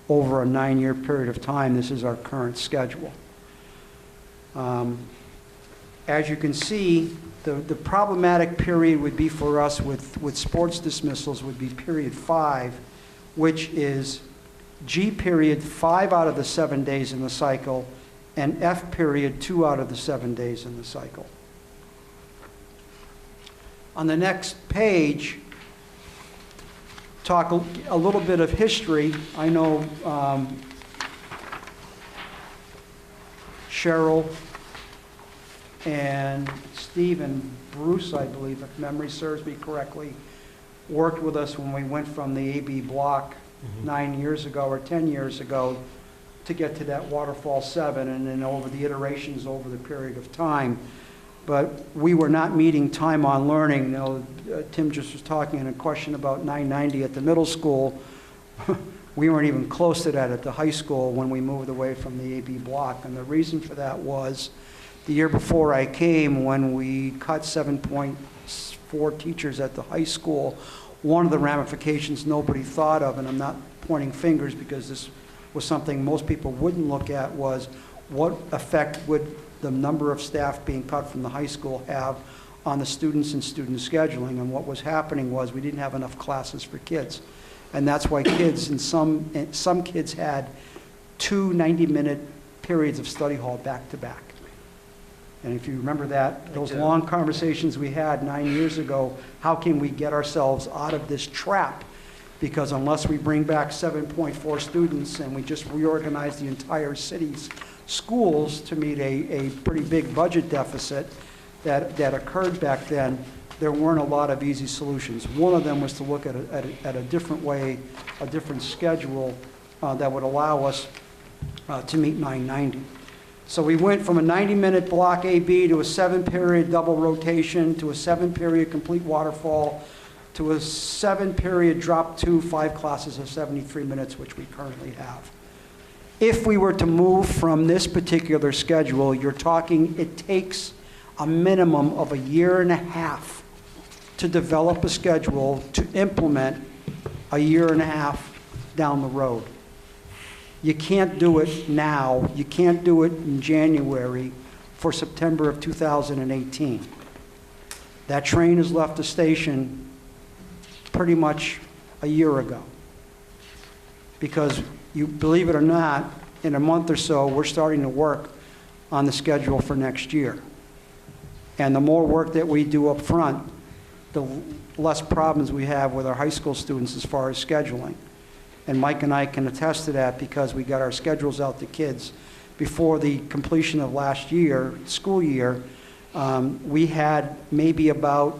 Speaker 9: over a 9-year period of time. This is our current schedule. As you can see, the problematic period would be for us with sports dismissals would be period 5, which is G period 5 out of the 7 days in the cycle, and F period 2 out of the 7 days in the cycle. On the next page, talk a little bit of history. I know Cheryl and Steve and Bruce, I believe, if memory serves me correctly, worked with us when we went from the AB block 9 years ago or 10 years ago to get to that waterfall 7, and then over the iterations over the period of time. But we were not meeting time on learning. You know, Tim just was talking in a question about 990 at the middle school. We weren't even close to that at the high school when we moved away from the AB block. And the reason for that was the year before I came, when we cut 7.4 teachers at the high school, one of the ramifications nobody thought of, and I'm not pointing fingers because this was something most people wouldn't look at, was what effect would the number of staff being cut from the high school have on the students and student scheduling. And what was happening was we didn't have enough classes for kids. And that's why kids, and some kids had 2 90-minute periods of study hall back to back. And if you remember that, those long conversations we had 9 years ago, how can we get ourselves out of this trap? Because unless we bring back 7.4 students and we just reorganize the entire city's schools to meet a pretty big budget deficit that occurred back then, there weren't a lot of easy solutions. One of them was to look at a different way, a different schedule that would allow us to meet 990. So we went from a 90-minute block AB to a 7-period double rotation to a 7-period complete waterfall to a 7-period drop 2, 5 classes of 73 minutes, which we currently have. If we were to move from this particular schedule, you're talking it takes a minimum of 1.5 years to develop a schedule to implement 1.5 years down the road. You can't do it now. You can't do it in January for September of 2018. That train has left the station pretty much a year ago. Because you believe it or not, in a month or so, we're starting to work on the schedule for next year. And the more work that we do up front, the less problems we have with our high school students as far as scheduling. And Mike and I can attest to that because we got our schedules out to kids before the completion of last year, school year. We had maybe about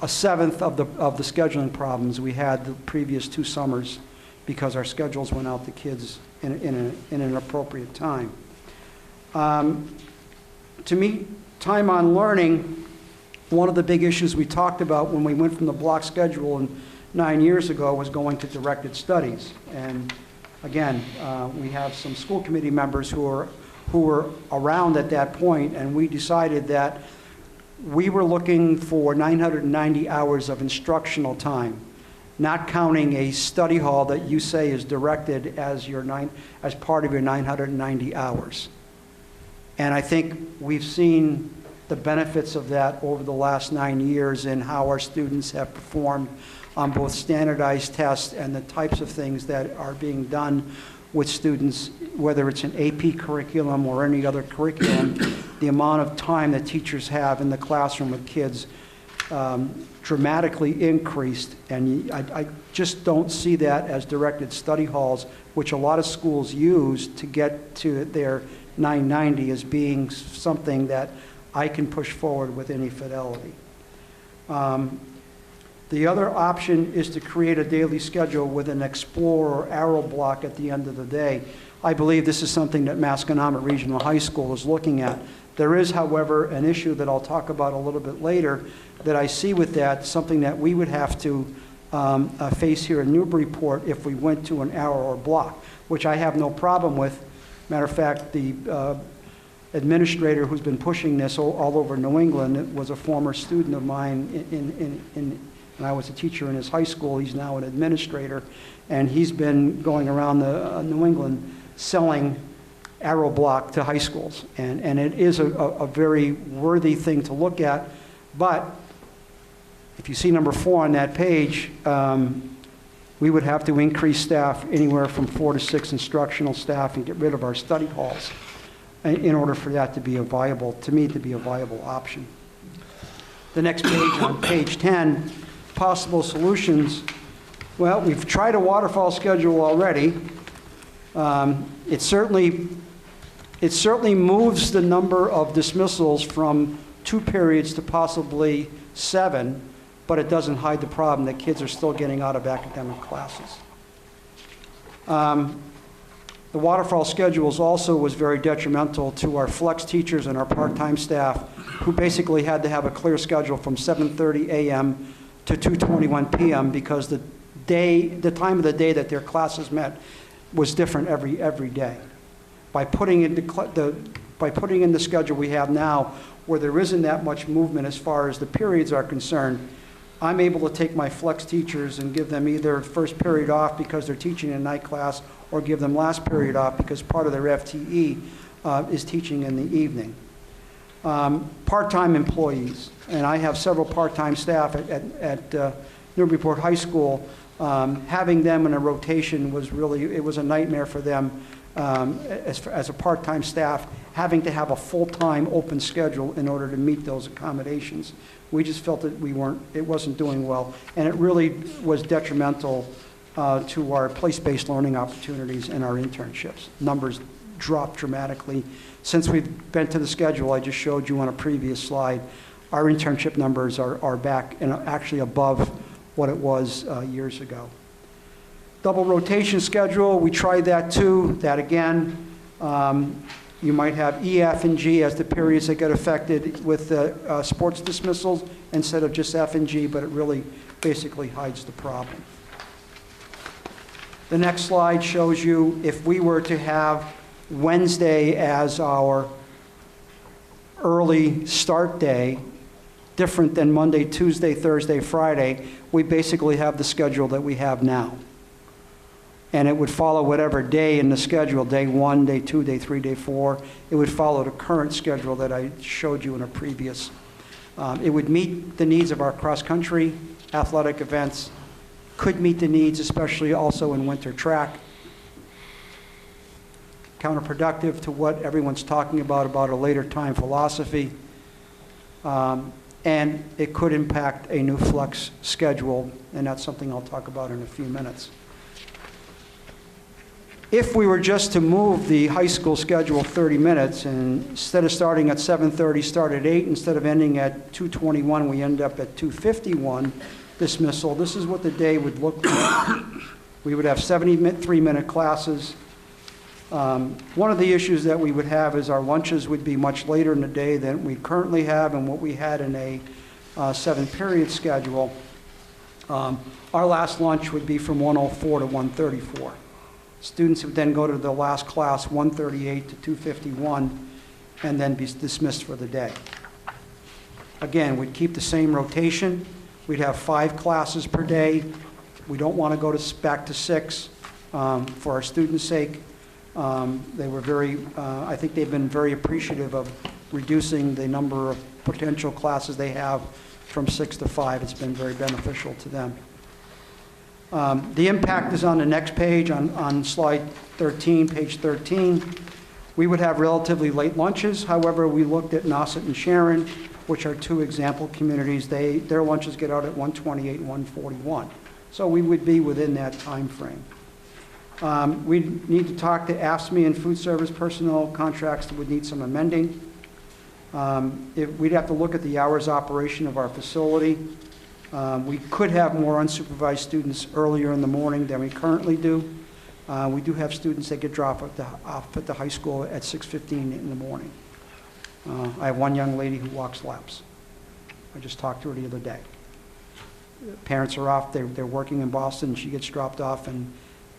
Speaker 9: 1/7 of the scheduling problems we had the previous 2 summers because our schedules went out to kids in an appropriate time. To meet time on learning, one of the big issues we talked about when we went from the block schedule 9 years ago was going to directed studies. And again, we have some school committee members who were around at that point, and we decided that we were looking for 990 hours of instructional time, not counting a study hall that you say is directed as part of your 990 hours. And I think we've seen the benefits of that over the last 9 years and how our students have performed on both standardized tests and the types of things that are being done with students, whether it's an AP curriculum or any other curriculum. The amount of time that teachers have in the classroom with kids dramatically increased, and I just don't see that as directed study halls, which a lot of schools use to get to their 990, as being something that I can push forward with any fidelity. The other option is to create a daily schedule with an explore or arrow block at the end of the day. I believe this is something that Masconomet Regional High School is looking at. There is, however, an issue that I'll talk about a little bit later that I see with that, something that we would have to face here in Newburyport if we went to an arrow or block, which I have no problem with. Matter of fact, the administrator who's been pushing this all over New England was a former student of mine and I was a teacher in his high school. He's now an administrator, and he's been going around New England selling arrow block to high schools. And it is a very worthy thing to look at. But if you see number 4 on that page, we would have to increase staff anywhere from 4 to 6 instructional staff and get rid of our study halls in order for that to be a viable, to me, to be a viable option. The next page, on page 10, possible solutions. Well, we've tried a waterfall schedule already. It certainly moves the number of dismissals from 2 periods to possibly 7, but it doesn't hide the problem that kids are still getting out of academic classes. The waterfall schedules also was very detrimental to our flex teachers and our part-time staff, who basically had to have a clear schedule from 7:30 a.m. to 2:21 p.m. because the time of the day that their classes met was different every day. By putting in the schedule we have now, where there isn't that much movement as far as the periods are concerned, I'm able to take my flex teachers and give them either first period off because they're teaching a night class, or give them last period off because part of their FTE is teaching in the evening. Part-time employees, and I have several part-time staff at Newburyport High School. Having them in a rotation was it was a nightmare for them as a part-time staff, having to have a full-time open schedule in order to meet those accommodations. We just felt that it wasn't doing well, and it really was detrimental to our place-based learning opportunities and our internships. Numbers dropped dramatically. Since we've been to the schedule I just showed you on a previous slide, our internship numbers are back and actually above what it was years ago. Double rotation schedule, we tried that too. That again, you might have E, F, and G as the periods that get affected with sports dismissals instead of just F and G, but it really basically hides the problem. The next slide shows you if we were to have Wednesday as our early start day, different than Monday, Tuesday, Thursday, Friday, we basically have the schedule that we have now. And it would follow whatever day in the schedule, day 1, day 2, day 3, day 4. It would follow the current schedule that I showed you in a previous. It would meet the needs of our cross-country athletic events, could meet the needs, especially also in winter track. Counterproductive to what everyone's talking about a later time philosophy. And it could impact a new flex schedule, and that's something I'll talk about in a few minutes. If we were just to move the high school schedule 30 minutes, and instead of starting at 7:30, start at 8, instead of ending at 2:21, we end up at 2:51 dismissal, this is what the day would look like. We would have 73-minute classes. One of the issues that we would have is our lunches would be much later in the day than we currently have and what we had in a 7-period schedule. Our last lunch would be from 1:04 to 1:34. Students would then go to the last class, 1:38 to 2:51, and then be dismissed for the day. Again, we'd keep the same rotation. We'd have 5 classes per day. We don't want to go back to 6 for our students' sake. They were I think they've been very appreciative of reducing the number of potential classes they have from 6 to 5. It's been very beneficial to them. The impact is on the next page, on slide 13, page 13. We would have relatively late lunches. However, we looked at Nauset and Sharon, which are two example communities. Their lunches get out at 1:28 and 1:41. So we would be within that time frame. We need to talk to AFSCME and food service personnel contracts that would need some amending. We'd have to look at the hours operation of our facility. We could have more unsupervised students earlier in the morning than we currently do. We do have students that get dropped off at the high school at 6:15 in the morning. I have one young lady who walks laps. I just talked to her the other day. Parents are off, they're working in Boston, she gets dropped off, and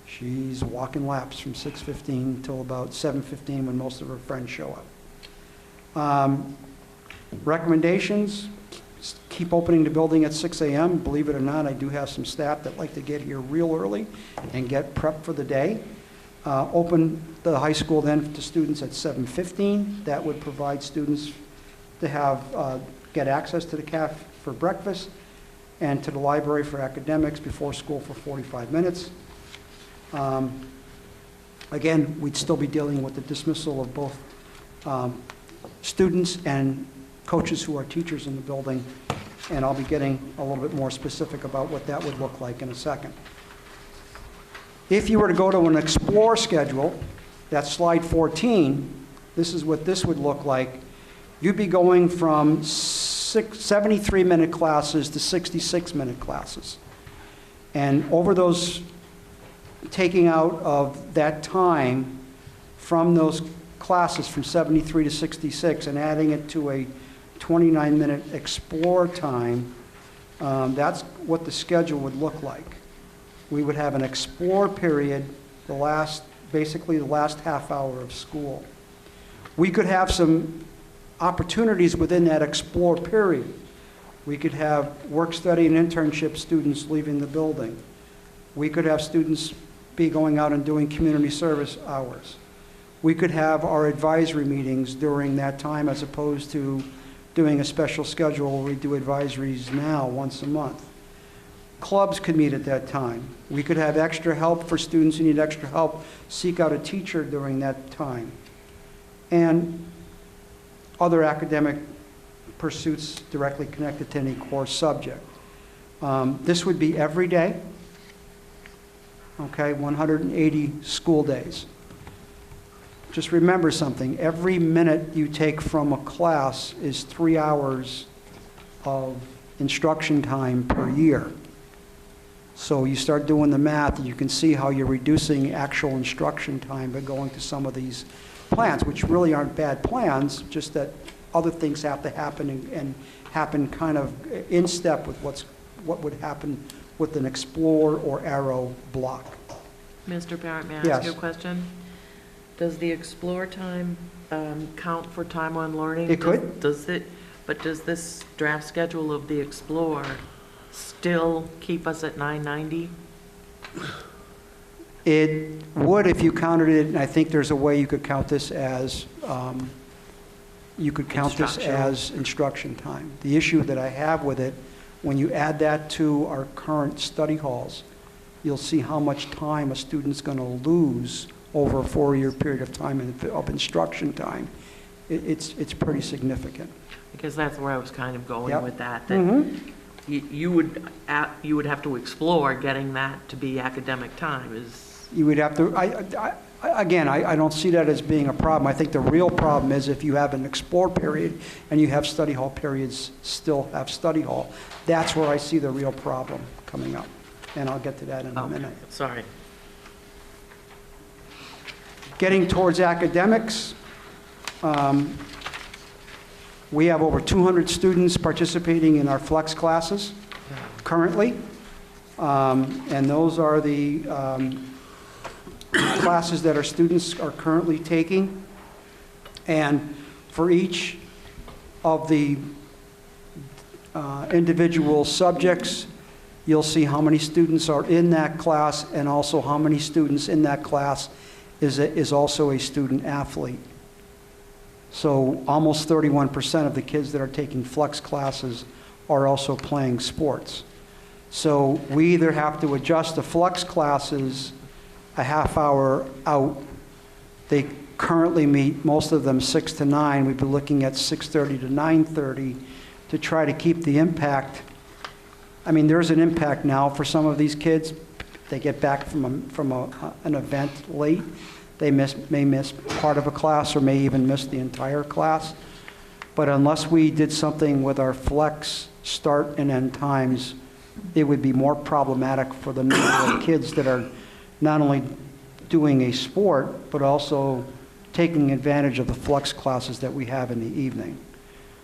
Speaker 9: she's walking laps from 6:15 until about 7:15 when most of her friends show up. Recommendations, keep opening the building at 6 a.m. Believe it or not, I do have some staff that like to get here real early and get prepped for the day. Open the high school then to students at 7:15. That would provide students to have get access to the cafe for breakfast and to the library for academics before school for 45 minutes. Again, we'd still be dealing with the dismissal of both students and coaches who are teachers in the building, and I'll be getting a little bit more specific about what that would look like in a second. If you were to go to an Explore schedule, that's slide 14, this is what this would look like. You'd be going from 73-minute classes to 66-minute classes. And over those, taking out of that time from those classes from 73 to 66 and adding it to a 29-minute Explore time, that's what the schedule would look like. We would have an Explore period, basically the last half hour of school. We could have some opportunities within that Explore period. We could have work study and internship students leaving the building. We could have students be going out and doing community service hours. We could have our advisory meetings during that time as opposed to doing a special schedule where we do advisories now once a month. Clubs could meet at that time. We could have extra help for students who need extra help, seek out a teacher during that time. And other academic pursuits directly connected to any core subject. This would be every day, okay, 180 school days. Just remember something, every minute you take from a class is 3 hours of instruction time per year. So you start doing the math, and you can see how you're reducing actual instruction time by going to some of these plans, which really aren't bad plans, just that other things have to happen and happen kind of in step with what would happen with an Explore or Arrow block.
Speaker 4: Mr. Parent, may I
Speaker 9: Yes.
Speaker 4: ask you a question? Does the Explore time count for time on learning?
Speaker 9: It could.
Speaker 4: Does this draft schedule of the Explore still keep us at 990?
Speaker 9: It would if you counted it, and I think there's a way you could count this as instruction time. The issue that I have with it, when you add that to our current study halls, you'll see how much time a student's going to lose over a 4-year period of time of instruction time. It's pretty significant.
Speaker 4: Because that's where I was kind of going
Speaker 9: Yep.
Speaker 4: with that.
Speaker 9: Mhm.
Speaker 4: You would have to explore getting that to be academic time.
Speaker 9: You would have to, I don't see that as being a problem. I think the real problem is if you have an Explore period and you have study hall periods still have study hall. That's where I see the real problem coming up. And I'll get to that in a minute.
Speaker 4: Sorry.
Speaker 9: Getting towards academics, we have over 200 students participating in our flex classes currently. And those are the classes that our students are currently taking. And for each of the individual subjects, you'll see how many students are in that class and also how many students in that class is also a student athlete. So almost 31% of the kids that are taking flex classes are also playing sports. So we either have to adjust the flex classes a half hour out. They currently meet, most of them 6 to 9. We'd be looking at 6:30 to 9:30 to try to keep the impact. I mean, there's an impact now for some of these kids. They get back from an event late. They may miss part of a class or may even miss the entire class. But unless we did something with our flex start and end times, it would be more problematic for the number of kids that are not only doing a sport, but also taking advantage of the flex classes that we have in the evening.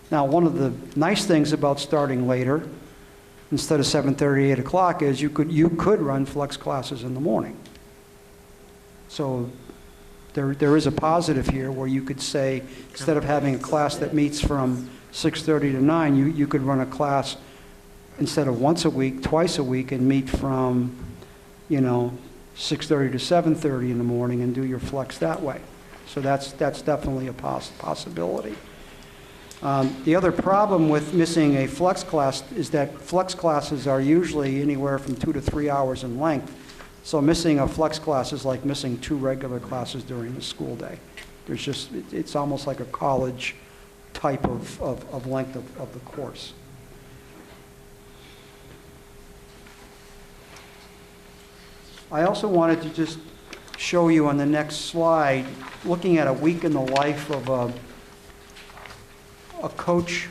Speaker 9: Now, one of the nice things about starting later, instead of 7:30, 8 o'clock, is you could run flex classes in the morning. So there is a positive here where you could say, instead of having a class that meets from 6:30 to 9, you could run a class instead of once a week, twice a week, and meet from, 6:30 to 7:30 in the morning and do your flex that way. So that's definitely a possibility. The other problem with missing a flex class is that flex classes are usually anywhere from 2 to 3 hours in length. So missing a flex class is like missing 2 regular classes during the school day. It's almost like a college type of length of the course. I also wanted to just show you on the next slide, looking at a week in the life of a coach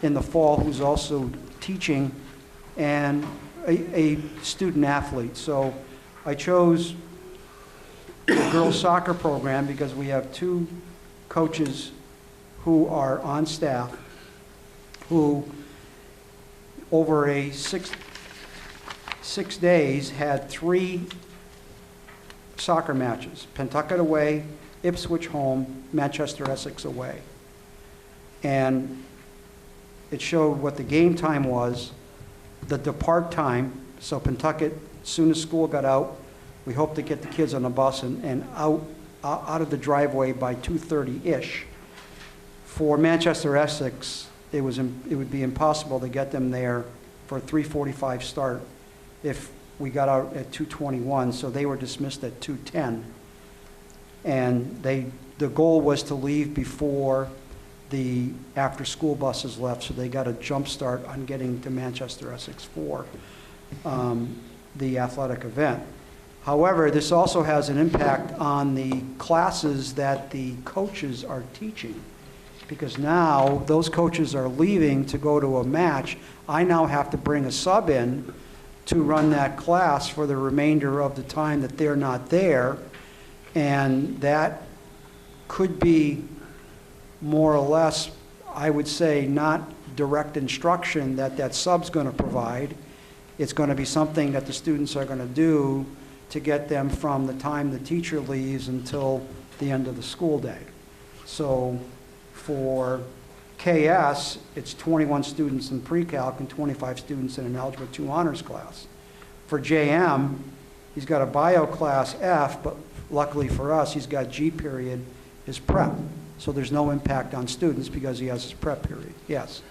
Speaker 9: in the fall who's also teaching and a student athlete. So I chose the girls soccer program because we have 2 coaches who are on staff who over a 6 days had 3 soccer matches: Pentucket away, Ipswich home, Manchester Essex away. And it showed what the game time was, the depart time. So Pentucket, as soon as school got out, we hoped to get the kids on the bus and out of the driveway by 2:30-ish. For Manchester Essex, it would be impossible to get them there for a 3:45 start if we got out at 2:21, so they were dismissed at 2:10. And the goal was to leave before the after-school buses left, so they got a jump start on getting to Manchester Essex for the athletic event. However, this also has an impact on the classes that the coaches are teaching, because now those coaches are leaving to go to a match. I now have to bring a sub in to run that class for the remainder of the time that they're not there, and that could be more or less, I would say, not direct instruction that sub's going to provide. It's going to be something that the students are going to do to get them from the time the teacher leaves until the end of the school day. So for KS, it's 21 students in pre-calc and 25 students in an Algebra 2 honors class. For JM, he's got a bio class F, but luckily for us, he's got G period, his prep. So there's no impact on students because he has his prep period. Yes?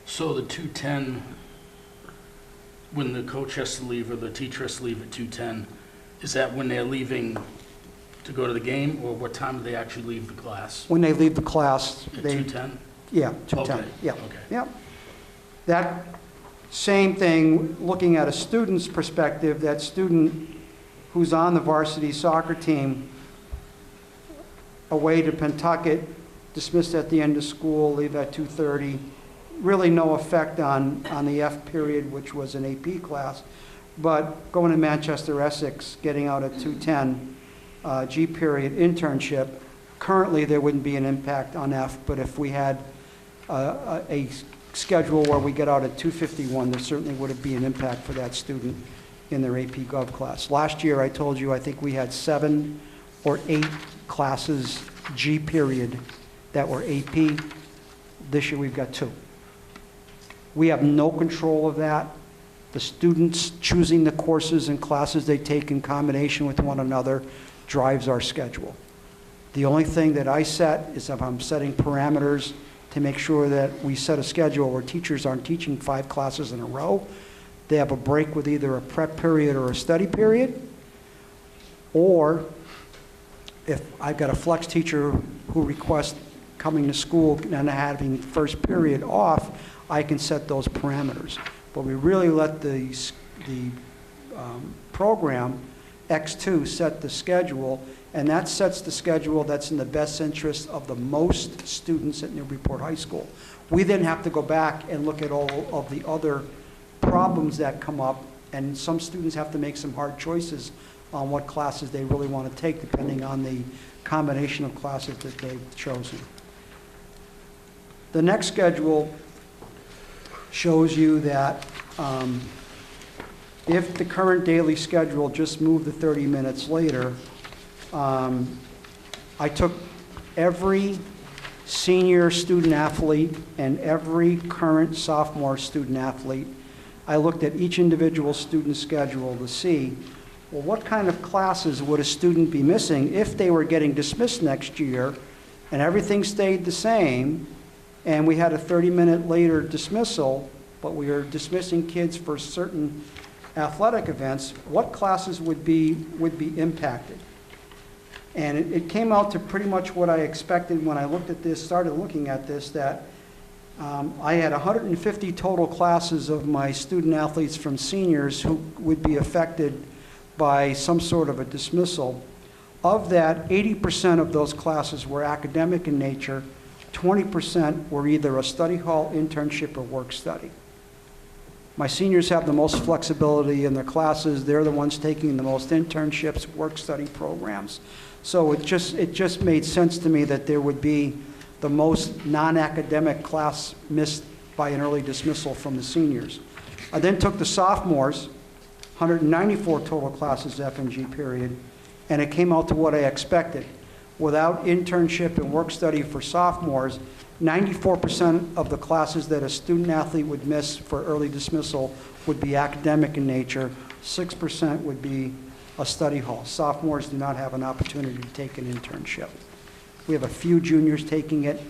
Speaker 7: So the 2:10, when the coach has to leave or the teacher has to leave at 2:10, is that when they're leaving to go to the game, or what time do they actually leave the class?
Speaker 9: When they leave the class,
Speaker 7: At
Speaker 9: they...
Speaker 7: 2:10?
Speaker 9: Yeah, 2:10.
Speaker 7: Okay.
Speaker 9: Yeah.
Speaker 7: Okay.
Speaker 9: Yep. That same thing, looking at a student's perspective, that student who's on the varsity soccer team away to Pentucket, dismissed at the end of school, leave at 2:30, really no effect on the F period, which was an AP class. But going to Manchester Essex, getting out at 2:10, G period internship, currently there wouldn't be an impact on F, but if we had a schedule where we get out at 2:51, there certainly would be an impact for that student in their AP Gov class. Last year, I told you, I think we had 7 or 8 classes G period that were AP. This year, we've got 2. We have no control of that. The students choosing the courses and classes they take in combination with one another drives our schedule. The only thing that I set is if I'm setting parameters to make sure that we set a schedule where teachers aren't teaching 5 classes in a row. They have a break with either a prep period or a study period. Or if I've got a flex teacher who requests coming to school and having first period off, I can set those parameters. But we really let the program X2 set the schedule, and that sets the schedule that's in the best interest of the most students at Newburyport High School. We then have to go back and look at all of the other problems that come up, and some students have to make some hard choices on what classes they really want to take depending on the combination of classes that they've chosen. The next schedule shows you that if the current daily schedule just moved to 30 minutes later, I took every senior student athlete and every current sophomore student athlete. I looked at each individual student schedule to see, well, what kind of classes would a student be missing if they were getting dismissed next year and everything stayed the same and we had a 30-minute later dismissal, but we were dismissing kids for certain athletic events, what classes would be impacted? And it came out to pretty much what I expected when I looked at this, started looking at this, that I had 150 total classes of my student athletes from seniors who would be affected by some sort of a dismissal. Of that, 80% of those classes were academic in nature, 20% were either a study hall, internship, or work study. My seniors have the most flexibility in their classes. They're the ones taking the most internships, work study programs. So it just made sense to me that there would be the most non-academic class missed by an early dismissal from the seniors. I then took the sophomores, 194 total classes F&G period, and it came out to what I expected. Without internship and work study for sophomores, 94% of the classes that a student athlete would miss for early dismissal would be academic in nature, 6% would be a study hall. Sophomores do not have an opportunity to take an internship. We have a few juniors taking it.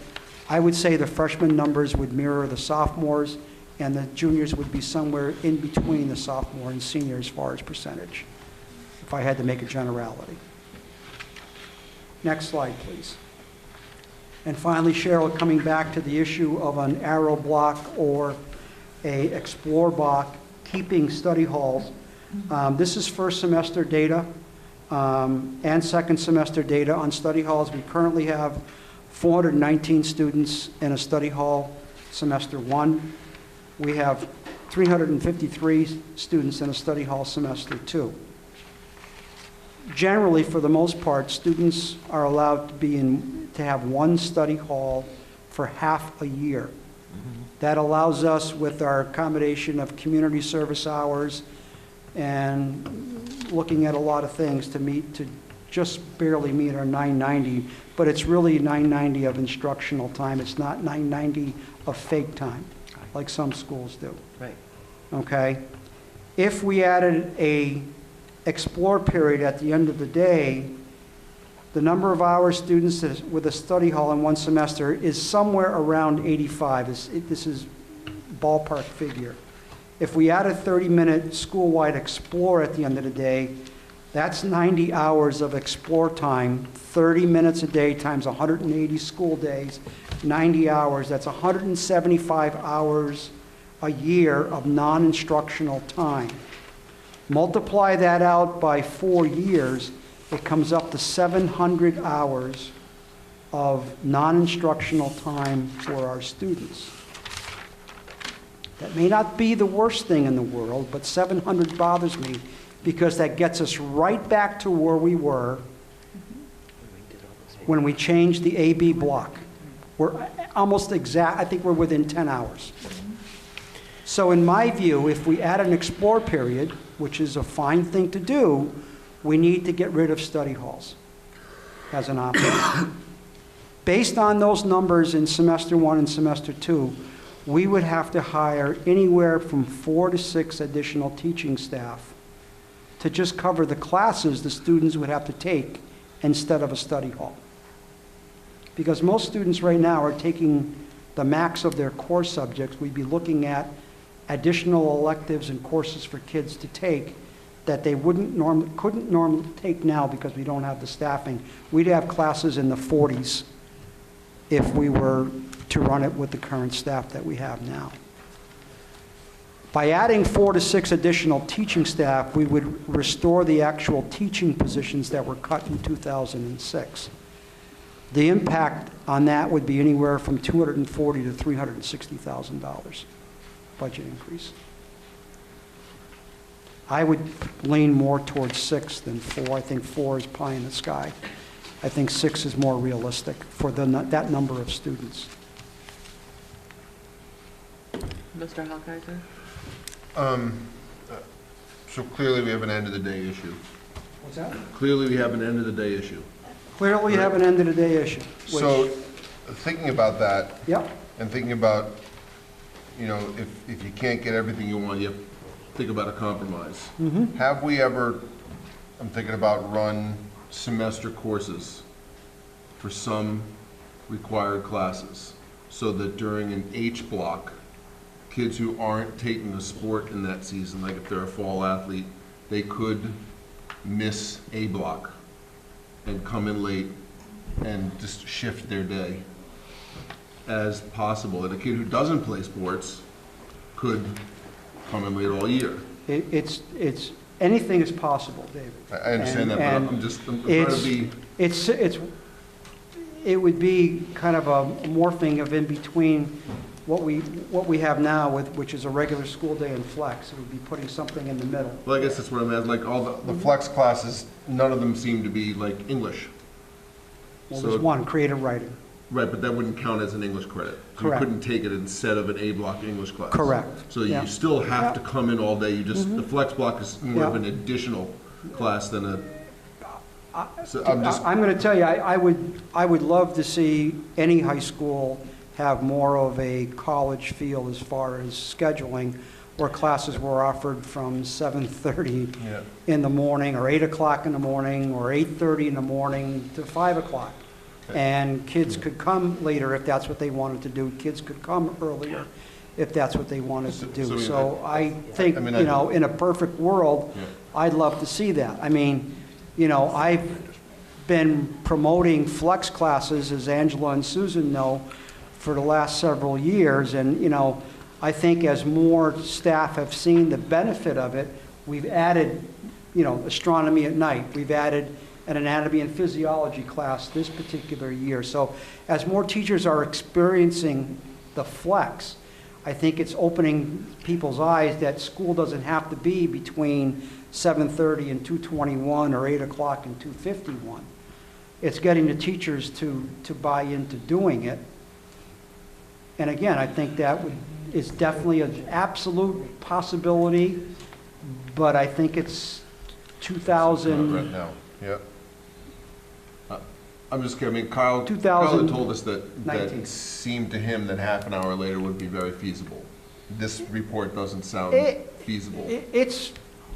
Speaker 9: I would say the freshman numbers would mirror the sophomores, and the juniors would be somewhere in between the sophomore and senior as far as percentage, if I had to make a generality. Next slide, please. And finally, Cheryl, coming back to the issue of an arrow block or a explore block, keeping study halls. This is first semester data and second semester data on study halls. We currently have 419 students in a study hall semester 1. We have 353 students in a study hall semester 2. Generally, for the most part, students are allowed to have one study hall for half a year. That allows us, with our accommodation of community service hours and looking at a lot of things, to just barely meet our 990, but it's really 990 of instructional time. It's not 990 of fake time, like some schools do.
Speaker 1: Right.
Speaker 9: Okay? If we added a explore period at the end of the day, the number of hours students with a study hall in one semester is somewhere around 85. This is ballpark figure. If we add a 30-minute school-wide explore at the end of the day, that's 90 hours of explore time, 30 minutes a day times 180 school days, 90 hours. That's 175 hours a year of non-instructional time. Multiply that out by 4 years, it comes up to 700 hours of non-instructional time for our students. That may not be the worst thing in the world, but 700 bothers me because that gets us right back to where we were when we changed the AB block. We're almost exact, I think we're within 10 hours. So in my view, if we add an explore period, which is a fine thing to do, we need to get rid of study halls as an option. Based on those numbers in semester 1 and semester 2, we would have to hire anywhere from 4 to 6 additional teaching staff to just cover the classes the students would have to take instead of a study hall. Because most students right now are taking the max of their core subjects. We'd be looking at additional electives and courses for kids to take that they couldn't normally take now because we don't have the staffing. We'd have classes in the 40s if we were to run it with the current staff that we have now. By adding 4 to 6 additional teaching staff, we would restore the actual teaching positions that were cut in 2006. The impact on that would be anywhere from $240,000 to $360,000 budget increase. I would lean more towards 6 than 4. I think 4 is pie in the sky. I think 6 is more realistic for that number of students.
Speaker 4: Mr. Hawkeiser?
Speaker 3: So clearly we have an end of the day issue.
Speaker 9: What's that?
Speaker 3: Clearly we have an end of the day issue.
Speaker 9: Clearly we have an end of the day issue.
Speaker 3: So thinking about that,
Speaker 9: Yep.
Speaker 3: and thinking about, you know, if you can't get everything you want, you have to think about a compromise.
Speaker 9: Mm-hmm.
Speaker 3: Have we ever, I'm thinking about, run semester courses for some required classes so that during an H block, kids who aren't taking a sport in that season, like if they're a fall athlete, they could miss A block and come in late and just shift their day as possible. And a kid who doesn't play sports could come in late all year.
Speaker 9: It's anything is possible, David.
Speaker 3: I understand that, but I'm trying to be...
Speaker 9: It would be kind of a morphing of in between what we have now, which is a regular school day and flex. It would be putting something in the middle.
Speaker 3: Well, I guess that's what I'm at. Like all the flex classes, none of them seem to be like English.
Speaker 9: Well, there's one, creative writing.
Speaker 3: Right, but that wouldn't count as an English credit. So
Speaker 9: Correct.
Speaker 3: You couldn't take it instead of an A block English class.
Speaker 9: Correct.
Speaker 3: So
Speaker 9: Yeah.
Speaker 3: you still have
Speaker 9: Yeah.
Speaker 3: to come in all day. You just, the flex block is more of an additional class than a... So
Speaker 9: I'm going to tell you, I would love to see any high school have more of a college feel as far as scheduling, where classes were offered from 7:30 in the morning, or 8 o'clock in the morning, or 8:30 in the morning to 5 o'clock. And kids could come later if that's what they wanted to do. Kids could come earlier if that's what they wanted to do. So I think, you know, in a perfect world, I'd love to see that. I mean, you know, I've been promoting flex classes, as Angela and Susan know, for the last several years. And, you know, I think as more staff have seen the benefit of it, we've added, you know, astronomy at night. We've added an anatomy and physiology class this particular year. So as more teachers are experiencing the flex, I think it's opening people's eyes that school doesn't have to be between 7:30 and 2:21 or 8 o'clock and 2:51. It's getting the teachers to buy into doing it. And again, I think that is definitely an absolute possibility, but I think it's 2000.
Speaker 3: Right now, yeah. I'm just kidding. I mean, Kyle had told us that it seemed to him that half an hour later would be very feasible. This report doesn't sound feasible.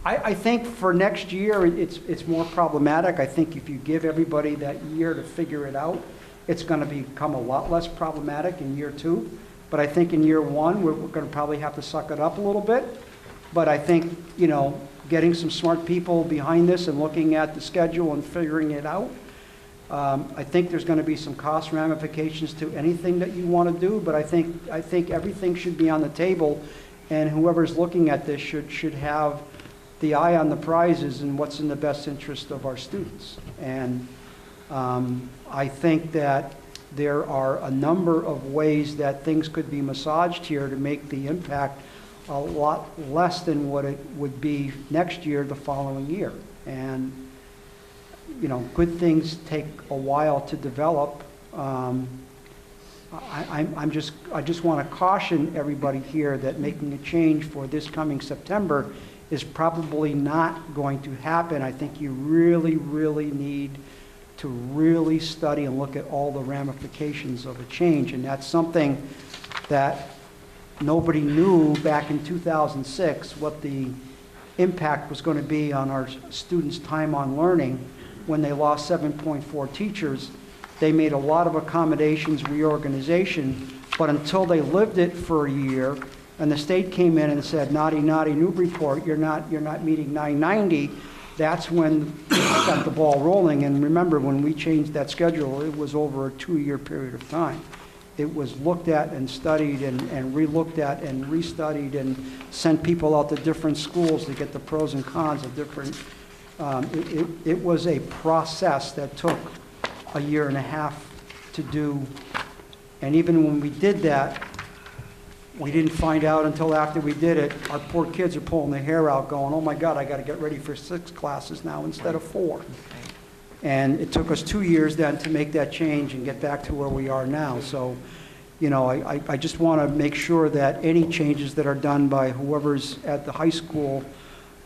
Speaker 9: I think for next year, it's more problematic. I think if you give everybody that year to figure it out, it's going to become a lot less problematic in year 2. But I think in year 1, we're going to probably have to suck it up a little bit. But I think, you know, getting some smart people behind this and looking at the schedule and figuring it out, I think there's going to be some cost ramifications to anything that you want to do. But I think everything should be on the table, and whoever's looking at this should have the eye on the prizes and what's in the best interest of our students. And I think that there are a number of ways that things could be massaged here to make the impact a lot less than what it would be next year, the following year. And, you know, good things take a while to develop. I just want to caution everybody here that making a change for this coming September is probably not going to happen. I think you really, really need to really study and look at all the ramifications of a change. And that's something that nobody knew back in 2006, what the impact was going to be on our students' time on learning when they lost 7.4 teachers They made a lot of accommodations, reorganization, but until they lived it for a year, and the state came in and said, naughty, naughty, Newburyport, you're not meeting 990, that's when we got the ball rolling. And remember, when we changed that schedule, it was over a 2-year period of time. It was looked at and studied and re-looked at and restudied and sent people out to different schools to get the pros and cons of different, it was a process that took a year and a half to do. And even when we did that, we didn't find out until after we did it. Our poor kids are pulling their hair out going, oh my God, I got to get ready for 6 classes now instead of 4. And it took us 2 years then to make that change and get back to where we are now. So, you know, I just want to make sure that any changes that are done by whoever's at the high school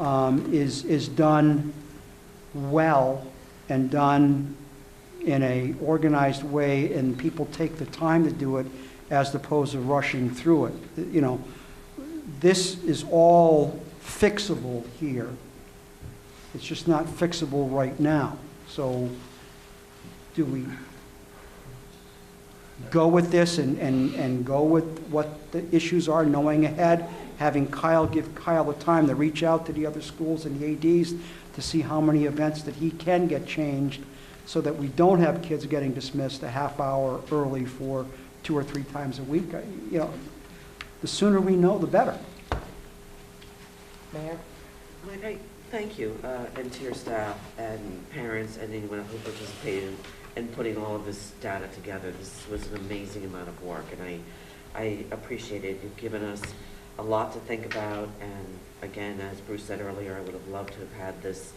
Speaker 9: is done well and done in a organized way, and people take the time to do it as opposed to rushing through it. You know, this is all fixable here. It's just not fixable right now. So do we go with this and go with what the issues are, knowing ahead, having Kyle, give Kyle the time to reach out to the other schools and the ADs to see how many events that he can get changed so that we don't have kids getting dismissed a half hour early for 2 or 3 times a week. You know, the sooner we know, the better.
Speaker 4: Mayor?
Speaker 1: Mike, thank you, and to your staff and parents and anyone who participated in putting all of this data together. This was an amazing amount of work, and I appreciate it. You've given us a lot to think about, and again, as Bruce said earlier, I would have loved to have had this,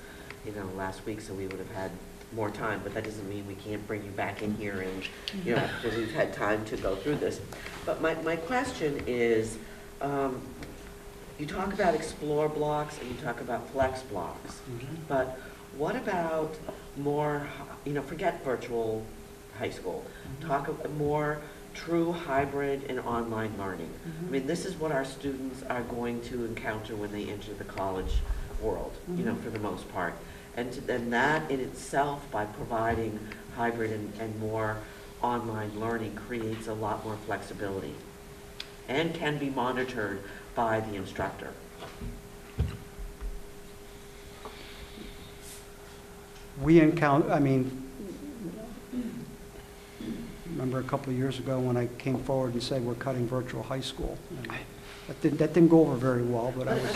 Speaker 1: you know, last week, so we would have had more time, but that doesn't mean we can't bring you back in here and, you know, because we've had time to go through this. But my question is, you talk about explore blocks and you talk about flex blocks, but what about more, you know, forget virtual high school, talk about more true hybrid and online learning. I mean, this is what our students are going to encounter when they enter the college world, you know, for the most part. And then that in itself, by providing hybrid and more online learning, creates a lot more flexibility and can be monitored by the instructor.
Speaker 9: We encounter, I mean, remember a couple of years ago when I came forward and said we're cutting virtual high school. That didn't go over very well, but I was...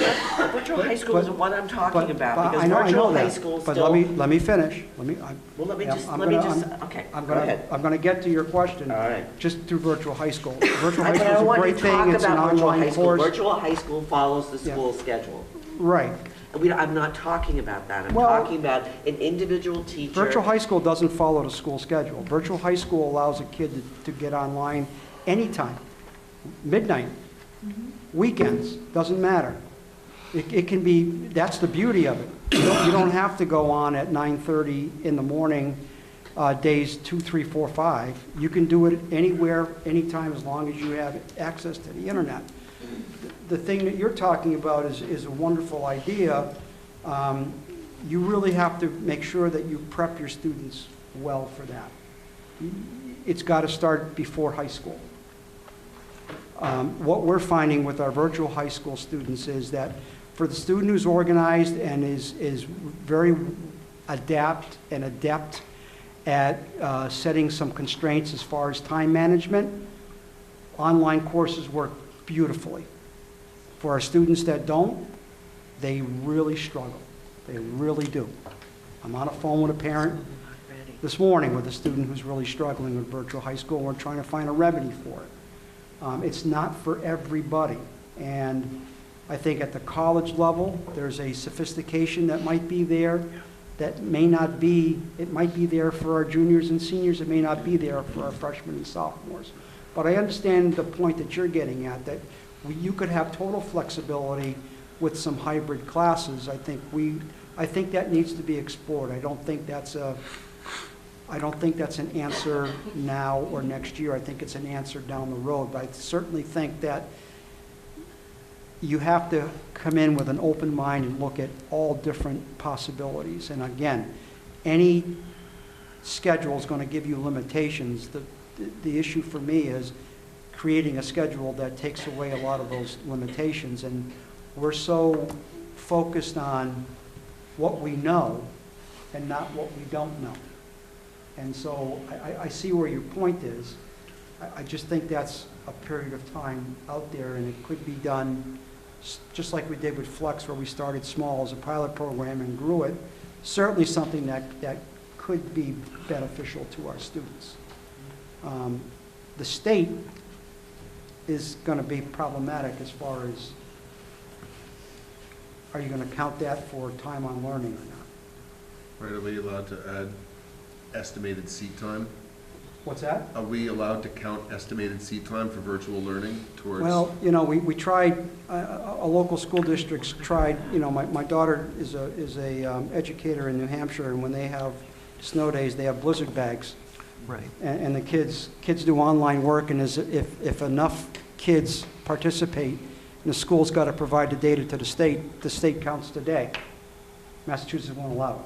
Speaker 1: Virtual high school isn't what I'm talking about, because
Speaker 9: I know
Speaker 1: virtual high
Speaker 9: that,
Speaker 1: school
Speaker 9: but
Speaker 1: still...
Speaker 9: let me finish.
Speaker 1: Okay,
Speaker 9: I'm
Speaker 1: go ahead.
Speaker 9: I'm going to get to your question.
Speaker 1: All right.
Speaker 9: Just through virtual high school. Virtual high
Speaker 1: I
Speaker 9: school is a
Speaker 1: want
Speaker 9: great
Speaker 1: to
Speaker 9: thing.
Speaker 1: talk
Speaker 9: It's an
Speaker 1: about virtual high
Speaker 9: online
Speaker 1: school.
Speaker 9: course.
Speaker 1: Virtual high school follows the school schedule.
Speaker 9: Right.
Speaker 1: I'm not talking about that. I'm
Speaker 9: Well,
Speaker 1: talking about an individual teacher.
Speaker 9: Virtual high school doesn't follow the school schedule. Virtual high school allows a kid to get online anytime, midnight, weekends, doesn't matter. It can be, that's the beauty of it. You don't have to go on at 9:30 in the morning, days 2, 3, 4, 5. You can do it anywhere, anytime, as long as you have access to the internet. The thing that you're talking about is a wonderful idea. You really have to make sure that you prep your students well for that. It's got to start before high school. What we're finding with our virtual high school students is that for the student who's organized and is very adept at setting some constraints as far as time management, online courses work beautifully. For our students that don't, they really struggle. They really do. I'm on a phone with a parent this morning with a student who's really struggling with virtual high school. We're trying to find a remedy for it. It's not for everybody. And I think at the college level, there's a sophistication that might be there that may not be, it might be there for our juniors and seniors, it may not be there for our freshmen and sophomores. But I understand the point that you're getting at, that you could have total flexibility with some hybrid classes. I think that needs to be explored. I don't think that's an answer now or next year. I think it's an answer down the road. But I certainly think that you have to come in with an open mind and look at all different possibilities. And again, any schedule is going to give you limitations. The issue for me is creating a schedule that takes away a lot of those limitations. And we're so focused on what we know and not what we don't know. And so I see where your point is. I just think that's a period of time out there, and it could be done just like we did with Flex, where we started small as a pilot program and grew it. Certainly something that could be beneficial to our students. The state is going to be problematic as far as, are you going to count that for time on learning or not?
Speaker 3: Right, are we allowed to add estimated seat time?
Speaker 9: What's that?
Speaker 3: Are we allowed to count estimated seat time for virtual learning towards?
Speaker 9: Well, you know, we tried, a local school districts tried, you know, my daughter is a educator in New Hampshire, and when they have snow days, they have blizzard bags.
Speaker 1: Right.
Speaker 9: And the kids do online work, and if enough kids participate, and the school's got to provide the data to the state counts the day. Massachusetts won't allow it.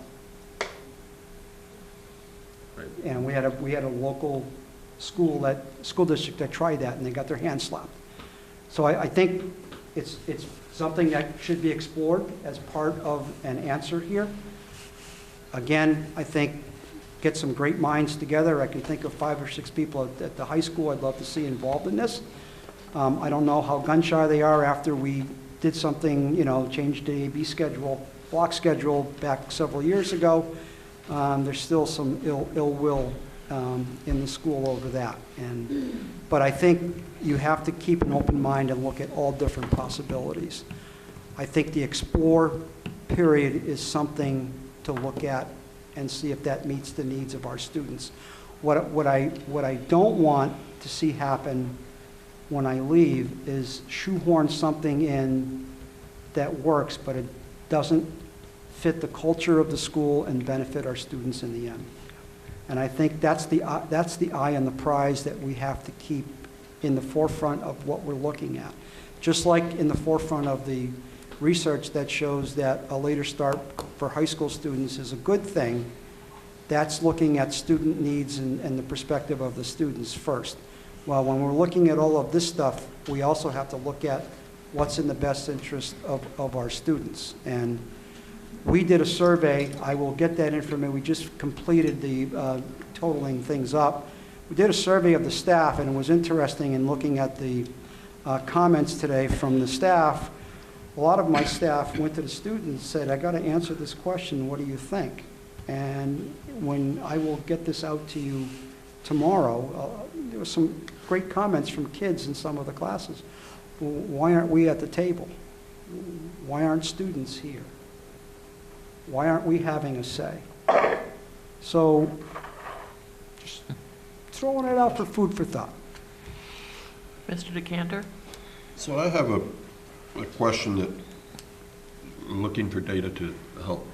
Speaker 3: Right.
Speaker 9: And we had a local school district that tried that, and they got their hands slapped. So I think it's something that should be explored as part of an answer here. Again, I think get some great minds together. I can think of 5 or 6 people at the high school I'd love to see involved in this. I don't know how gun shy they are after we did something, you know, changed the AB schedule, block schedule back several years ago. There's still some ill will in the school over that. But I think you have to keep an open mind and look at all different possibilities. I think the explore period is something to look at and see if that meets the needs of our students. What I don't want to see happen when I leave is shoehorn something in that works, but it doesn't fit the culture of the school and benefit our students in the end. And I think that's the eye on the prize that we have to keep in the forefront of what we're looking at. Just like in the forefront of the research that shows that a later start for high school students is a good thing, that's looking at student needs and the perspective of the students first. Well, when we're looking at all of this stuff, we also have to look at what's in the best interest of our students. And we did a survey. I will get that information. We just completed the totaling things up. We did a survey of the staff, and it was interesting in looking at the comments today from the staff. A lot of my staff went to the students and said, I got to answer this question, what do you think? And when I will get this out to you tomorrow, there were some great comments from kids in some of the classes. Why aren't we at the table? Why aren't students here? Why aren't we having a say? So, just throwing it out for food for thought.
Speaker 4: Mr. DeCanter?
Speaker 10: So I have a question that I'm looking for data to help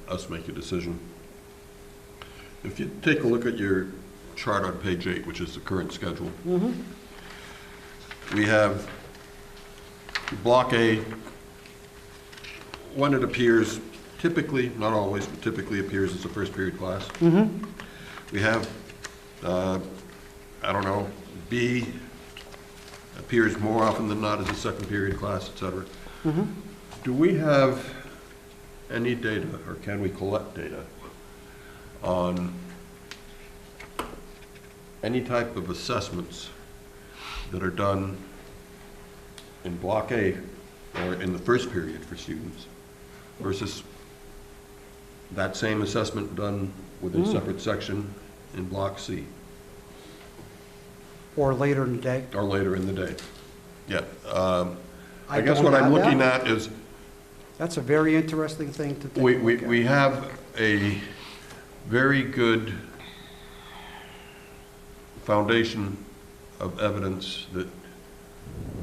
Speaker 10: us make a decision. If you take a look at your chart on page 8, which is the current schedule, we have Block A. When it appears, typically, not always, but typically appears as a first period class. We have, I don't know, B appears more often than not as a second period class, et cetera. Do we have any data, or can we collect data on any type of assessments that are done in Block A or in the first period for students versus that same assessment done within a separate section in Block C?
Speaker 9: Or later in the day?
Speaker 10: Or later in the day. Yeah. I guess what I'm looking at is...
Speaker 9: That's a very interesting thing to think about.
Speaker 10: We have a very good foundation of evidence that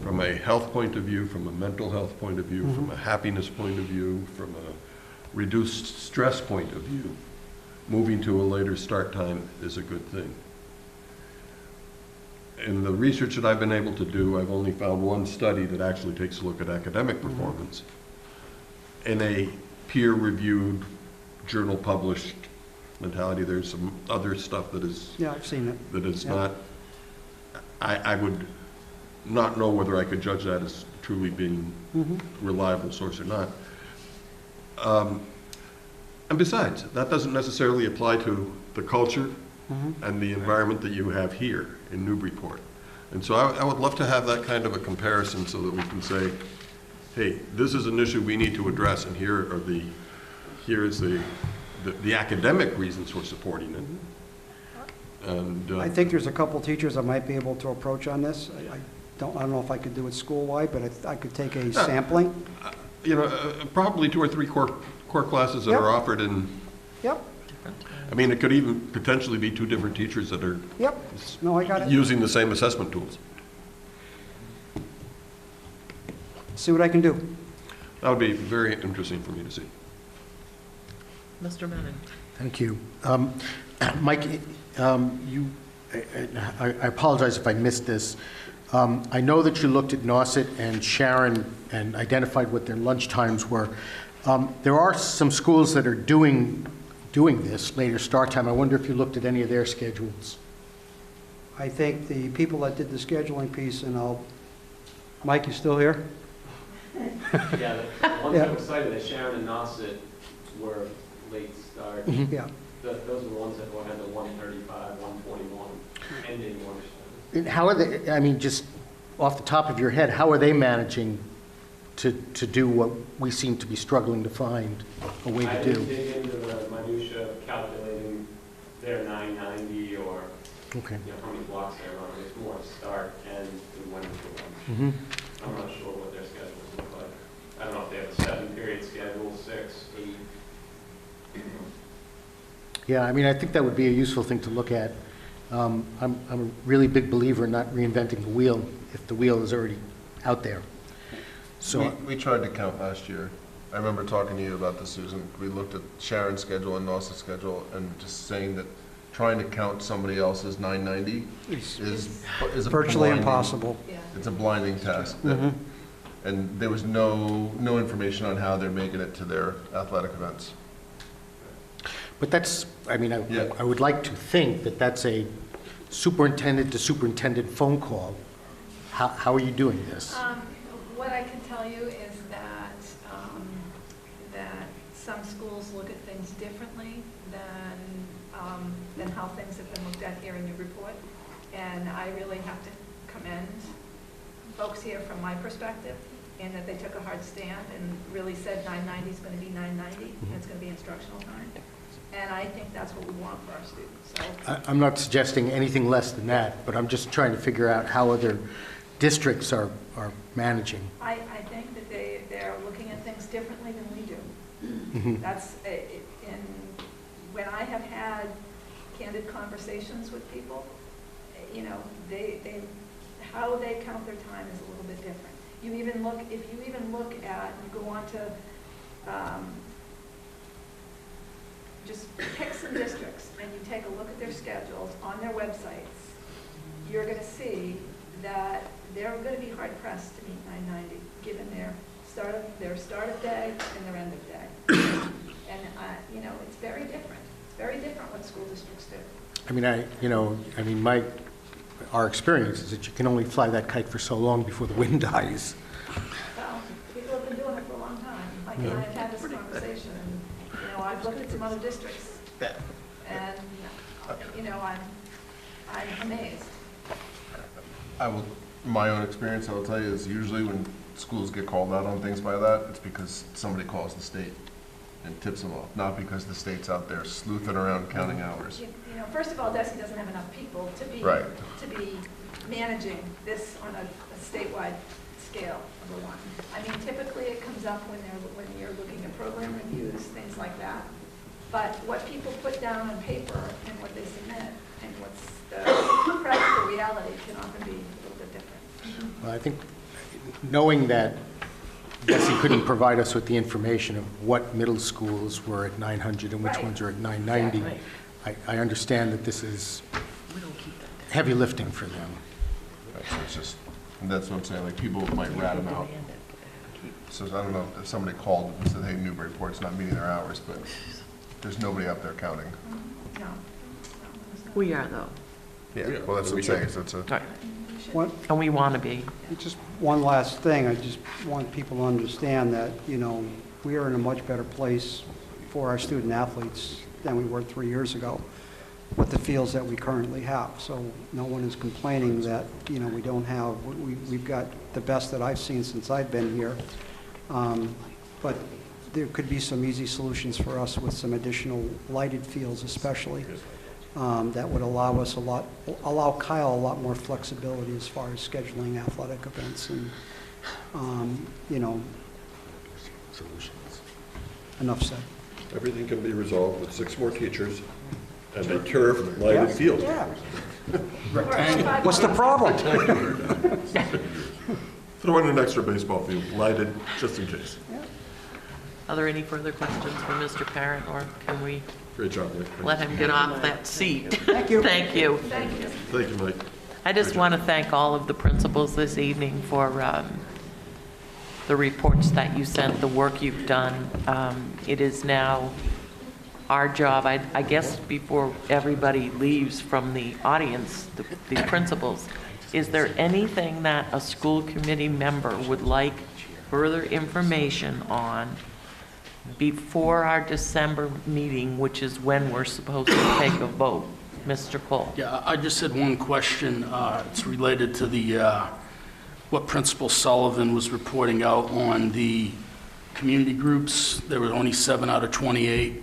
Speaker 10: from a health point of view, from a mental health point of view, from a happiness point of view, from a reduced stress point of view, moving to a later start time is a good thing. In the research that I've been able to do, I've only found one study that actually takes a look at academic performance in a peer-reviewed, journal-published mentality. There's some other stuff that is.
Speaker 9: Yeah, I've seen it.
Speaker 10: That is
Speaker 9: Yeah.
Speaker 10: not, I would not know whether I could judge that as truly being reliable source or not. And besides, that doesn't necessarily apply to the culture and the environment that you have here in Newburyport. And so I would love to have that kind of a comparison so that we can say, hey, this is an issue we need to address, and here is the academic reasons for supporting it. And
Speaker 9: I think there's a couple teachers I might be able to approach on this. I don't know if I could do it school-wide, but I could take a sampling.
Speaker 10: you know, probably 2 or 3 core classes that
Speaker 9: Yep.
Speaker 10: are offered in.
Speaker 9: Yep.
Speaker 10: I mean, it could even potentially be 2 different teachers that are.
Speaker 9: Yep. No, I got it.
Speaker 10: Using the same assessment tools.
Speaker 9: See what I can do.
Speaker 10: That would be very interesting for me to see.
Speaker 4: Mr. Menon.
Speaker 8: Thank you. Mike, I apologize if I missed this. I know that you looked at Nauset and Sharon and identified what their lunch times were. There are some schools that are doing this later start time. I wonder if you looked at any of their schedules.
Speaker 9: I think the people that did the scheduling piece, and Mike, you still here?
Speaker 17: Yeah, the ones that were cited, that Sharon and Nauset were late start.
Speaker 9: Yeah.
Speaker 17: Those are the ones that had the 135, 141, ending lunch.
Speaker 8: And how are they, I mean, just off the top of your head, how are they managing to do what we seem to be struggling to find a way to
Speaker 17: I
Speaker 8: do?
Speaker 17: didn't dig into the minutia of calculating their 990 or
Speaker 8: Okay.
Speaker 17: how many blocks they're on. It's more start and when to lunch. I'm not sure what their schedules look like. I don't know if they have a 7-period schedule, 6, 8.
Speaker 8: Yeah, I mean, I think that would be a useful thing to look at. I'm a really big believer in not reinventing the wheel if the wheel is already out there. So
Speaker 3: We tried to count last year. I remember talking to you about this, Susan. We looked at Sharon's schedule and Nauset's schedule and just saying that trying to count somebody else's 990 is a
Speaker 9: virtually
Speaker 3: blinding-
Speaker 9: impossible.
Speaker 3: It's a blinding task. And there was no information on how they're making it to their athletic events.
Speaker 8: But that's, I mean, I would like to think that that's a superintendent to superintendent phone call. How are you doing this?
Speaker 14: What I can tell you is that, that some schools look at things differently than how things have been looked at here in Newburyport. And I really have to commend folks here from my perspective, in that they took a hard stand and really said 990 is going to be 990, and it's going to be instructional time. And I think that's what we want for our students. So
Speaker 8: I'm not suggesting anything less than that, but I'm just trying to figure out how other districts are managing.
Speaker 14: I think that they're looking at things differently than we do. That's, and when I have had candid conversations with people, you know, how they count their time is a little bit different. You even look, if you even look at, you go on to, just pick some districts and you take a look at their schedules on their websites, you're going to see that they're going to be hard pressed to meet 990, given their start of day and their end of day. And you know, it's very different. It's very different what school districts do.
Speaker 8: I mean, our experience is that you can only fly that kite for so long before the wind dies.
Speaker 14: Well, people have been doing it for a long time. Mike and I have had this conversation, and, you know, I've looked at some other districts, and, you know, I'm amazed.
Speaker 3: My own experience, I will tell you, is usually when schools get called out on things by that, it's because somebody calls the state and tips them off, not because the state's out there sleuthing around counting hours.
Speaker 14: You know, first of all, DESE doesn't have enough people to be managing this on a statewide scale, number one. I mean, typically it comes up when you're looking at program reviews, things like that. But what people put down on paper and what they submit and what's the practical reality can often be a little bit different.
Speaker 8: Well, I think knowing that DESE couldn't provide us with the information of what middle schools were at 900 and which ones are at 990, I understand that this is heavy lifting for them.
Speaker 3: Right, so it's just, that's what I'm saying, like, people might rat them out. So I don't know if somebody called and said, hey, Newburyport's not meeting their hours, but There's nobody up there counting.
Speaker 14: No.
Speaker 4: We are, though.
Speaker 3: Yeah, well, that's what I'm saying, so it's a...
Speaker 4: Right.
Speaker 9: What,
Speaker 4: And we want to be.
Speaker 9: just one last thing, I just want people to understand that, you know, we are in a much better place for our student athletes than we were 3 years ago with the fields that we currently have. So no one is complaining that, you know, we don't have, we've got the best that I've seen since I've been here. But there could be some easy solutions for us with some additional lighted fields especially, that would allow Kyle a lot more flexibility as far as scheduling athletic events and, you know, enough said.
Speaker 10: Everything can be resolved with 6 more teachers and a turf lighted field.
Speaker 9: Yeah. What's the problem?
Speaker 10: Throw in an extra baseball field, lighted, just in case.
Speaker 4: Are there any further questions for Mr. Parent, or can we
Speaker 10: Great job, Rick.
Speaker 4: let him get off that seat?
Speaker 9: Thank you.
Speaker 4: Thank you.
Speaker 10: Thank you, Mike.
Speaker 4: I just want to thank all of the principals this evening for the reports that you sent, the work you've done. It is now our job, I guess before everybody leaves from the audience, the principals, is there anything that a school committee member would like further information on before our December meeting, which is when we're supposed to take a vote? Mr. Cole?
Speaker 7: Yeah, I just had one question. It's related to the, what Principal Sullivan was reporting out on the community groups. There were only 7 out of 28.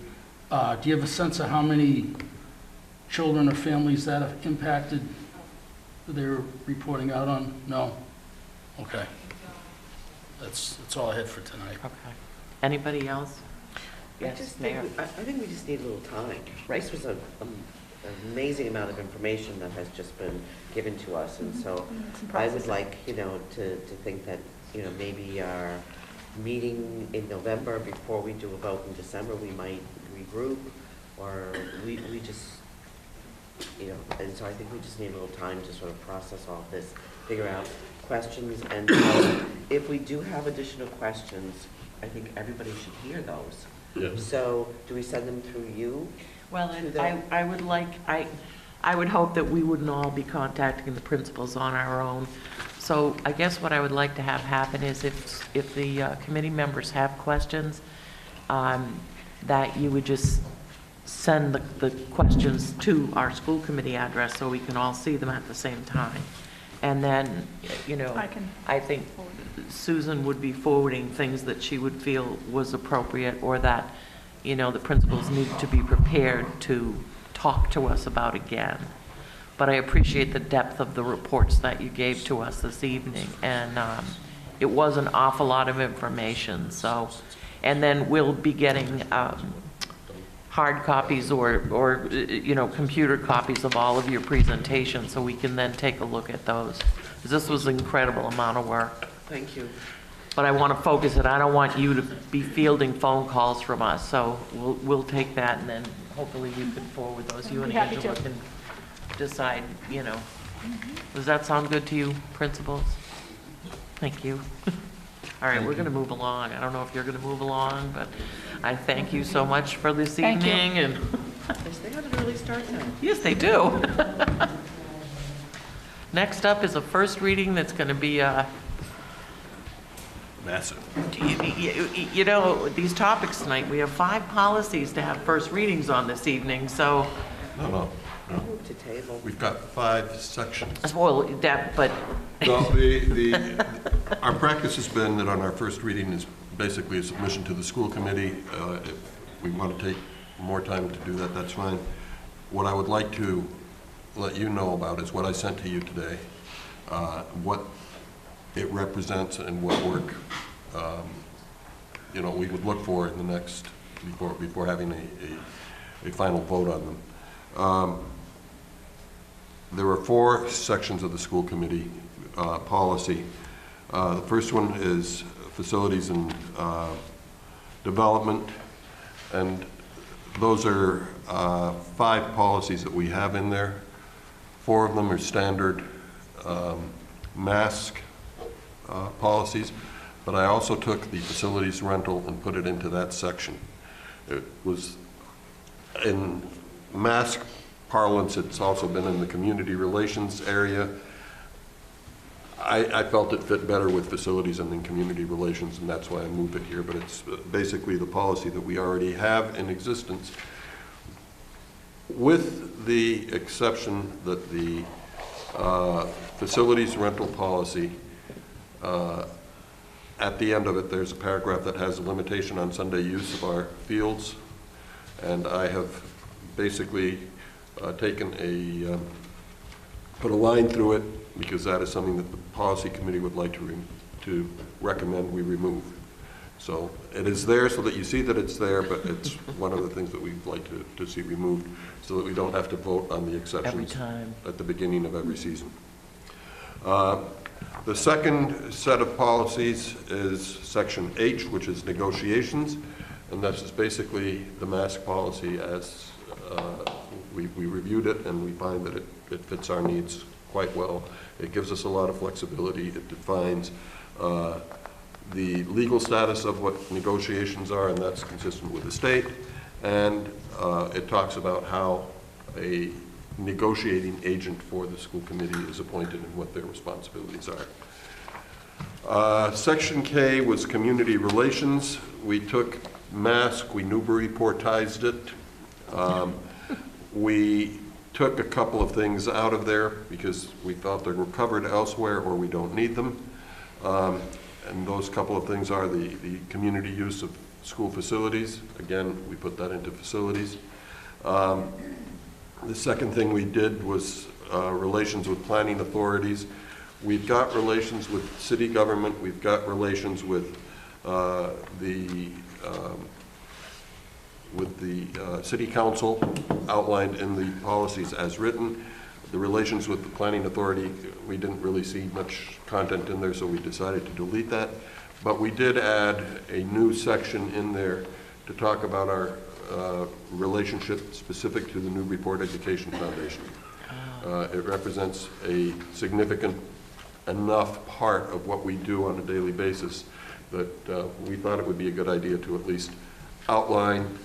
Speaker 7: Do you have a sense of how many children or families that have impacted that they're reporting out on? No? Okay. That's all I had for tonight.
Speaker 4: Okay. Anybody else?
Speaker 1: I
Speaker 4: Yes,
Speaker 1: just
Speaker 4: Mayor.
Speaker 1: think, I think we just need a little time. Rice was an amazing amount of information that has just been given to us, and so I would like, you know, to think that, you know, maybe our meeting in November before we do a vote in December, we might regroup, or we just, you know, and so I think we just need a little time to sort of process all this, figure out questions, and so if we do have additional questions, I think everybody should hear those.
Speaker 10: Yeah.
Speaker 1: So do we send them through you?
Speaker 4: Well, and I would like, I would hope that we wouldn't all be contacting the principals on our own. So I guess what I would like to have happen is if the committee members have questions, that you would just send the questions to our school committee address so we can all see them at the same time. And then, you know, I think Susan would be forwarding things that she would feel was appropriate, or that, you know, the principals need to be prepared to talk to us about again. But I appreciate the depth of the reports that you gave to us this evening, and it was an awful lot of information. So, and then we'll be getting hard copies or you know, computer copies of all of your presentations, so we can then take a look at those. This was an incredible amount of work.
Speaker 1: Thank you.
Speaker 4: But I want to focus it. I don't want you to be fielding phone calls from us, so we'll take that, and then hopefully you can forward those. You and Angela can decide, you know. Does that sound good to you, principals? Thank you. All right, we're going to move along. I don't know if you're going to move along, but I thank you so much for this evening. And
Speaker 1: They got an early start time.
Speaker 4: yes, they do. Next up is a first reading that's going to be
Speaker 10: Massive.
Speaker 4: you know, these topics tonight, we have 5 policies to have first readings on this evening, so.
Speaker 10: No.
Speaker 1: To table.
Speaker 10: We've got 5 sections.
Speaker 4: Well, but.
Speaker 10: Well, our practice has been that on our first reading is basically a submission to the school committee. If we want to take more time to do that, that's fine. What I would like to let you know about is what I sent to you today, what it represents and what work, you know, we would look for in the next, before having a final vote on them. There are 4 sections of the school committee policy. The first one is facilities and development, and those are 5 policies that we have in there. 4 of them are standard mask policies, but I also took the facilities rental and put it into that section. It was In mask parlance, it's also been in the community relations area. I felt it fit better with facilities and in community relations, and that's why I moved it here, but it's basically the policy that we already have in existence, with the exception that the facilities rental policy, at the end of it, there's a paragraph that has a limitation on Sunday use of our fields, and I have basically put a line through it, because that is something that the policy committee would like to recommend we remove. So it is there so that you see that it's there, but it's one of the things that we'd like to see removed, so that we don't have to vote on the exceptions
Speaker 4: Every time.
Speaker 10: at the beginning of every season. The second set of policies is Section H, which is negotiations, and this is basically the mask policy as we reviewed it, and we find that it fits our needs quite well. It gives us a lot of flexibility. It defines the legal status of what negotiations are, and that's consistent with the state. And it talks about how a negotiating agent for the school committee is appointed and what their responsibilities are. Section K was community relations. We took mask, we Newburyportized it. We took a couple of things out of there because we thought they were covered elsewhere or we don't need them. And those couple of things are the community use of school facilities. Again, we put that into facilities. The second thing we did was relations with planning authorities. We've got relations with city government. We've got relations with the city council outlined in the policies as written. The relations with the planning authority, we didn't really see much content in there, so we decided to delete that. But we did add a new section in there to talk about our relationship specific to the Newburyport Education Foundation. It represents a significant enough part of what we do on a daily basis that we thought it would be a good idea to at least outline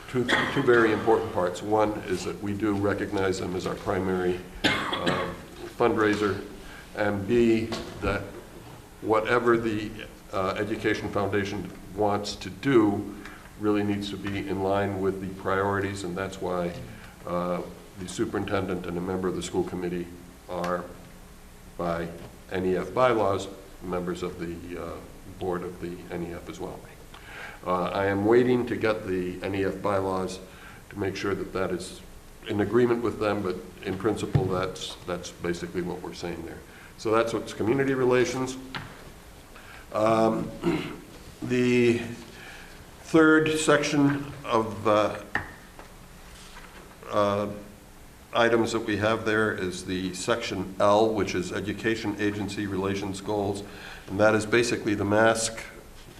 Speaker 10: two very important parts. One is that we do recognize them as our primary fundraiser, and B, that whatever the Education Foundation wants to do really needs to be in line with the priorities, and that's why the superintendent and a member of the school committee are, by NEF bylaws, members of the board of the NEF as well. I am waiting to get the NEF bylaws to make sure that that is in agreement with them, but in principle, that's basically what we're saying there. So that's what's community relations. The third section of items that we have there is the section L, which is education agency relations goals, and that is basically the mask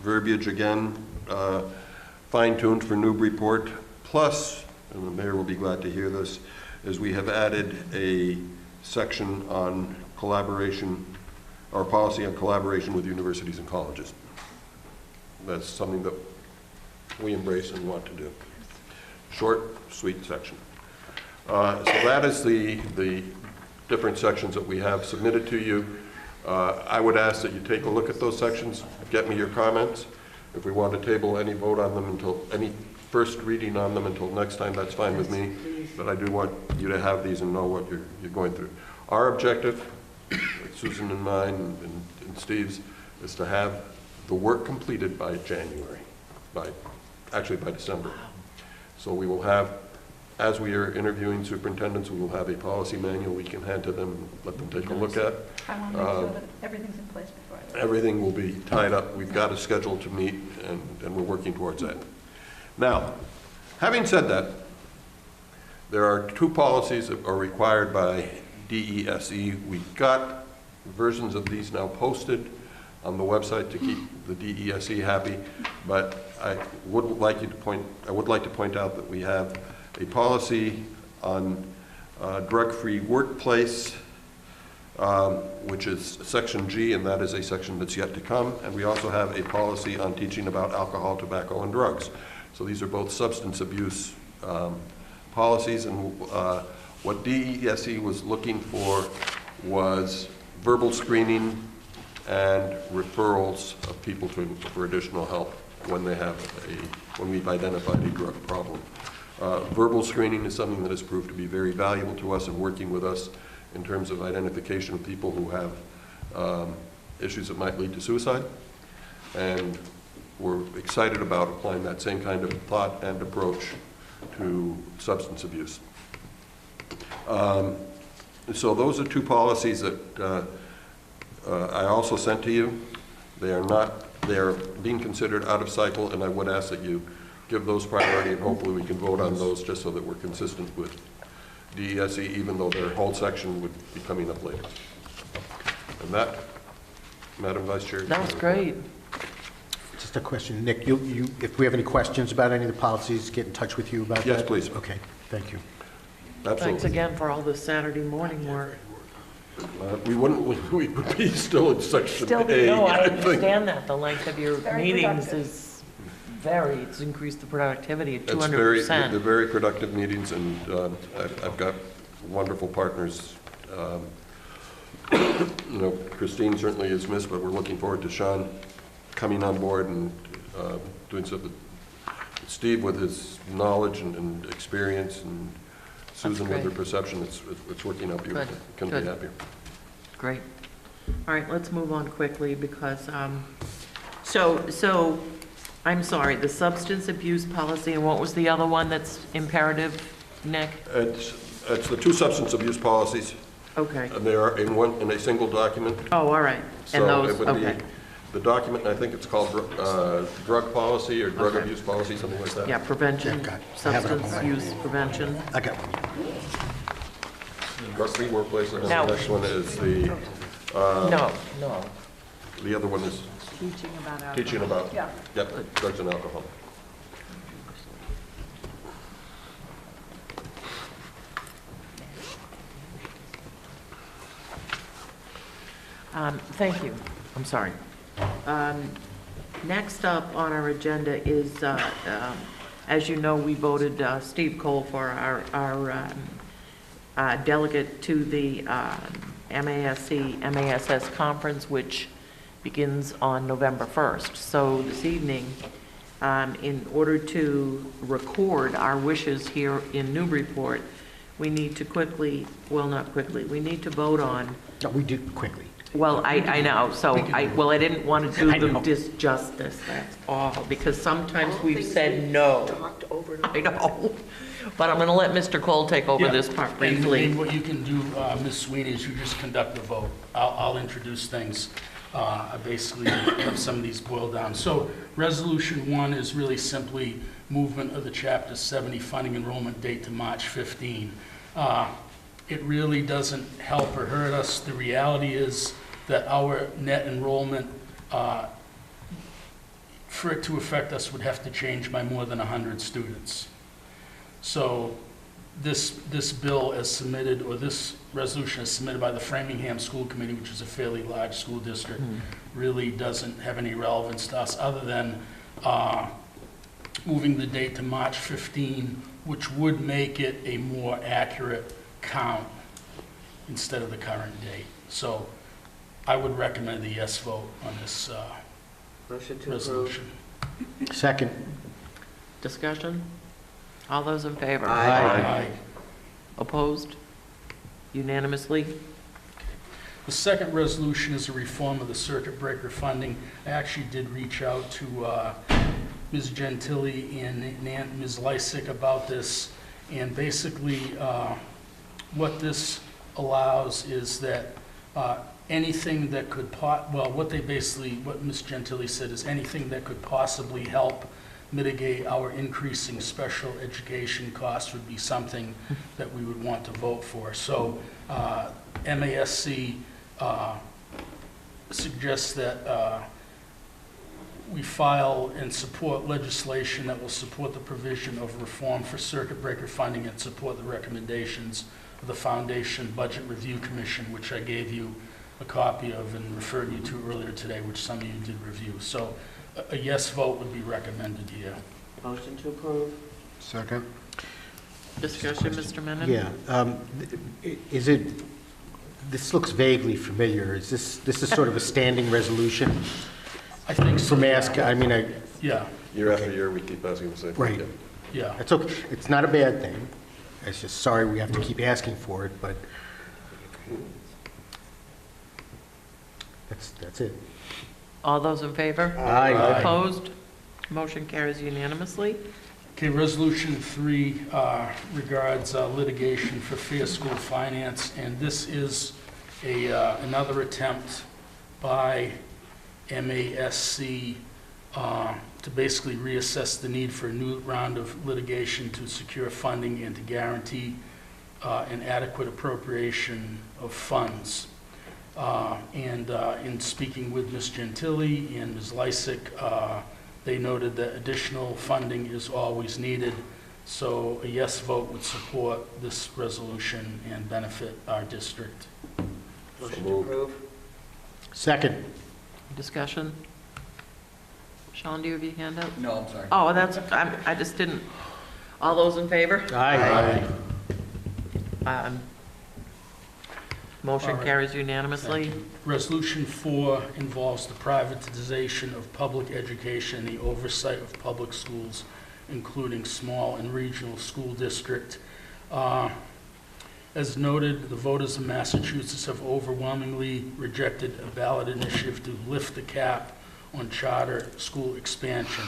Speaker 10: verbiage again, fine-tuned for Newburyport. Plus, and the mayor will be glad to hear this, is we have added a section on collaboration, or policy on collaboration with universities and colleges. That's something that we embrace and want to do. Short, sweet section. So that is the different sections that we have submitted to you. I would ask that you take a look at those sections, get me your comments. If we want to table any vote on them until, any first reading on them until next time, that's fine with me. But I do want you to have these and know what you're going through. Our objective, Susan and mine and Steve's, is to have the work completed by January, actually by December. So we will have, as we are interviewing superintendents, we will have a policy manual we can hand to them and let them take a look at.
Speaker 11: I want to make sure that everything's in place before I leave.
Speaker 10: Everything will be tied up. We've got a schedule to meet, and we're working towards that. Now, having said that, there are two policies that are required by DESE. We've got versions of these now posted on the website to keep the DESE happy, but I would like to point out that we have a policy on drug-free workplace, which is section G, and that is a section that's yet to come. And we also have a policy on teaching about alcohol, tobacco, and drugs. So these are both substance abuse policies, and what DESE was looking for was verbal screening and referrals of people for additional help when we've identified a drug problem. Verbal screening is something that has proved to be very valuable to us in working with us in terms of identification of people who have issues that might lead to suicide. And we're excited about applying that same kind of thought and approach to substance abuse. So those are two policies that I also sent to you. They are being considered out of cycle, and I would ask that you give those priority, and hopefully we can vote on those just so that we're consistent with DESE, even though their whole section would be coming up later. And that, Madam Vice Chair.
Speaker 4: That was great.
Speaker 8: Just a question, Nick, if we have any questions about any of the policies, get in touch with you about that?
Speaker 10: Yes, please.
Speaker 8: Okay, thank you.
Speaker 10: Absolutely.
Speaker 4: Thanks again for all the Saturday morning work.
Speaker 10: We would be still in section A.
Speaker 4: No, I
Speaker 10: think.
Speaker 4: understand that. The length of your
Speaker 11: Very
Speaker 4: meetings
Speaker 11: productive.
Speaker 4: is it's increased the productivity at
Speaker 10: They're
Speaker 4: 200%.
Speaker 10: very productive meetings, and I've got wonderful partners. Christine certainly is missed, but we're looking forward to Sean coming on board and doing something. Steve with his knowledge and experience, and Susan with her perception. It's working out beautifully. Couldn't be happier.
Speaker 4: Great. All right, let's move on quickly because, so I'm sorry, the substance abuse policy, and what was the other one that's imperative, Nick?
Speaker 10: It's the two substance abuse policies.
Speaker 4: Okay.
Speaker 10: And they are in a single document.
Speaker 4: Oh, all right. And
Speaker 10: So
Speaker 4: those,
Speaker 10: it would be
Speaker 4: okay.
Speaker 10: the document, I think it's called drug policy or drug
Speaker 4: Okay.
Speaker 10: abuse policy, something like that.
Speaker 4: Yeah, prevention, substance use prevention.
Speaker 8: I got one.
Speaker 10: Drug-free workplace, and then
Speaker 4: Now-
Speaker 10: the next one is the,
Speaker 4: No.
Speaker 10: the other one is
Speaker 11: Teaching about alcohol.
Speaker 10: teaching about,
Speaker 11: Yeah.
Speaker 10: yep, drugs and alcohol.
Speaker 4: Thank you. I'm sorry. Next up on our agenda is, as you know, we voted Steve Cole for our delegate to the MASS conference, which begins on November 1st. So this evening, in order to record our wishes here in Newburyport, we need to quickly, well, not quickly, we need to vote on.
Speaker 8: No, we did quickly.
Speaker 4: Well, I know, so I didn't want to do
Speaker 8: I know.
Speaker 4: them disjustice, that's all, because sometimes we've said no. I know, but I'm going to let Mr. Cole take over
Speaker 7: Yeah.
Speaker 4: this part
Speaker 7: And
Speaker 4: briefly.
Speaker 7: what you can do, Ms. Sweeney, is you just conduct the vote. I'll introduce things. I basically have some of these boiled down. So Resolution 1 is really simply movement of the Chapter 70 funding enrollment date to March 15. It really doesn't help or hurt us. The reality is that our net enrollment, for it to affect us, would have to change by more than 100 students. So this bill as submitted, or this resolution as submitted by the Framingham School Committee, which is a fairly large school district, really doesn't have any relevance to us other than moving the date to March 15, which would make it a more accurate count instead of the current date. So I would recommend a yes vote on this
Speaker 1: Motion to approve.
Speaker 7: resolution.
Speaker 8: Second.
Speaker 4: Discussion? All those in favor?
Speaker 7: Aye.
Speaker 4: Opposed? Unanimously?
Speaker 7: The second resolution is a reform of the circuit breaker funding. I actually did reach out to Ms. Gentili and Ms. Lysick about this, and basically what this allows is that anything that could, what Ms. Gentili said is anything that could possibly help mitigate our increasing special education costs would be something that we would want to vote for. So MASC suggests that we file and support legislation that will support the provision of reform for circuit breaker funding and support the recommendations of the Foundation Budget Review Commission, which I gave you a copy of and referred you to earlier today, which some of you did review. So a yes vote would be recommended here.
Speaker 1: Motion to approve.
Speaker 3: Second.
Speaker 4: Discussion, Mr. Menon?
Speaker 8: Yeah. Is it, this looks vaguely familiar. Is this is sort of a standing resolution?
Speaker 7: I think so.
Speaker 8: From I mean,
Speaker 7: Yeah,
Speaker 10: Year after year, we keep asking the same
Speaker 8: Right.
Speaker 10: thing.
Speaker 7: yeah.
Speaker 8: it's okay. It's not a bad thing. It's just, sorry, we have to keep asking for it, but that's it.
Speaker 4: All those in favor?
Speaker 8: Aye.
Speaker 4: Opposed? Motion carries unanimously.
Speaker 7: Okay, Resolution 3 regards litigation for fair school finance, and this is another attempt by MASC to basically reassess the need for a new round of litigation to secure funding and to guarantee an adequate appropriation of funds. And in speaking with Ms. Gentili and Ms. Lysick, they noted that additional funding is always needed, so a yes vote would support this resolution and benefit our district.
Speaker 1: Motion to approve.
Speaker 8: Second.
Speaker 4: Discussion? Sean, do you have your hand up?
Speaker 5: No, I'm sorry.
Speaker 4: Oh, that's, I just didn't. All those in favor?
Speaker 8: Aye.
Speaker 4: Motion
Speaker 7: All right.
Speaker 4: carries unanimously.
Speaker 7: Thank you. Resolution 4 involves the privatization of public education and the oversight of public schools, including small and regional school district. As noted, the voters of Massachusetts have overwhelmingly rejected a ballot initiative to lift the cap on charter school expansion.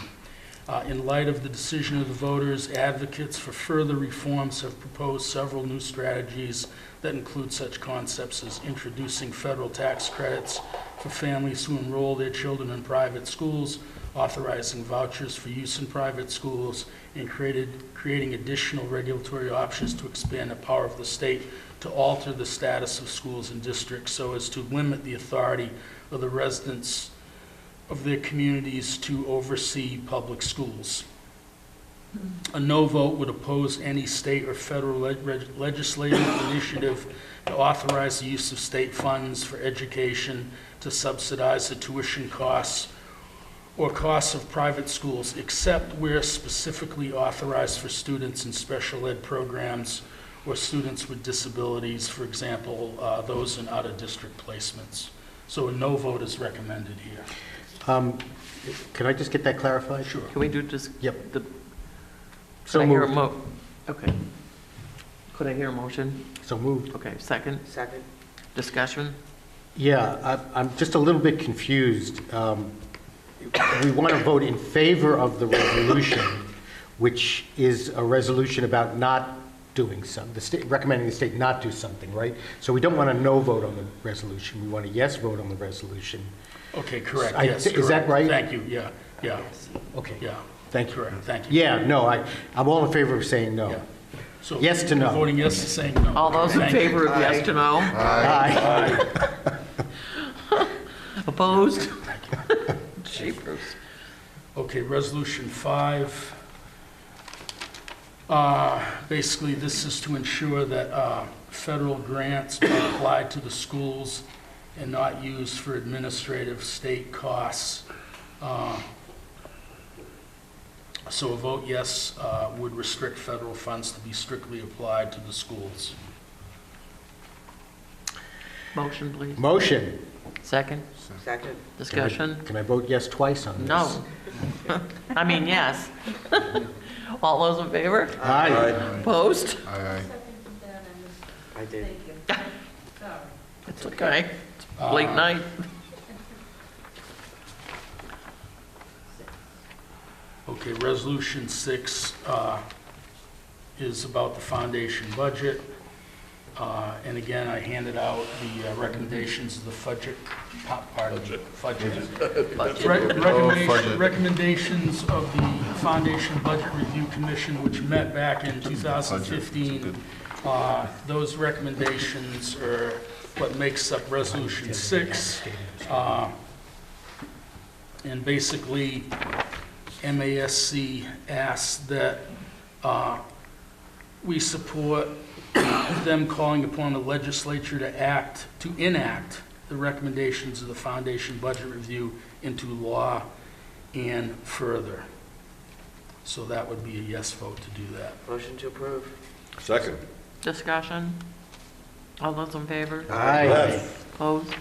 Speaker 7: In light of the decision of the voters, advocates for further reforms have proposed several new strategies that include such concepts as introducing federal tax credits for families who enroll their children in private schools, authorizing vouchers for use in private schools, and creating additional regulatory options to expand the power of the state to alter the status of schools and districts so as to limit the authority of the residents of their communities to oversee public schools. A no vote would oppose any state or federal legislative initiative to authorize the use of state funds for education to subsidize the tuition costs or costs of private schools, except where specifically authorized for students in special ed programs or students with disabilities, for example, those in out-of-district placements. So a no vote is recommended here.
Speaker 8: Can I just get that clarified?
Speaker 7: Sure.
Speaker 4: Can we do just
Speaker 8: Yep.
Speaker 4: the,
Speaker 8: So
Speaker 4: could I hear a
Speaker 8: moved.
Speaker 4: okay. Could I hear a motion?
Speaker 8: So moved.
Speaker 4: Okay, second.
Speaker 1: Second.
Speaker 4: Discussion?
Speaker 8: Yeah, I'm just a little bit confused. We want to vote in favor of the resolution, which is a resolution about not doing something, the state, recommending the state not do something, right? So we don't want a no vote on the resolution. We want a yes vote on the resolution.
Speaker 7: Okay, correct,
Speaker 8: I-
Speaker 7: yes.
Speaker 8: is that
Speaker 7: correct.
Speaker 8: right?
Speaker 7: Thank you, yeah, yeah,
Speaker 8: Okay.
Speaker 7: yeah.
Speaker 8: Thank you.
Speaker 7: Correct, thank you.
Speaker 8: Yeah, no, I'm all in favor of saying no.
Speaker 7: Yeah. So
Speaker 8: Yes to no.
Speaker 7: Voting yes to saying no.
Speaker 4: All those in
Speaker 7: Thank you.
Speaker 4: favor of yes to no?
Speaker 8: Aye.
Speaker 4: Opposed? Jeepers.
Speaker 7: Okay, Resolution 5. Basically, this is to ensure that federal grants are applied to the schools and not used for administrative state costs. So a vote yes would restrict federal funds to be strictly applied to the schools.
Speaker 4: Motion, please.
Speaker 8: Motion.
Speaker 4: Second.
Speaker 1: Second.
Speaker 4: Discussion?
Speaker 8: Can I vote yes twice on this?
Speaker 4: No. I mean, yes. All those in favor?
Speaker 8: Aye.
Speaker 4: Opposed?
Speaker 3: Aye.
Speaker 1: I did.
Speaker 2: Thank you. Sorry.
Speaker 4: It's okay. It's late night.
Speaker 7: Okay, Resolution 6 is about the foundation budget. And again, I handed out the recommendations of the budget. Recommendations of the Foundation Budget Review Commission, which met back in 2015. Those recommendations are what makes up Resolution 6. And basically, MASC asks that we support them calling upon the legislature to enact the recommendations of the Foundation Budget Review into law and further. So that would be a yes vote to do that.
Speaker 1: Motion to approve.
Speaker 10: Second.
Speaker 4: Discussion? All those in favor?
Speaker 8: Aye.
Speaker 4: Opposed?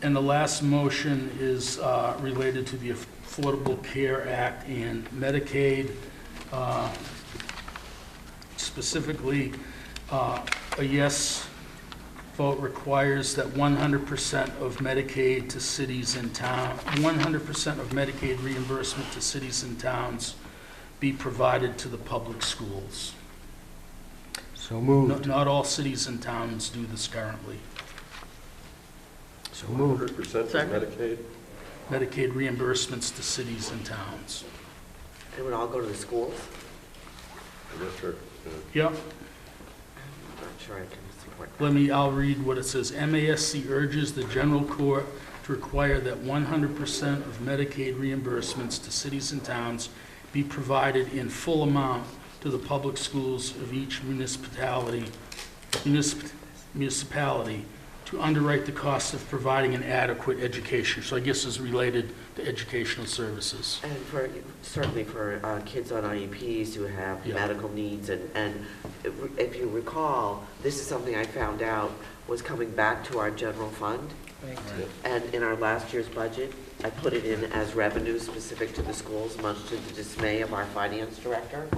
Speaker 7: And the last motion is related to the Affordable Care Act and Medicaid. Specifically, a yes vote requires that 100% of Medicaid to cities and towns, 100% of Medicaid reimbursement to cities and towns be provided to the public schools.
Speaker 8: So moved.
Speaker 7: Not all cities and towns do this currently.
Speaker 8: So moved.
Speaker 10: 100% of Medicaid?
Speaker 7: Medicaid reimbursements to cities and towns.
Speaker 1: It would all go to the schools?
Speaker 10: I'm not sure.
Speaker 7: Yep.
Speaker 1: I'm not sure I can support that.
Speaker 7: I'll read what it says. MASC urges the general court to require that 100% of Medicaid reimbursements to cities and towns be provided in full amount to the public schools of each municipality to underwrite the cost of providing an adequate education. So I guess it's related to educational services.
Speaker 1: And certainly for kids on IEPs who have medical needs, and if you recall, this is something I found out was coming back to our general fund.
Speaker 4: Right.
Speaker 1: And in our last year's budget, I put it in as revenue specific to the schools, much to the dismay of our finance director.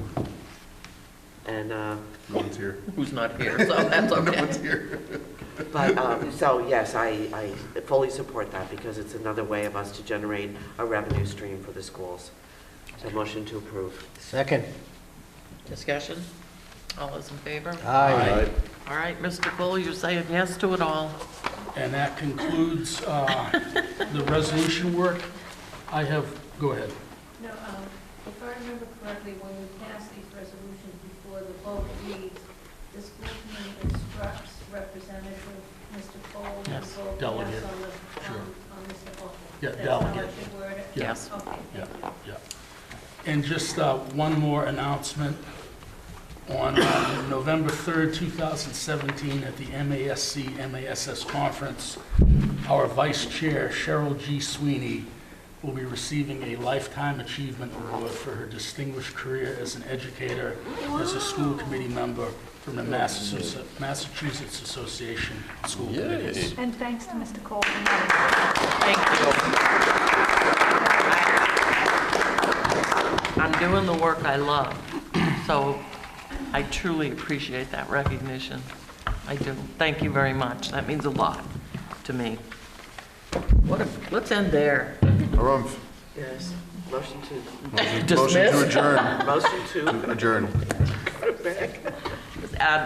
Speaker 1: And
Speaker 3: No one's here.
Speaker 4: Who's not here, so that's okay.
Speaker 3: No one's here.
Speaker 1: but, so yes, I fully support that because it's another way of us to generate a revenue stream for the schools. So motion to approve.
Speaker 8: Second.
Speaker 4: Discussion? All those in favor?
Speaker 8: Aye.
Speaker 4: All right, Mr. Cole, you're saying yes to it all.
Speaker 7: And that concludes the resolution work. Go ahead.
Speaker 2: No, if I remember correctly, when we pass these resolutions before the vote reads, the school committee instructs Representative Mr. Cole to
Speaker 7: Yes,
Speaker 2: vote
Speaker 7: delegate.
Speaker 2: yes
Speaker 7: Sure.
Speaker 2: on Mr. Cole.
Speaker 7: Yeah,
Speaker 2: That's how I
Speaker 7: delegate.
Speaker 2: should word it?
Speaker 4: Yes.
Speaker 2: Okay.
Speaker 7: Yeah. And just one more announcement. On November 3rd, 2017, at the MASC-MASS conference, our vice chair, Cheryl G. Sweeney, will be receiving a Lifetime Achievement Award for her distinguished career as an educator, as a school committee member from the Massachusetts Association of School Committees.
Speaker 11: And thanks to Mr. Cole.
Speaker 4: Thank you. I'm doing the work I love, so I truly appreciate that recognition. I do. Thank you very much. That means a lot to me. Let's end there.
Speaker 1: Yes. Motion to
Speaker 4: Dismiss?
Speaker 3: Motion to adjourn.
Speaker 1: Motion to
Speaker 3: Adjourn.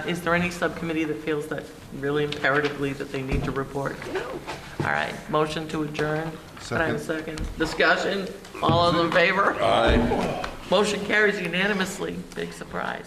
Speaker 4: Is there any subcommittee that feels that really imperatively that they need to report? No. All right, motion to adjourn. Can I have a second? Discussion? All those in favor?
Speaker 10: Aye.
Speaker 4: Motion carries unanimously. Big surprise.